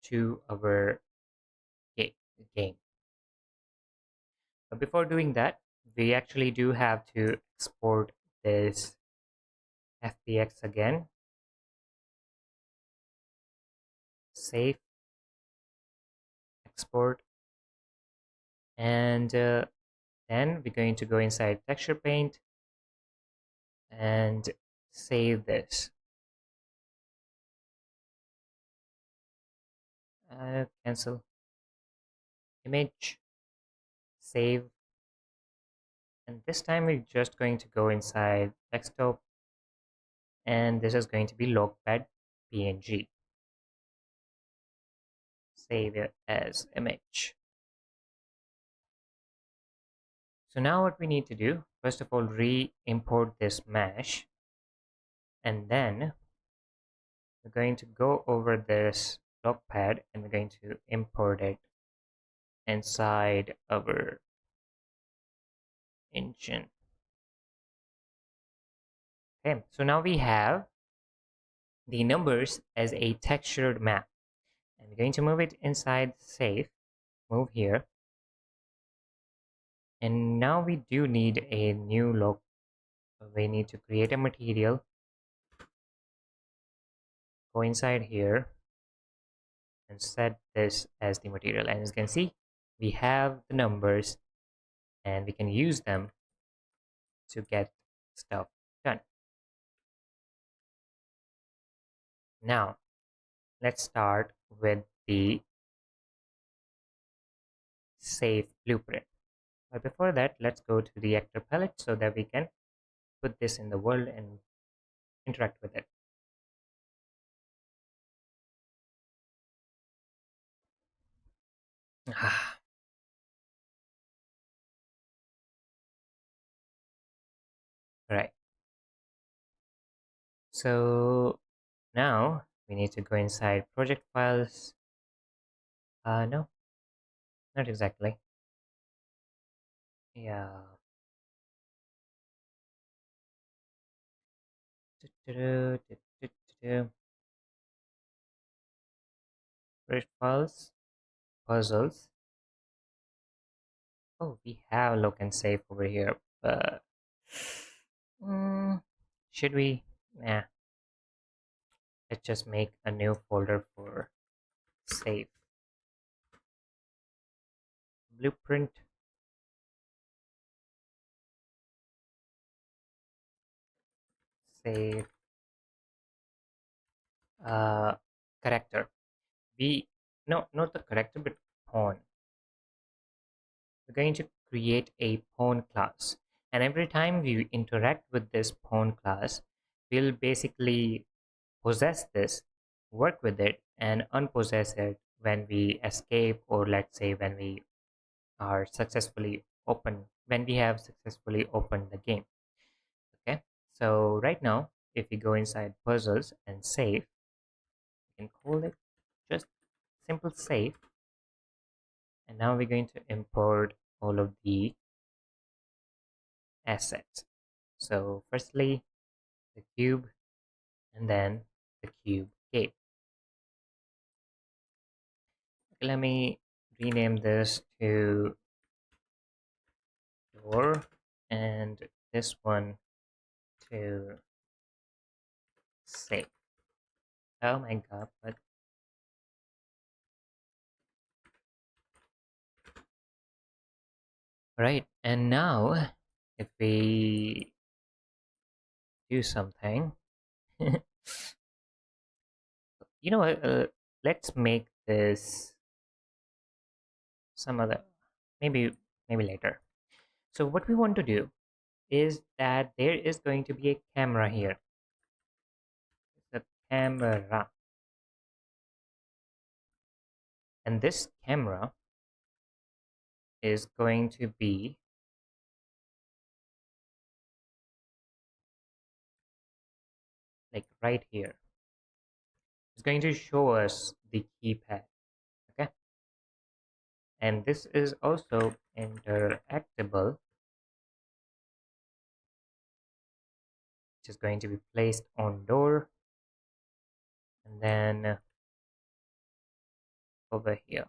S1: to our game. But before doing that, we actually do have to export this FBX again. Save, export, and then we're going to go inside texture paint and save this. Cancel image, save, and this time we're just going to go inside desktop, and this is going to be logpad png. Save it as image. So now what we need to do, first of all, re-import this mesh, and then we're going to go over this logpad and we're going to import it inside our engine. Okay, so now we have the numbers as a textured map, and we're going to move it inside safe, move here, and now we do need a new log. We need to create a material, go inside here and set this as the material, and as you can see we have the numbers and we can use them to get stuff done. Now let's start with the safe blueprint, but before that let's go to the actor palette so that we can put this in the world and interact with it. Right. So now we need to go inside project files. No, not exactly. Yeah. Project files, puzzles. Oh, we have look and save over here, but mm, should we? Nah, let's just make a new folder for save. Blueprint, save, uh, character. We, no, not the character, but pawn. We're going to create a pawn class. And every time we interact with this pawn class, we'll basically possess this, work with it, and unpossess it when we escape, or let's say when we are successfully open, when we have successfully opened the game. Okay, so right now, if we go inside puzzles and save, we can call it just simple save. And now we're going to import all of the assets. So firstly, the cube, and then the cube cape. Let me rename this to door, and this one to save. Oh my god, but right. And now if we do something, you know what, let's make this some other, maybe later. So what we want to do is that there is going to be a camera here. The camera, and this camera is going to be like right here. It's going to show us the keypad. Okay, and this is also interactable, which is going to be placed on door, and then over here.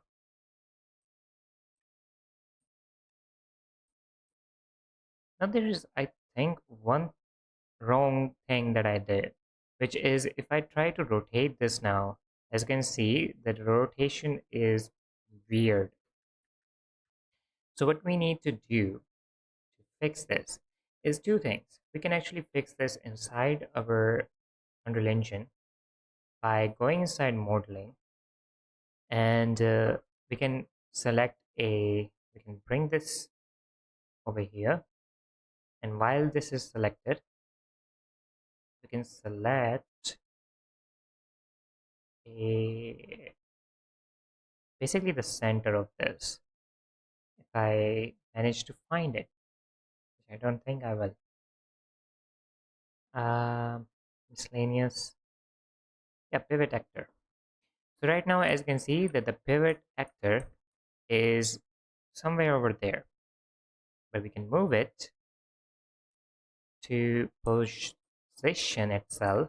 S1: Now there is, I think, one wrong thing that I did, which is if I try to rotate this now, as you can see, the rotation is weird. So what we need to do to fix this is two things. We can actually fix this inside our Unreal Engine by going inside modeling, and we can we can bring this over here, and while this is selected, we can select a basically the center of this, if I manage to find it, which I don't think I will. Miscellaneous, yeah, pivot actor. So right now, as you can see, that the pivot actor is somewhere over there, but we can move it to position itself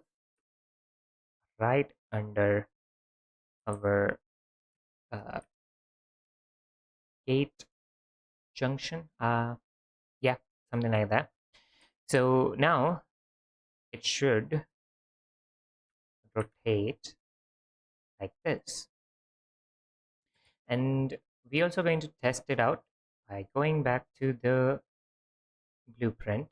S1: right under our gate junction. Yeah, something like that. So now it should rotate like this. And we're also going to test it out by going back to the blueprint,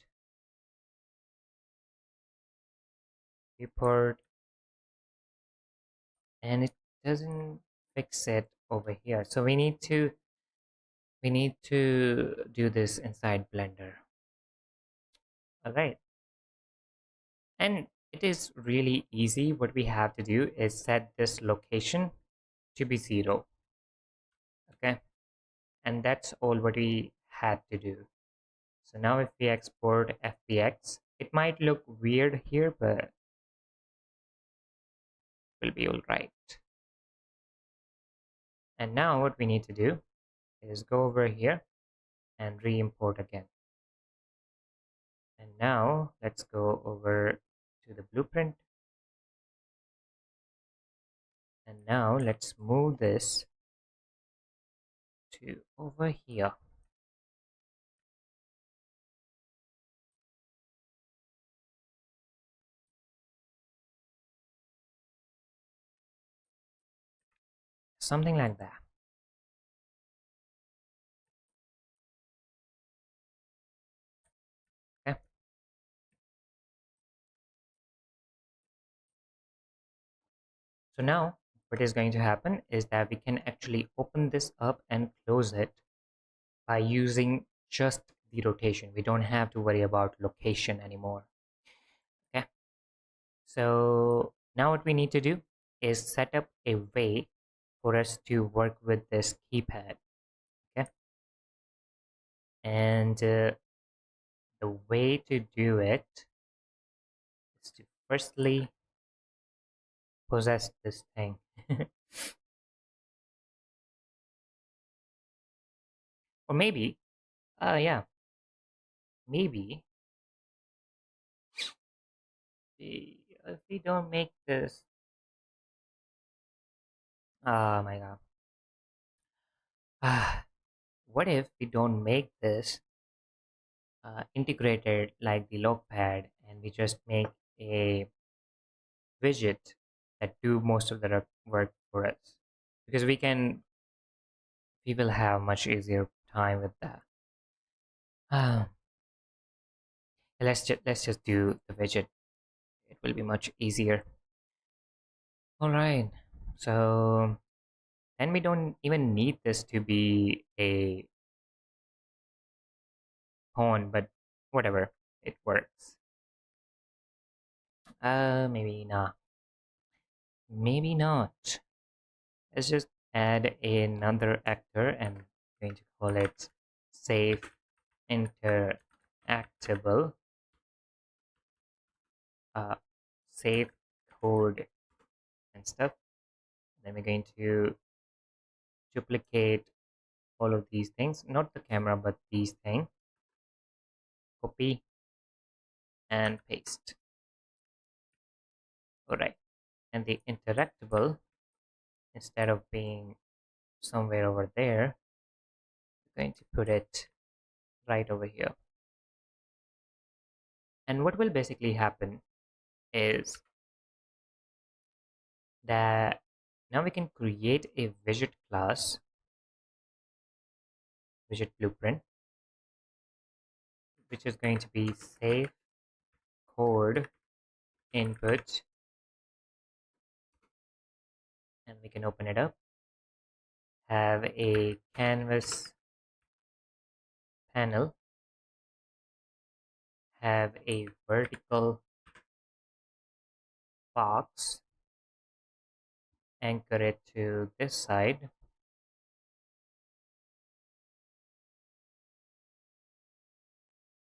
S1: report, and it doesn't fix it over here. So we need to do this inside Blender. All right. And it is really easy. What we have to do is set this location to be 0. Okay, and that's all what we had to do. So now if we export FBX, it might look weird here, but will be all right. And now what we need to do is go over here and re-import again. And now let's go over to the blueprint. And now let's move this to over here. Something like that. Okay. So now what is going to happen is that we can actually open this up and close it by using just the rotation. We don't have to worry about location anymore. Okay. So now what we need to do is set up a way for us to work with this keypad. Okay. And the way to do it is to firstly possess this thing. Or maybe, yeah, maybe if we don't make this, oh my god. What if we don't make this integrated like the logpad, and we just make a widget that do most of the work for us? Because we will have much easier time with that. Ah, let's just do the widget. It will be much easier. All right. So then we don't even need this to be a pawn, but whatever, it works. Maybe not. Maybe not. Let's just add another actor, and I'm going to call it safe interactable uh, safe code and stuff. Then we're going to duplicate all of these things, not the camera, but these things. Copy and paste. All right. And the interactable, instead of being somewhere over there, we're going to put it right over here. And what will basically happen is that now we can create a widget class, widget blueprint, which is going to be safe code input, and we can open it up, have a canvas panel, have a vertical box, anchor it to this side,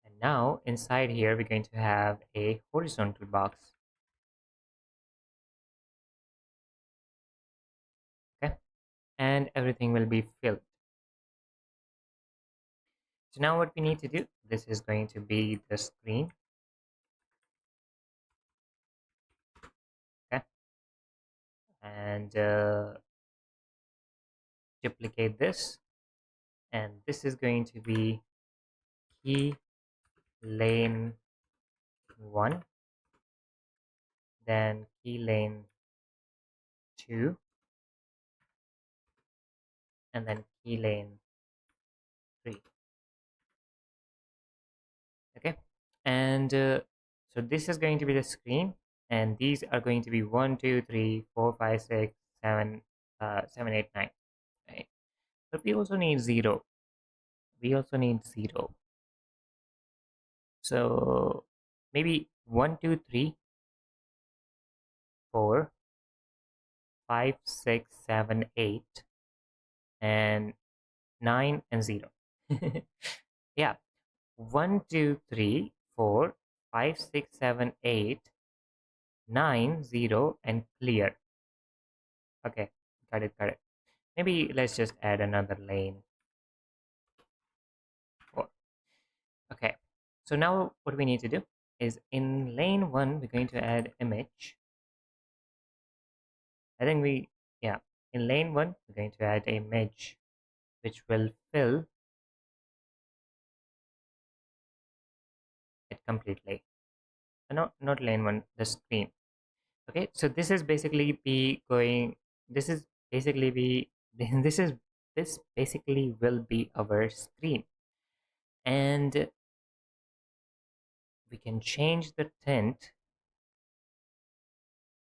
S1: and now inside here we're going to have a horizontal box. Okay, and everything will be filled. So now what we need to do, this is going to be the screen. Okay, and duplicate this, and this is going to be key lane 1, then key lane 2, and then key lane 3. Okay, and so this is going to be the screen, and these are going to be 1 2 3 4 5 6 7 7 8 9, right? But we also need 0. We also need 0. So maybe 1 2 3 4 5 6 7 8 and 9 and 0. Yeah, 1 2 3 4 5 6 7 8 9 0 and clear. Okay, got it. Maybe let's just add another lane. Four. Okay, so now what we need to do is in lane 1 we're going to add image. I think yeah, in lane 1 we're going to add image which will fill it completely. Not lane 1, the screen. Okay, so this is basically be going, this is basically be this basically will be our screen, and we can change the tint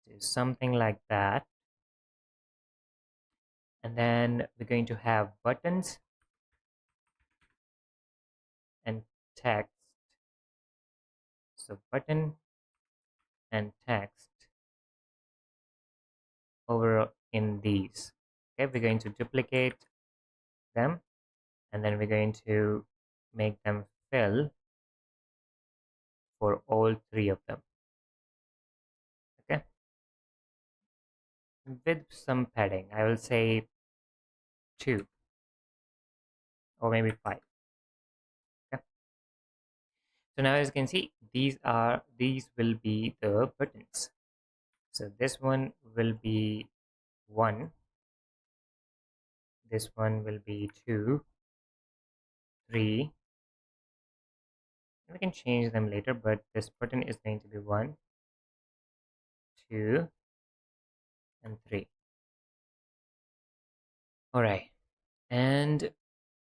S1: to something like that, and then we're going to have buttons and text. So button and text over in these. Okay, we're going to duplicate them, and then we're going to make them fill for all three of them. Okay, with some padding, I will say 2 or maybe 5. Okay, so now as you can see, these will be the buttons. So this one will be 1, this one will be 2, 3. We can change them later, but this button is going to be 1, 2 and 3. All right, and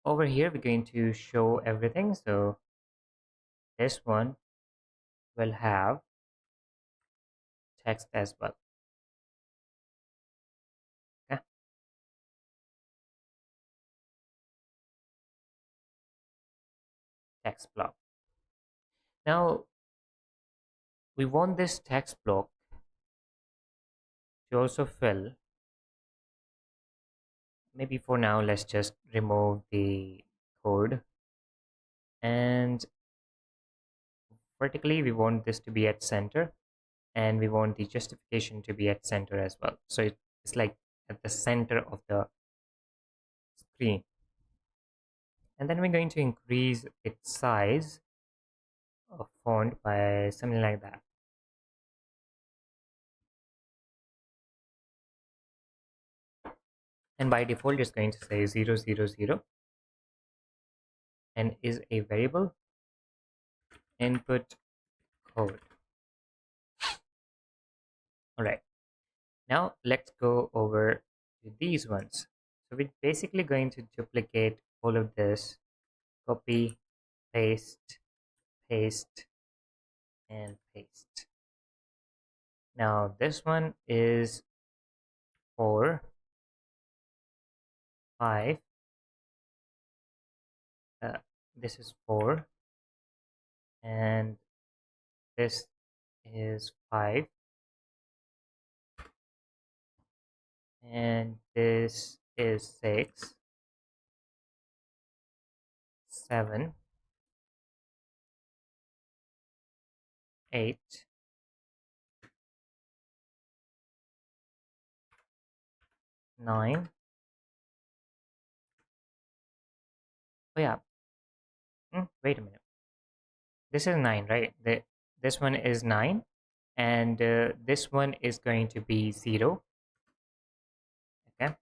S1: over here we're going to show everything. So this one will have text as well. Okay, text block. Now we want this text block to also fill. Maybe for now let's just remove the code, and vertically we want this to be at center, and we want the justification to be at center as well. So it's like at the center of the screen, and then we're going to increase its size of font by something like that. And by default it's going to say 000 and is a variable input code. All right, now let's go over to these ones. So we're basically going to duplicate all of this, copy, paste, paste and paste. Now this one is 4, 5, this is 4, and this is 5, and this is 6, 7, 8, 9. Oh yeah, wait a minute, this is 9, right? This one is 9, and this one is going to be 0. Okay,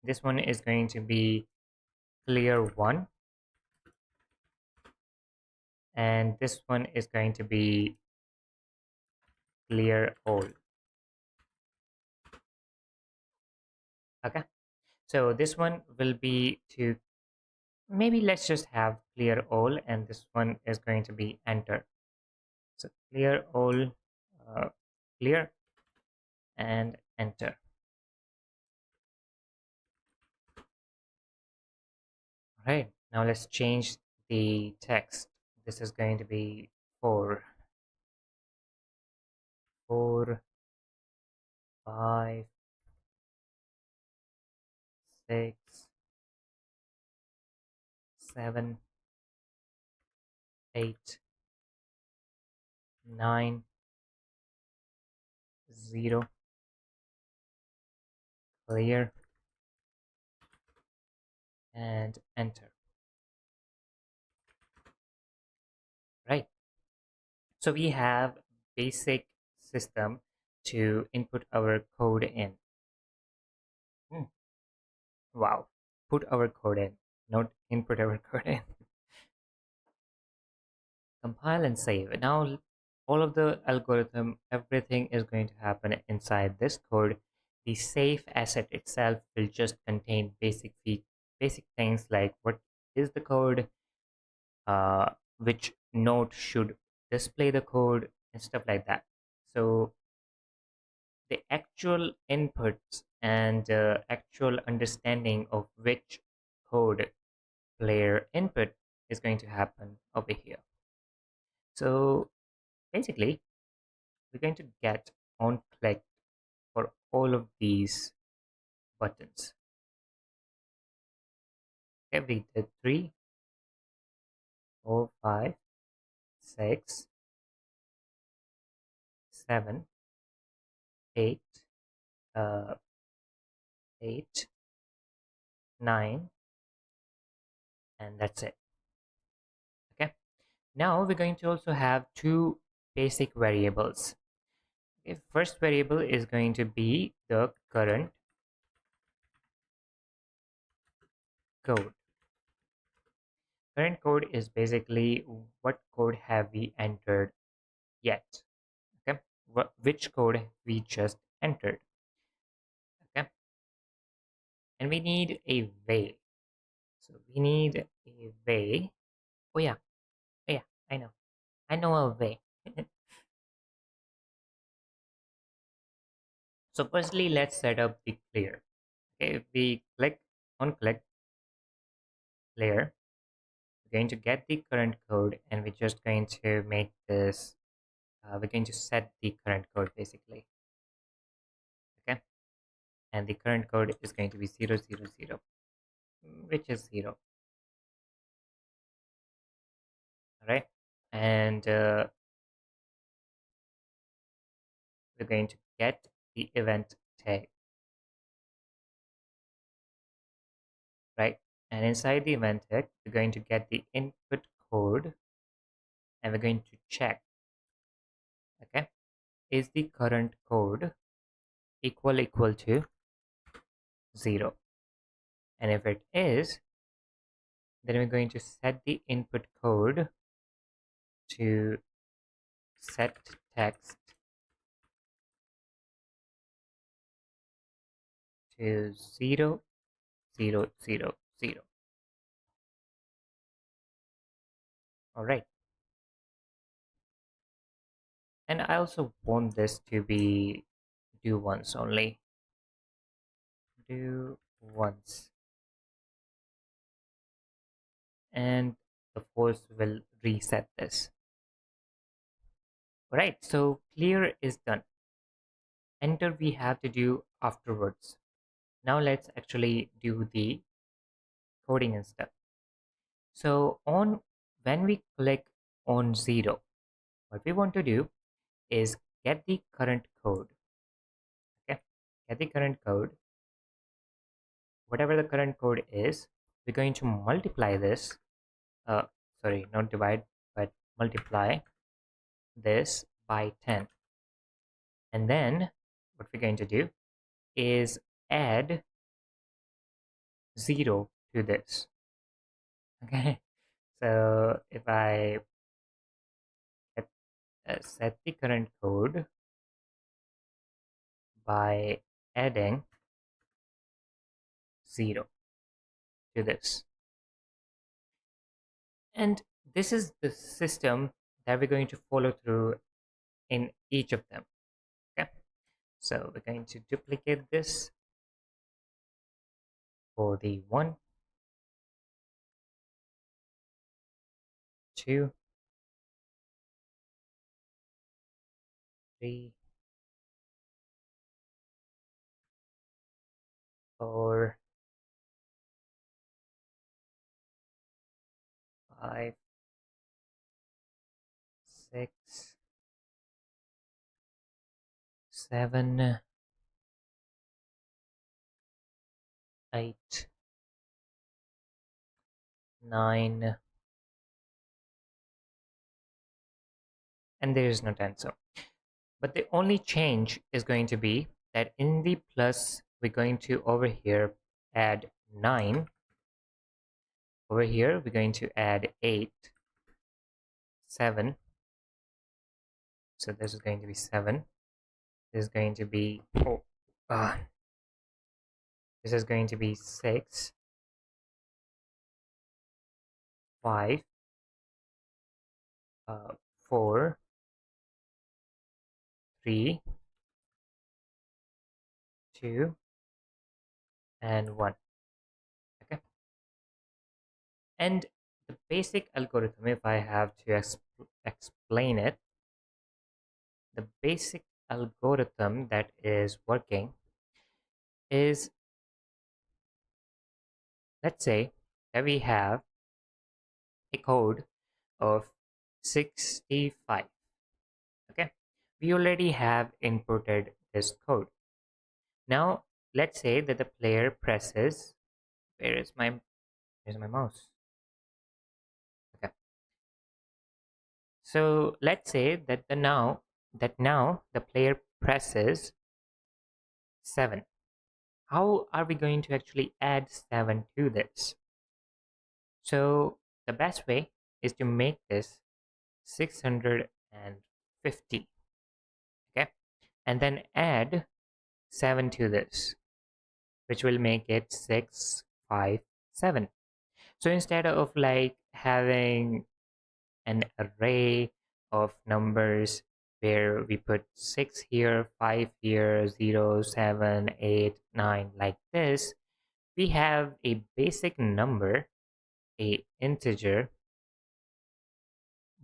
S1: this one is going to be clear 1, and this one is going to be clear all. Okay, so this one will be to, maybe let's just have clear all, and this one is going to be enter. So clear all, clear and enter. All right, now let's change the text. This is going to be 4. 4, 5, 6, 7, 8, 9, 0, clear, and enter. Right. So we have basic system to input our code in. Hmm. Wow. Put our code in, not input our code in. Compile and save. Now all of the algorithm, everything is going to happen inside this code. The safe asset itself will just contain basic things like what is the code, which node should display the code, and stuff like that. So the actual inputs and actual understanding of which code player input is going to happen over here. So basically, we're going to get on click for all of these buttons. Okay, we did 3, 4, 5, 6, 7, 8, 8, 9, and that's it. Okay. Now we're going to also have two basic variables. Okay, first variable is going to be the current code. Current code is basically what code have we entered yet. Okay, which code we just entered. Okay, and we need a way. So we need a way. Oh yeah, oh yeah, I know a way. So firstly, let's set up the clear. Okay, if we click on click clear, we're going to get the current code, and we're just going to make this. We're going to set the current code basically. Okay, and the current code is going to be 000, which is 0. All right, and we're going to get the event tag, right? And inside the event tag, we're going to get the input code, and we're going to check, okay, is the current code equal to 0? And if it is, then we're going to set the input code to set text to 0, 0, 0, 0. All right. And I also want this to be do once only. Do once. And the force will reset this. All right, so clear is done. Enter we have to do afterwards. Now let's actually do the coding and stuff. So on when we click on 0, what we want to do is get the current code. Okay, get the current code. Whatever the current code is, we're going to multiply this. Sorry, not divide, but multiply this by 10. And then what we're going to do is add 0 to this. Okay, so if I set the current code by adding 0 to this, and this is the system that we're going to follow through in each of them. Okay, so we're going to duplicate this for the 1, 2, 3, 4, 5, 6, 7, 8, 9, and there is no 10. So, but the only change is going to be that in the plus, we're going to over here add 9. Over here, we're going to add 8, 7. So this is going to be 7. This is going to be, this is going to be 6, 5, 4, 3, 2, and 1. Okay. And the basic algorithm, if I have to explain it, the basic algorithm that is working is, let's say that we have a code of 65. Okay, we already have inputted this code. Now let's say that the player presses, where's my mouse? Okay, so let's say that now the player presses 7. How are we going to actually add 7 to this? So the best way is to make this 650. Okay, and then add 7 to this, which will make it 657. So instead of like having an array of numbers where we put 6 here, 5 here, 0, 7, 8, 9 like this, we have a basic number, a integer,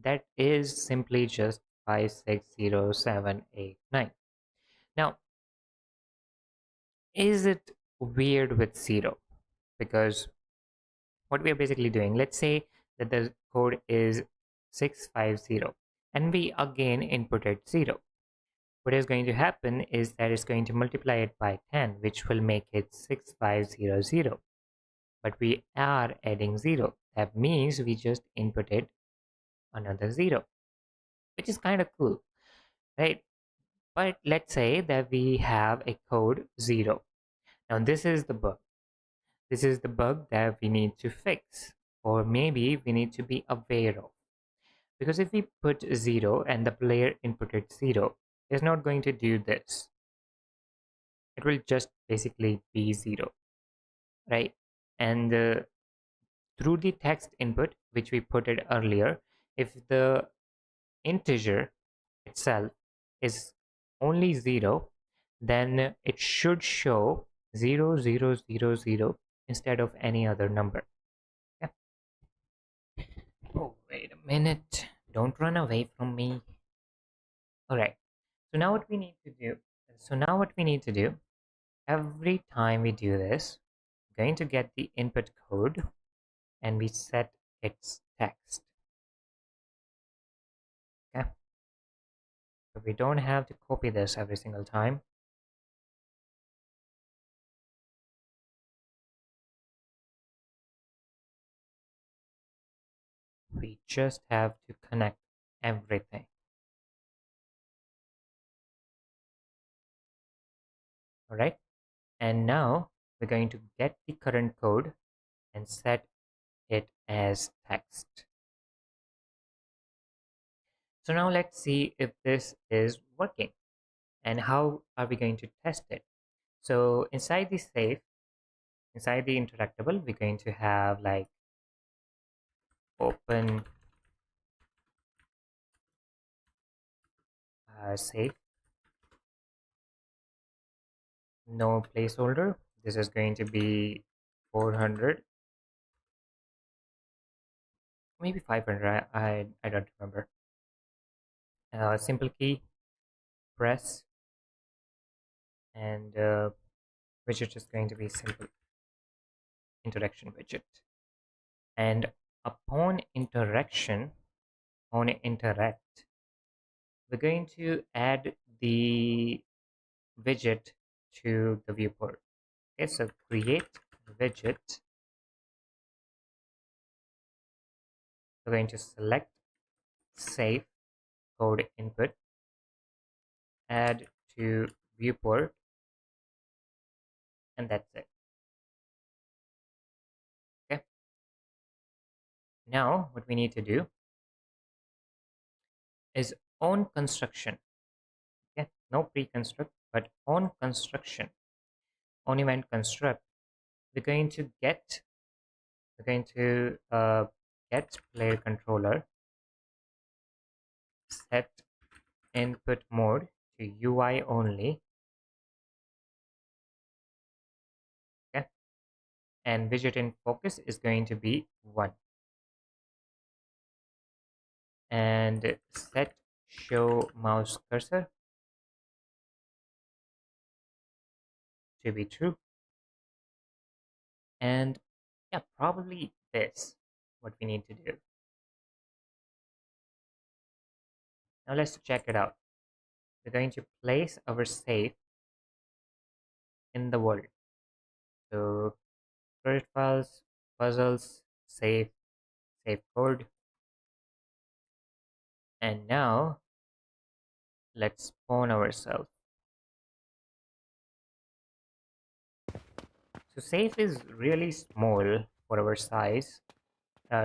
S1: that is simply just 5, 6, 0, 7, 8, 9. Now, is it weird with 0? Because what we are basically doing, let's say that the code is 650 and we again inputted 0. What is going to happen is that it's going to multiply it by 10, which will make it 6500. But we are adding 0. That means we just inputted another 0, which is kind of cool, right? But let's say that we have a code 0. Now this is the bug. This is the bug that we need to fix, or maybe we need to be aware of. Because if we put 0 and the player inputted 0, it's not going to do this. It will just basically be 0, right? And through the text input, which we put it earlier, if the integer itself is only 0, then it should show 0000 instead of any other number. Yeah. Oh, wait a minute. Don't run away from me. All right. So now what we need to do, every time we do this, we're going to get the input code and we set its text. Okay. So we don't have to copy this every single time. We just have to connect everything. All right. And now we're going to get the current code and set it as text. So now let's see if this is working and how are we going to test it. So inside the safe, inside the interactable, we're going to have like open safe, no placeholder. This is going to be 400, maybe 500. I don't remember. Simple key, press, and widget is going to be simple interaction widget. And upon interaction, on interact, we're going to add the widget to the viewport. Okay, so create widget. We're going to select save code input, add to viewport, and that's it. Okay. Now what we need to do is on construction. Okay, no pre-construct, but on construction, on event construct, we're going to get get player controller, set input mode to UI only. Okay, and widget in focus is going to be 1, and set show mouse cursor to be true. And yeah, probably this what we need to do. Now let's check it out. We're going to place our save in the world. So project files, puzzles, save code. And now let's spawn ourselves. So save is really small for our size.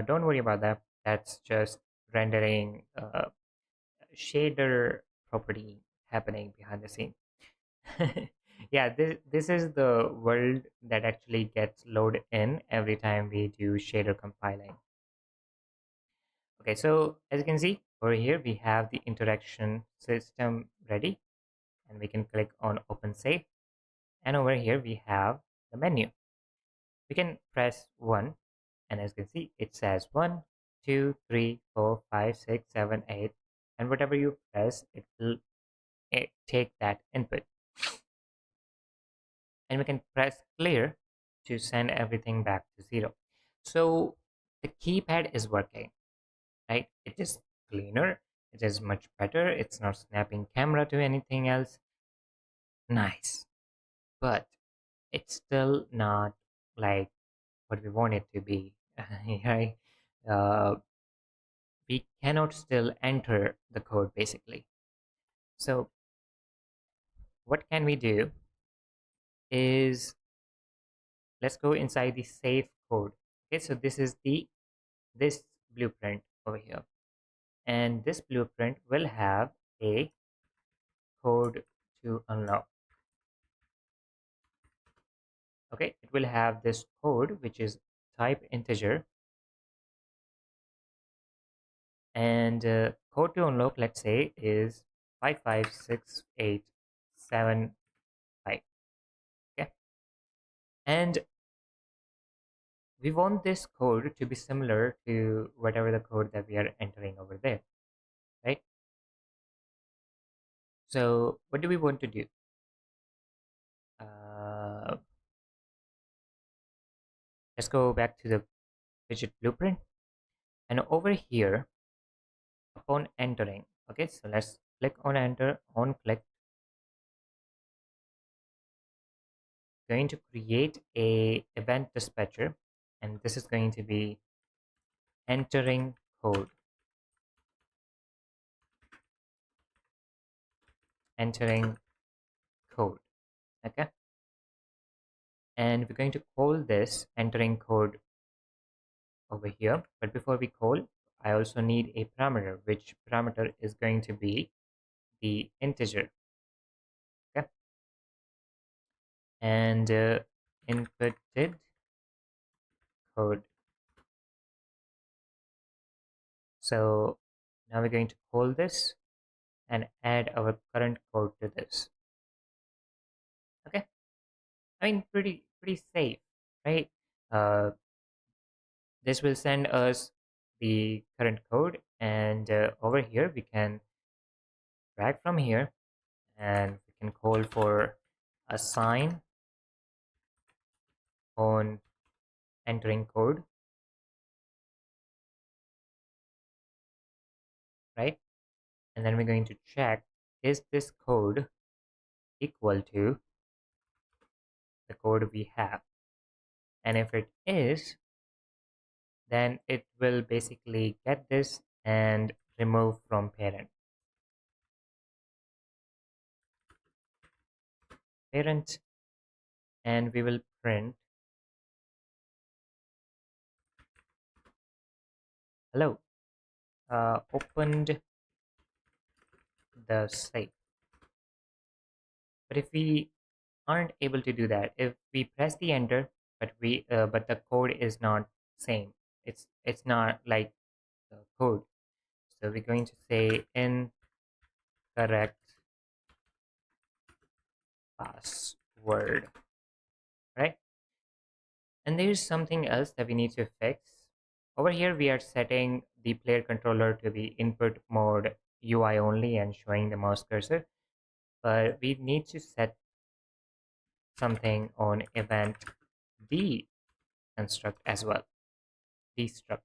S1: Don't worry about that. That's just rendering shader property happening behind the scene. Yeah, this is the world that actually gets loaded in every time we do shader compiling. Okay, so as you can see over here, we have the interaction system ready, and we can click on open save. And over here, we have the menu. We can press 1, and as you can see, it says 1, 2, 3, 4, 5, 6, 7, 8, and whatever you press, it will take that input. And we can press clear to send everything back to 0. So the keypad is working, right? It is cleaner, it is much better, it's not snapping camera to anything else. Nice. But it's still not like what we want it to be. Right? We cannot still enter the code basically. So what can we do is, let's go inside the save code. Okay, so this is this blueprint over here, and this blueprint will have a code to unlock. Okay, it will have this code which is type integer, and code to unlock, let's say, is 556875. Okay, and we want this code to be similar to whatever the code that we are entering over there, right? So what do we want to do? uh, let's go back to the widget blueprint, and over here, upon entering, okay, so let's click on enter. On click, going to create a event dispatcher, and this is going to be entering code, entering code. Okay, and we're going to call this entering code over here. But before we call, I also need a parameter, which parameter is going to be the integer. Okay, and inputted code. So now we're going to call this and add our current code to this. Okay, I mean, pretty safe, right? uh, this will send us the current code, and over here we can drag from here, and we can call for assign on entering code, right? And then we're going to check, is this code equal to the code we have? And if it is, then it will basically get this and remove from parent, and we will print hello, opened the safe. But if we aren't able to do that, if we press the enter, but the code is not same, it's not like the code. So we're going to say incorrect password, right? And there's something else that we need to fix. Over here, we are setting the player controller to be input mode UI only and showing the mouse cursor. But we need to set something on event deconstruct as well. Destruct.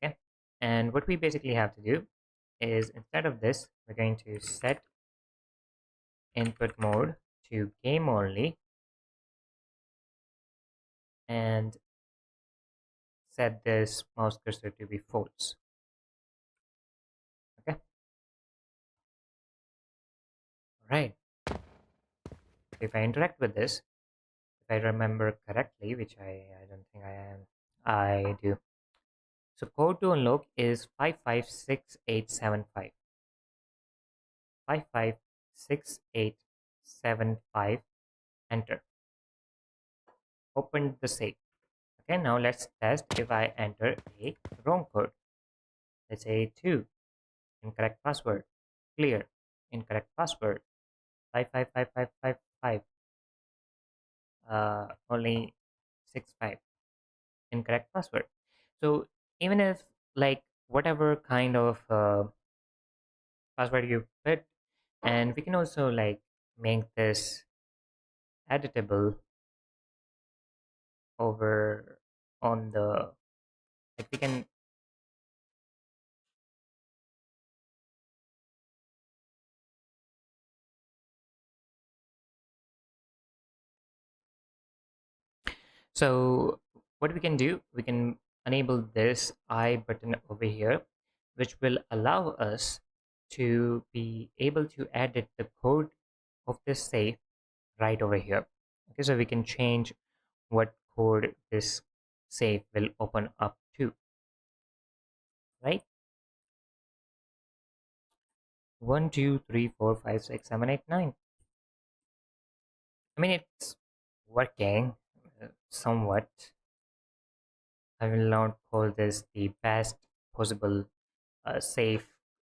S1: Okay. And what we basically have to do is, instead of this, we're going to set input mode to game only and set this mouse cursor to be false. Okay. Right. If I interact with this, if I remember correctly, which I don't think I am, I do. So code to unlock is 556875. 556875. Enter. Open the safe. Okay, now let's test if I enter a wrong code. Let's say 2. Incorrect password. Clear. Incorrect password. 555555. Only 65. Incorrect password. So even if, like, whatever kind of password you put, and we can also like make this editable over on the, like, we can, so what we can do, we can enable this I button over here, which will allow us to be able to edit the code of this safe right over here. Okay, so we can change what code this safe will open up to, right? 1 2 3 4 5 6 7 8 9. I mean, it's working somewhat. I will not call this the best possible safe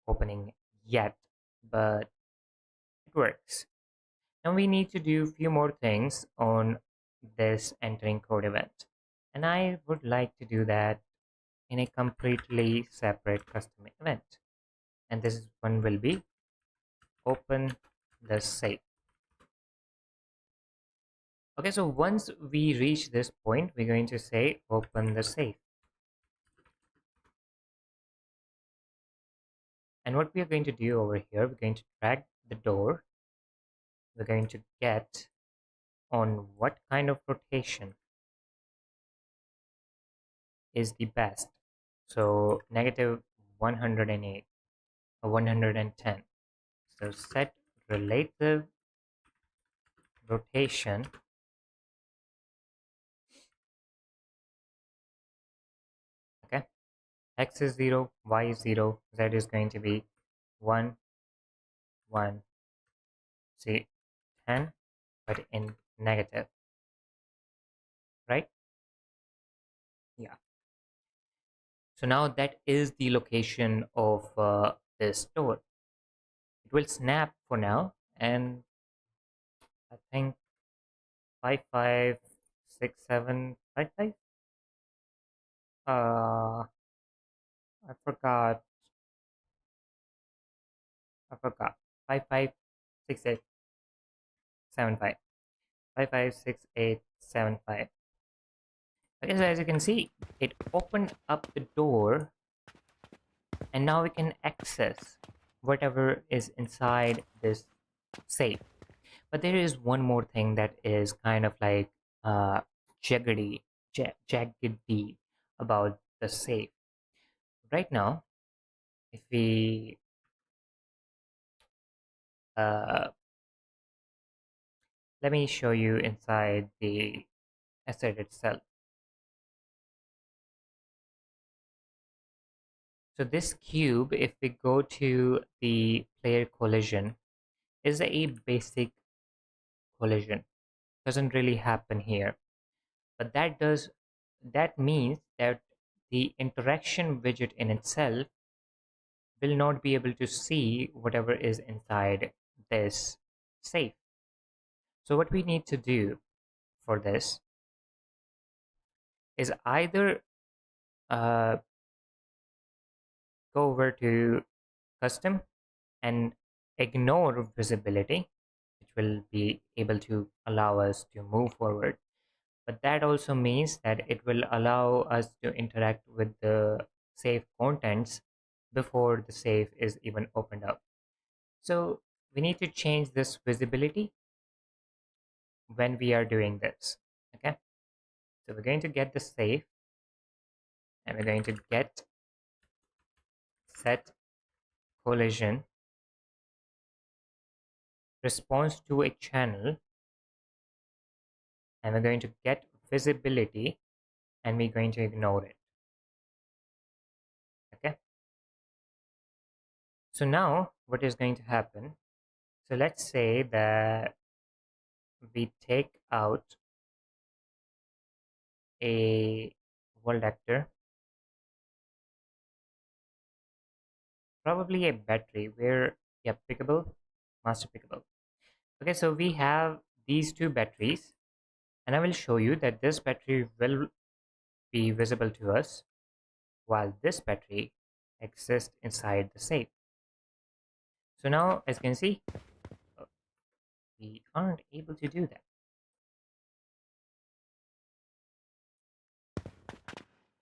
S1: opening yet, but it works. Now we need to do a few more things on this entering code event, and I would like to do that in a completely separate custom event. And this one will be open the safe. Okay, so once we reach this point, we're going to say open the safe. And what we are going to do over here, we're going to drag the door. We're going to get on what kind of rotation is the best. So negative 108 or 110. So set relative rotation. Okay. X is 0, Y is 0, Z is going to be 1, 1, see 10, but in negative, right? Yeah. So now that is the location of this door. It will snap for now, and I think 556755. I forgot. I forgot. 556875. 556875. Okay, so as you can see, it opened up the door, and now we can access whatever is inside this safe. But there is one more thing that is kind of like uh jaggedy jaggedy about the safe. Right now, if we uh let me show you inside the asset itself. So this cube, if we go to the player collision, is a basic collision. Doesn't really happen here. But that means that the interaction widget in itself will not be able to see whatever is inside this safe. So what we need to do for this is either uh, go over to custom and ignore visibility, which will be able to allow us to move forward. But that also means that it will allow us to interact with the safe contents before the safe is even opened up. So we need to change this visibility when we are doing this. Okay, so we're going to get the safe, and we're going to get set collision response to a channel, and we're going to get visibility, and we're going to ignore it. Okay, so now what is going to happen? So let's say that we take out a world actor, probably a battery where, yeah, pickable, master pickable. Okay, so we have these two batteries, and I will show you that this battery will be visible to us while this battery exists inside the safe. So now, as you can see, we aren't able to do that.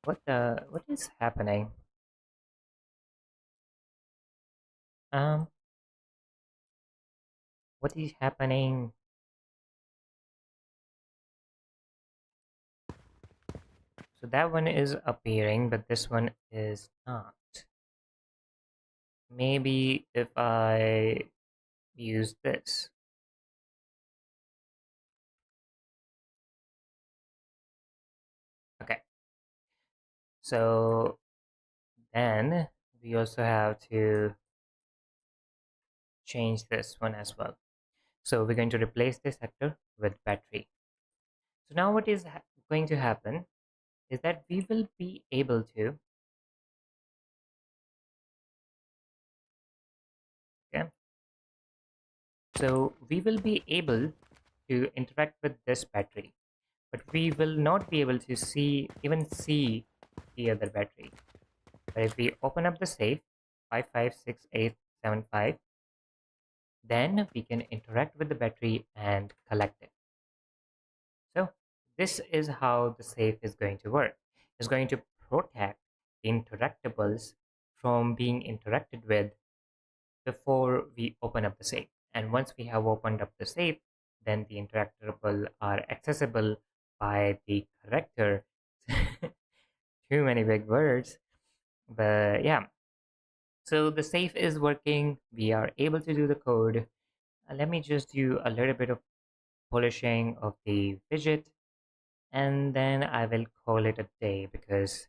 S1: What is happening? Um, what is happening? So that one is appearing, but this one is not. Maybe if I use this. Okay, so then we also have to change this one as well. So we're going to replace this actor with battery. So now what is going to happen is that we will be able to, okay, so we will be able to interact with this battery, but we will not be able to even see the other battery. But if we open up the safe 556875, then we can interact with the battery and collect it. So this is how the safe is going to work. It's going to protect the interactables from being interacted with before we open up the safe. And once we have opened up the safe, then the interactable are accessible by the corrector. Too many big words, but yeah. So the safe is working. We are able to do the code. Let me just do a little bit of polishing of the widget, and then I will call it a day because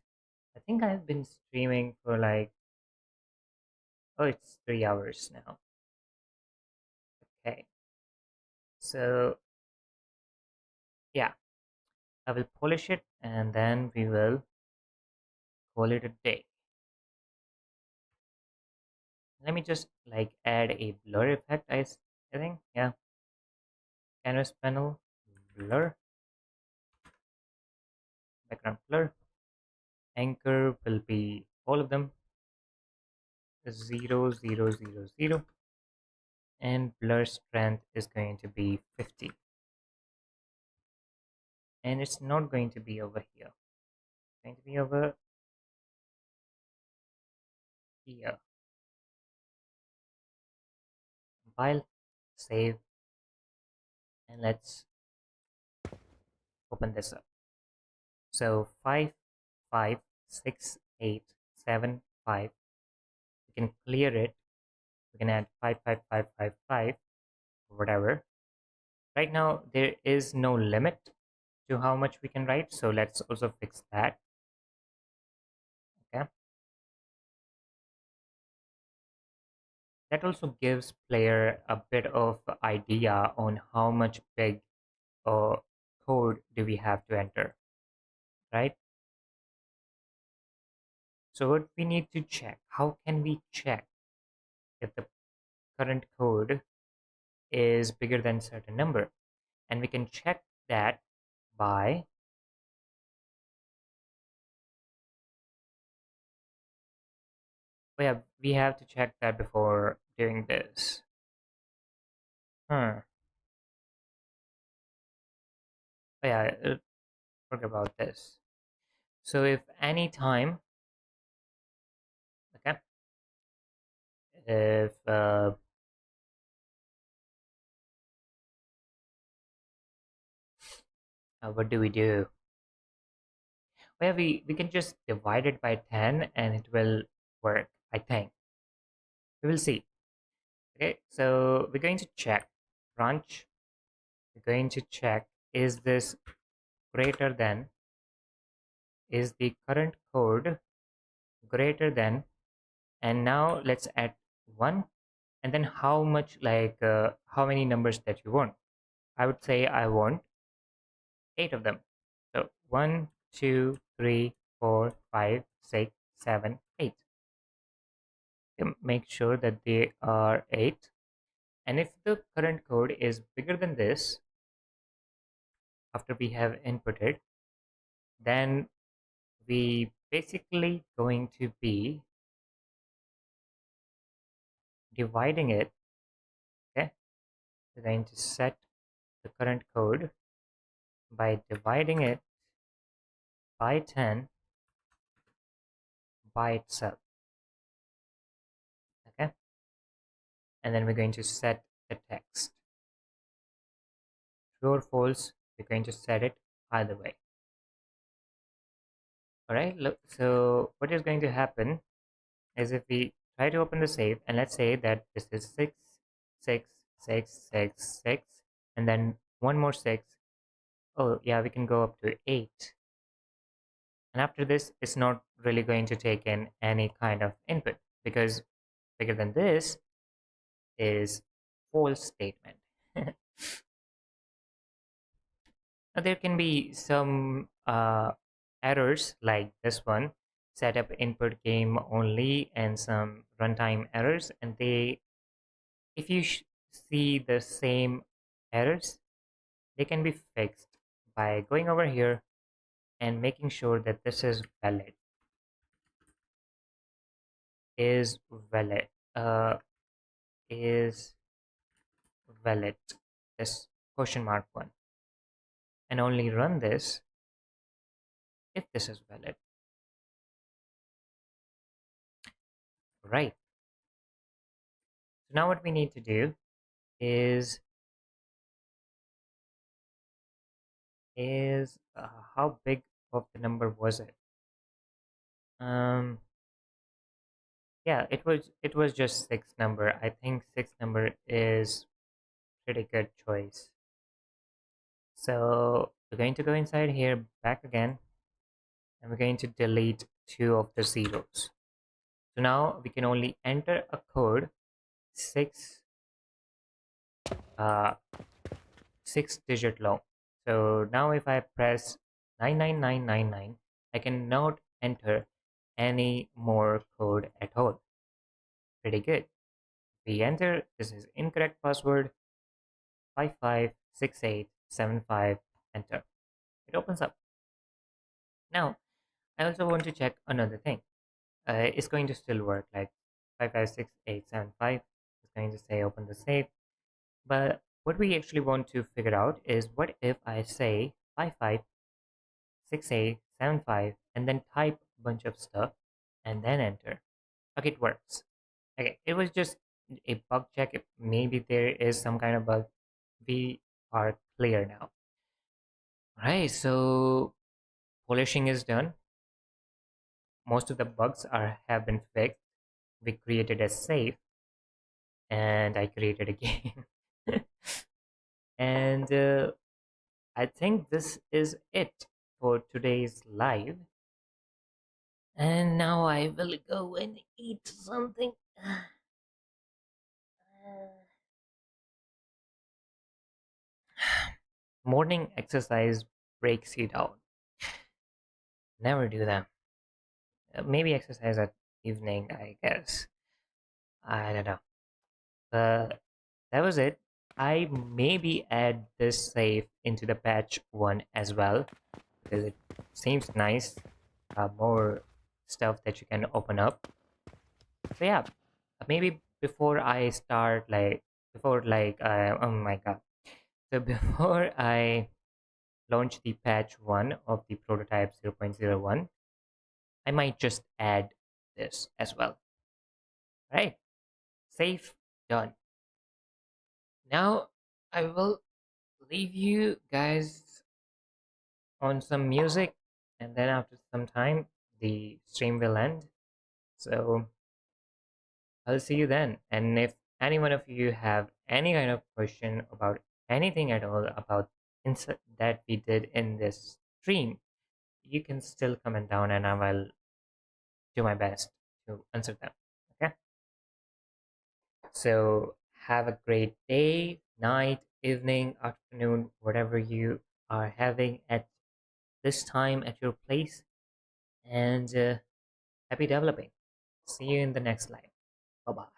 S1: I think I've been streaming for like, oh, it's 3 hours now. Okay, so yeah, I will polish it and then we will call it a day. Let me just like add a blur effect. I think, yeah, canvas panel, blur, background blur, anchor will be all of them, 0 0 0 0, and blur strength is going to be 50. and it's not going to be over here. It's going to be over here. Compile, save, and let's open this up. So 55687 5. We can clear it. We can add 55555 or whatever. Right now there is no limit to how much we can write, so let's also fix that. Okay, that also gives player a bit of idea on how much big code do we have to enter, right? So what we need to check, how can we check if the current code is bigger than certain number? And we can check that by we have to check that before doing this. Oh yeah, forget about this. So if any time, okay, if what do we do? Well, we can just divide it by 10 and it will work, I think. We will see. Okay, so we're going to check branch. We're going to check, is this greater than, is the current code greater than, and now let's add 1, and then how much, like how many numbers that you want. I would say I want 8 of them. So 1, 2, 3, 4, 5, 6, 7, 8. Make sure that they are 8. And if the current code is bigger than this, after we have inputted, then we basically going to be dividing it. Okay, we're going to set the current code by dividing it by 10 by itself. Okay, and then we're going to set the text. True or false, we're going to set it either way. All right, look, so what is going to happen is if we try to open the save, and let's say that this is 6, 6, 6, 6, 6, and then one more 6. Oh yeah, we can go up to 8. And after this, it's not really going to take in any kind of input, because bigger than this is false statement. Now, there can be some errors like this one, setup input game only, and some runtime errors. And they, if you see the same errors, they can be fixed by going over here and making sure that this is valid. Is valid. Is valid. This question mark one, and only run this if this is valid. Right. So now what we need to do is how big of the number was it? Yeah, it was just 6 number. I think 6 number is pretty good choice. So we're going to go inside here, back again, and we're going to delete 2 of the zeros. So now we can only enter a code 6 6-digit long. So now if I press 99999, I cannot enter any more code at all. Pretty good. We enter, this is incorrect password, 556875, enter. It opens up. Now, I also want to check another thing. It's going to still work, like 556875. It's going to say open the safe. But what we actually want to figure out is, what if I say 6875 and then type a bunch of stuff and then enter. Okay, it works. Okay, it was just a bug check. If maybe there is some kind of bug, we are clear now. Right, so polishing is done. Most of the bugs are have been fixed. We created a safe and I created a game. And I think this is it for today's live. And now I will go and eat something. Morning exercise breaks you down. Never do that. Maybe exercise at evening, I guess. I don't know. That was it. I maybe add this save into the patch one as well because it seems nice. More stuff that you can open up. So yeah, maybe before I start oh my god. So before I launch the patch one of the prototype 0.01, I might just add this as well. Right? Safe, done. Now I will leave you guys on some music, and then after some time the stream will end. So I'll see you then. And if any one of you have any kind of question about anything at all about that we did in this stream, you can still comment down and I will do my best to answer them. Okay? So have a great day, night, evening, afternoon, whatever you are having at this time at your place. And happy developing. See you in the next live. Bye bye.